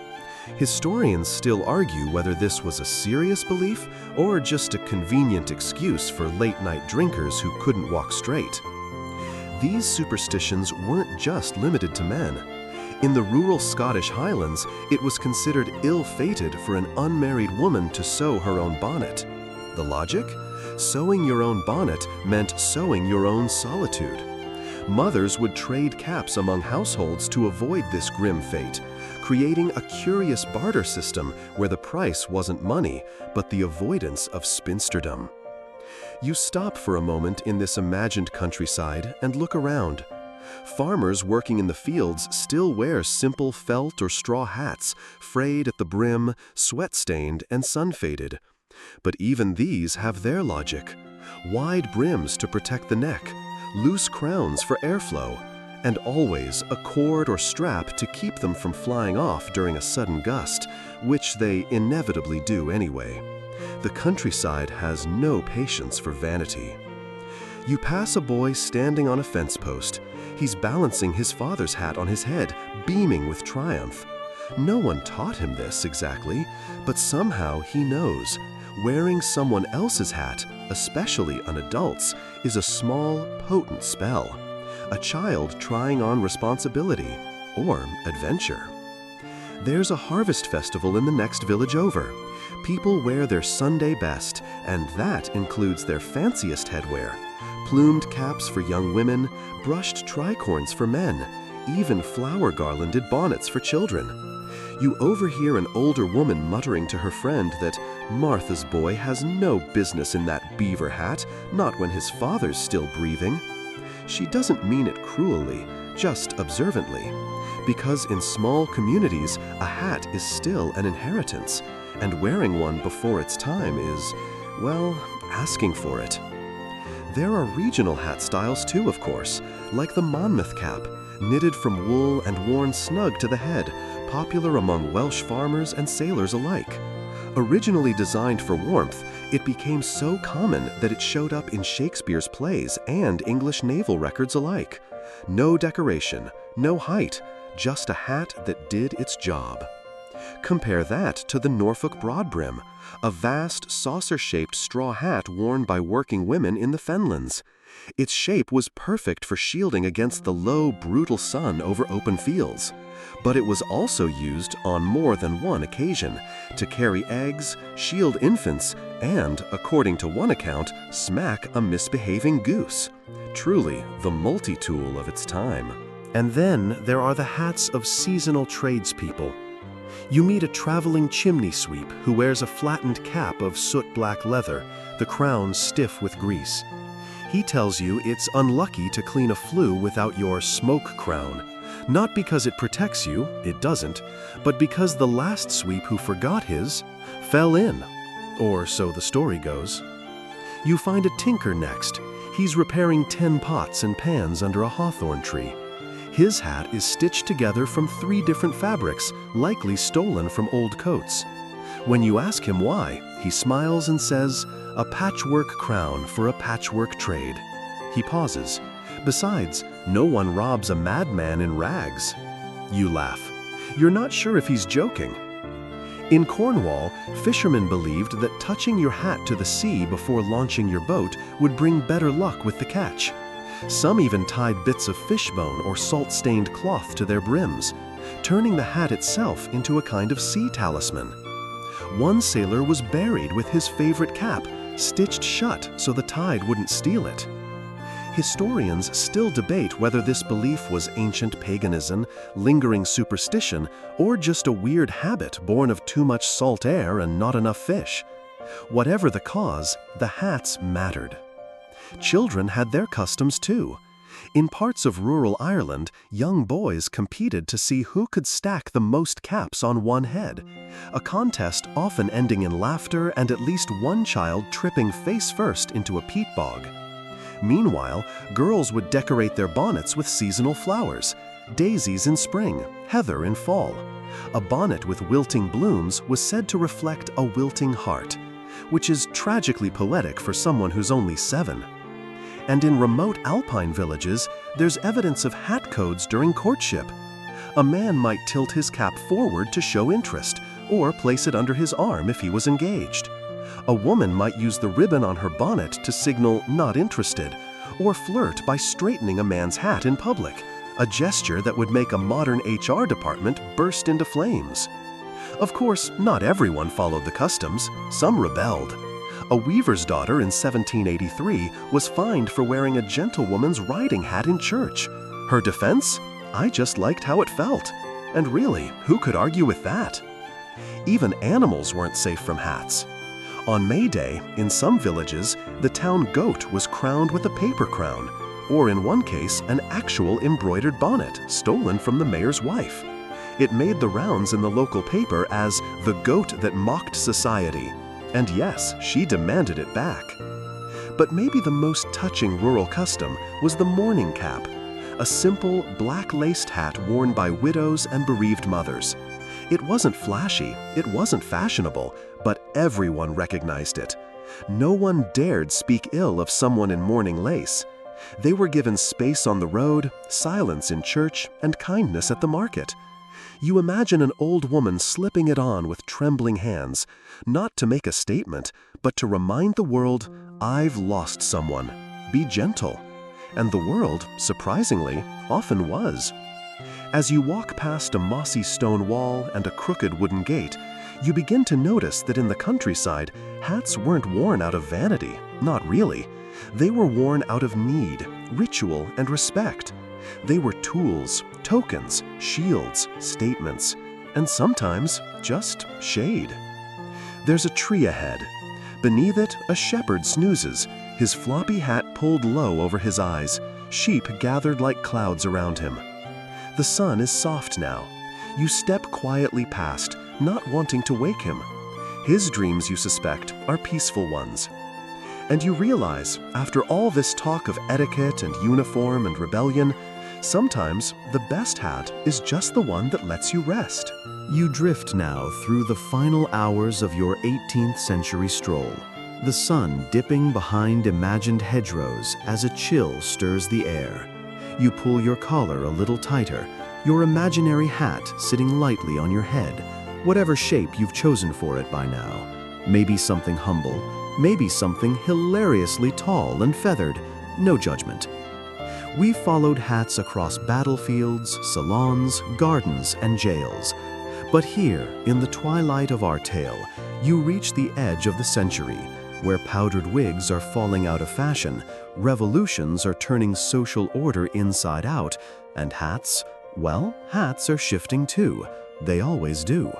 Historians still argue whether this was a serious belief or just a convenient excuse for late-night drinkers who couldn't walk straight. These superstitions weren't just limited to men. In the rural Scottish Highlands, it was considered ill-fated for an unmarried woman to sew her own bonnet. The logic? Sewing your own bonnet meant sewing your own solitude. Mothers would trade caps among households to avoid this grim fate, creating a curious barter system where the price wasn't money, but the avoidance of spinsterdom. You stop for a moment in this imagined countryside and look around. Farmers working in the fields still wear simple felt or straw hats, frayed at the brim, sweat-stained, and sun-faded. But even these have their logic. Wide brims to protect the neck, loose crowns for airflow, and always a cord or strap to keep them from flying off during a sudden gust, which they inevitably do anyway. The countryside has no patience for vanity. You pass a boy standing on a fence post. He's balancing his father's hat on his head, beaming with triumph. No one taught him this exactly, but somehow he knows. Wearing someone else's hat, especially an adult's, is a small, potent spell. a child trying on responsibility or adventure. There's a harvest festival in the next village over. People wear their Sunday best, and that includes their fanciest headwear. Plumed caps for young women, brushed tricorns for men, even flower-garlanded bonnets for children. You overhear an older woman muttering to her friend that Martha's boy has no business in that beaver hat, not when his father's still breathing. She doesn't mean it cruelly, just observantly, because in small communities, a hat is still an inheritance, and wearing one before its time is, well, asking for it. There are regional hat styles too, of course, like the Monmouth cap, knitted from wool and worn snug to the head, popular among Welsh farmers and sailors alike. Originally designed for warmth, it became so common that it showed up in Shakespeare's plays and English naval records alike. No decoration, no height, just a hat that did its job. Compare that to the Norfolk broadbrim, a vast saucer-shaped straw hat worn by working women in the Fenlands. Its shape was perfect for shielding against the low, brutal sun over open fields. But it was also used on more than one occasion to carry eggs, shield infants, and, according to one account, smack a misbehaving goose. Truly the multi-tool of its time.
And then there are the hats of seasonal tradespeople. You meet a traveling chimney sweep who wears a flattened cap of soot-black leather, the crown stiff with grease. He tells you it's unlucky to clean a flue without your smoke crown, not because it protects you, it doesn't, but because the last sweep who forgot his fell in, or so the story goes. You find a tinker next. He's repairing tin pots and pans under a hawthorn tree. His hat is stitched together from 3 different fabrics, likely stolen from old coats. When you ask him why, he smiles and says, "A patchwork crown for a patchwork trade." He pauses. Besides, no one robs a madman in rags. You laugh. You're not sure if he's joking. In Cornwall, fishermen believed that touching your hat to the sea before launching your boat would bring better luck with the catch. Some even tied bits of fishbone or salt-stained cloth to their brims, turning the hat itself into a kind of sea talisman. One sailor was buried with his favorite cap, stitched shut so the tide wouldn't steal it. Historians still debate whether this belief was ancient paganism, lingering superstition, or just a weird habit born of too much salt air and not enough fish. Whatever the cause, the hats mattered. Children had their customs too. In parts of rural Ireland, young boys competed to see who could stack the most caps on one head, a contest often ending in laughter and at least one child tripping face first into a peat bog. Meanwhile, girls would decorate their bonnets with seasonal flowers, daisies in spring, heather in fall. A bonnet with wilting blooms was said to reflect a wilting heart, which is tragically poetic for someone who's only 7. And in remote alpine villages, there's evidence of hat codes during courtship. A man might tilt his cap forward to show interest, or place it under his arm if he was engaged. A woman might use the ribbon on her bonnet to signal not interested, or flirt by straightening a man's hat in public, a gesture that would make a modern HR department burst into flames. Of course, not everyone followed the customs. Some rebelled. A weaver's daughter in 1783 was fined for wearing a gentlewoman's riding hat in church. Her defense? "I just liked how it felt." And really, who could argue with that? Even animals weren't safe from hats. On May Day, in some villages, the town goat was crowned with a paper crown, or in one case, an actual embroidered bonnet stolen from the mayor's wife. It made the rounds in the local paper as the goat that mocked society. And yes, she demanded it back. But maybe the most touching rural custom was the mourning cap, a simple black-laced hat worn by widows and bereaved mothers. It wasn't flashy, it wasn't fashionable, but everyone recognized it. No one dared speak ill of someone in mourning lace. They were given space on the road, silence in church, and kindness at the market. You imagine an old woman slipping it on with trembling hands, not to make a statement, but to remind the world, "I've lost someone. Be gentle." And the world, surprisingly, often was. As you walk past a mossy stone wall and a crooked wooden gate, you begin to notice that in the countryside, hats weren't worn out of vanity, not really. They were worn out of need, ritual, and respect. They were tools, tokens, shields, statements, and sometimes just shade. There's a tree ahead. Beneath it, a shepherd snoozes, his floppy hat pulled low over his eyes, sheep gathered like clouds around him. The sun is soft now. You step quietly past, not wanting to wake him. His dreams, you suspect, are peaceful ones. And you realize, after all this talk of etiquette and uniform and rebellion, sometimes the best hat is just the one that lets you rest.
You drift now through the final hours of your 18th century stroll, the sun dipping behind imagined hedgerows as a chill stirs the air. You pull your collar a little tighter, your imaginary hat sitting lightly on your head, whatever shape you've chosen for it by now. Maybe something humble, maybe something hilariously tall and feathered, no judgment. We followed hats across battlefields, salons, gardens, and jails. But here, in the twilight of our tale, you reach the edge of the century, where powdered wigs are falling out of fashion, revolutions are turning social order inside out, and hats, well, hats are shifting too. They always do.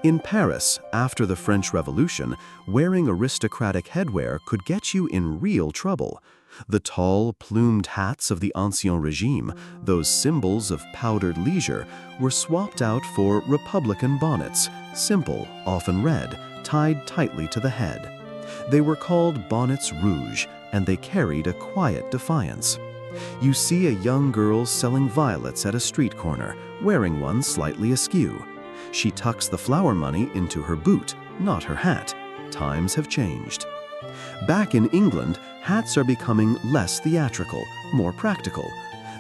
In Paris, after the French Revolution, wearing aristocratic headwear could get you in real trouble. The tall, plumed hats of the Ancien Régime, those symbols of powdered leisure, were swapped out for Republican bonnets, simple, often red, tied tightly to the head. They were called bonnets rouge, and they carried a quiet defiance. You see a young girl selling violets at a street corner, wearing one slightly askew. She tucks the flower money into her boot, not her hat. Times have changed. Back in England, hats are becoming less theatrical, more practical.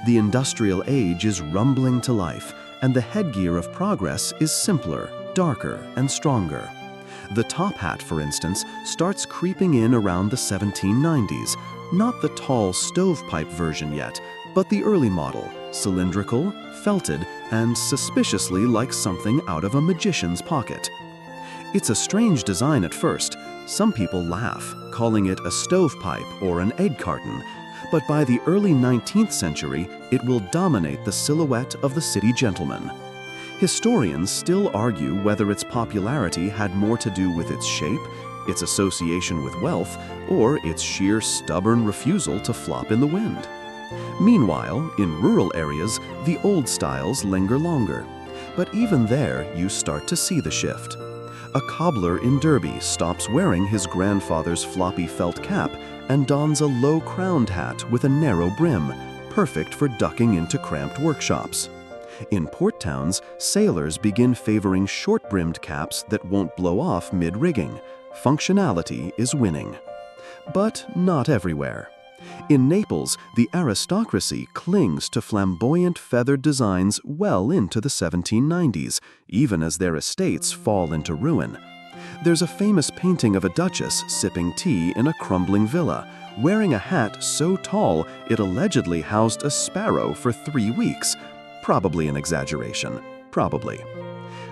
The industrial age is rumbling to life, and the headgear of progress is simpler, darker, and stronger. The top hat, for instance, starts creeping in around the 1790s, not the tall stovepipe version yet, but the early model, cylindrical, felted, and suspiciously like something out of a magician's pocket. It's a strange design at first. Some people laugh, calling it a stovepipe or an egg carton, but by the early 19th century, it will dominate the silhouette of the city gentleman. Historians still argue whether its popularity had more to do with its shape, its association with wealth, or its sheer stubborn refusal to flop in the wind. Meanwhile, in rural areas, the old styles linger longer. But even there, you start to see the shift. A cobbler in Derby stops wearing his grandfather's floppy felt cap and dons a low-crowned hat with a narrow brim, perfect for ducking into cramped workshops. In port towns, sailors begin favoring short-brimmed caps that won't blow off mid-rigging. Functionality is winning. But not everywhere. In Naples, the aristocracy clings to flamboyant feathered designs well into the 1790s, even as their estates fall into ruin. There's a famous painting of a duchess sipping tea in a crumbling villa, wearing a hat so tall it allegedly housed a sparrow for 3 weeks. Probably an exaggeration. Probably.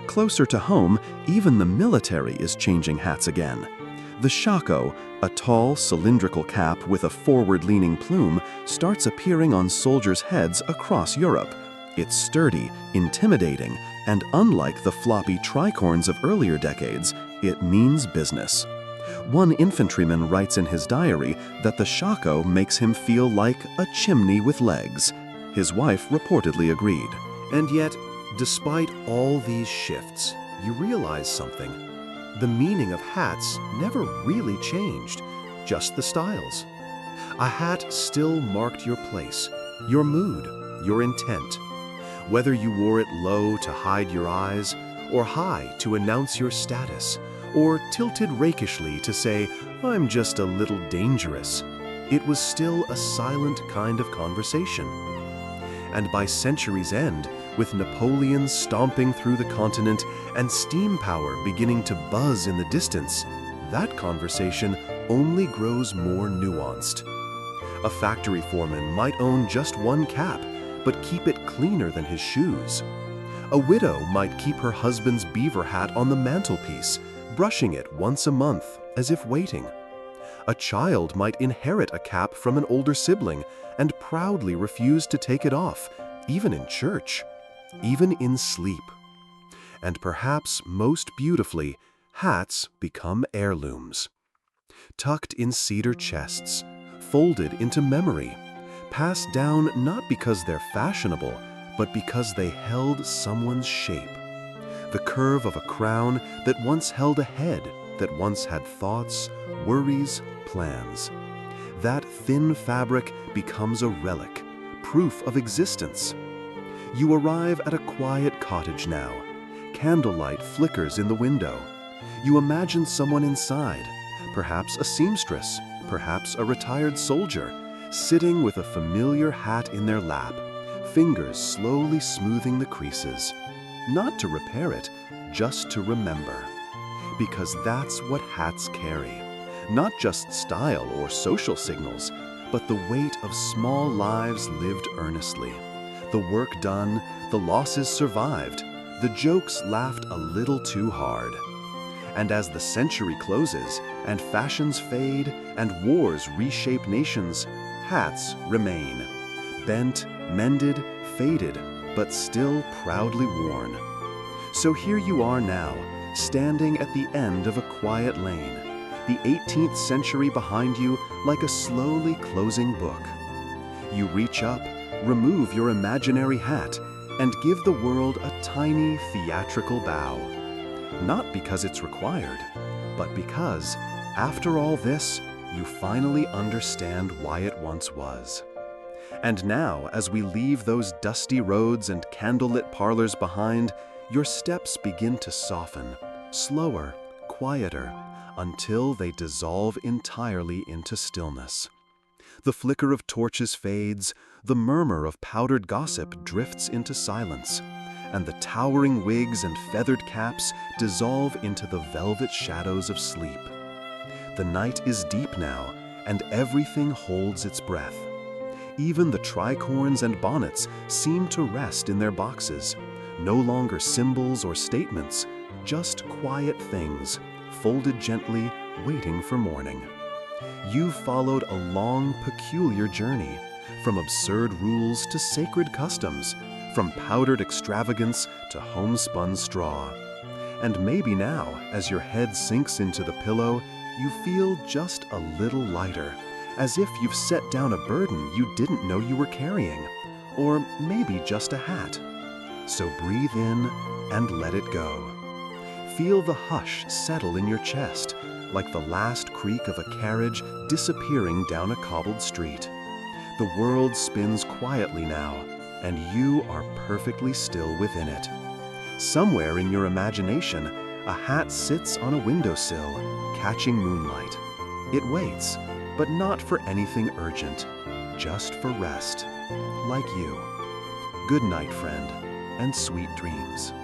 Closer to home, even the military is changing hats again. The shako, a tall, cylindrical cap with a forward-leaning plume, starts appearing on soldiers' heads across Europe. It's sturdy, intimidating, and unlike the floppy tricorns of earlier decades, it means business. One infantryman writes in his diary that the shako makes him feel like a chimney with legs. His wife reportedly agreed. And yet, despite all these shifts, you realize something. The meaning of hats never really changed, just the styles. A hat still marked your place, your mood, your intent. Whether you wore it low to hide your eyes, or high to announce your status, or tilted rakishly to say, "I'm just a little dangerous," it was still a silent kind of conversation. And by century's end, with Napoleon stomping through the continent and steam power beginning to buzz in the distance, that conversation only grows more nuanced.
A factory foreman might own just one cap, but keep it cleaner than his shoes. A widow might keep her husband's beaver hat on the mantelpiece, brushing it once a month, as if waiting. A child might inherit a cap from an older sibling and proudly refuse to take it off, even in church, even in sleep. And perhaps most beautifully, hats become heirlooms. Tucked in cedar chests, folded into memory, passed down not because they're fashionable, but because they held someone's shape. The curve of a crown that once held a head, that once had thoughts, worries, plans. That thin fabric becomes a relic, proof of existence. You arrive at a quiet cottage now. Candlelight flickers in the window. You imagine someone inside, perhaps a seamstress, perhaps a retired soldier, sitting with a familiar hat in their lap, fingers slowly smoothing the creases. Not to repair it, just to remember. Because that's what hats carry. Not just style or social signals, but the weight of small lives lived earnestly. The work done, the losses survived, the jokes laughed a little too hard. And as the century closes, and fashions fade, and wars reshape nations, hats remain. Bent, mended, faded, but still proudly worn. So here you are now, standing at the end of a quiet lane, the 18th century behind you like a slowly closing book. You reach up, remove your imaginary hat, and give the world a tiny theatrical bow. Not because it's required, but because, after all this, you finally understand why it once was. And now, as we leave those dusty roads and candlelit parlors behind, your steps begin to soften, slower, quieter, until they dissolve entirely into stillness. The flicker of torches fades, the murmur of powdered gossip drifts into silence, and the towering wigs and feathered caps dissolve into the velvet shadows of sleep. The night is deep now, and everything holds its breath. Even the tricorns and bonnets seem to rest in their boxes, no longer symbols or statements, just quiet things, folded gently, waiting for morning. You've followed a long, peculiar journey, from absurd rules to sacred customs, from powdered extravagance to homespun straw. And maybe now, as your head sinks into the pillow, you feel just a little lighter, as if you've set down a burden you didn't know you were carrying, or maybe just a hat. So breathe in and let it go. Feel the hush settle in your chest, like the last creak of a carriage disappearing down a cobbled street. The world spins quietly now, and you are perfectly still within it. Somewhere in your imagination, a hat sits on a windowsill, catching moonlight. It waits, but not for anything urgent, just for rest, like you. Good night, friend, and sweet dreams.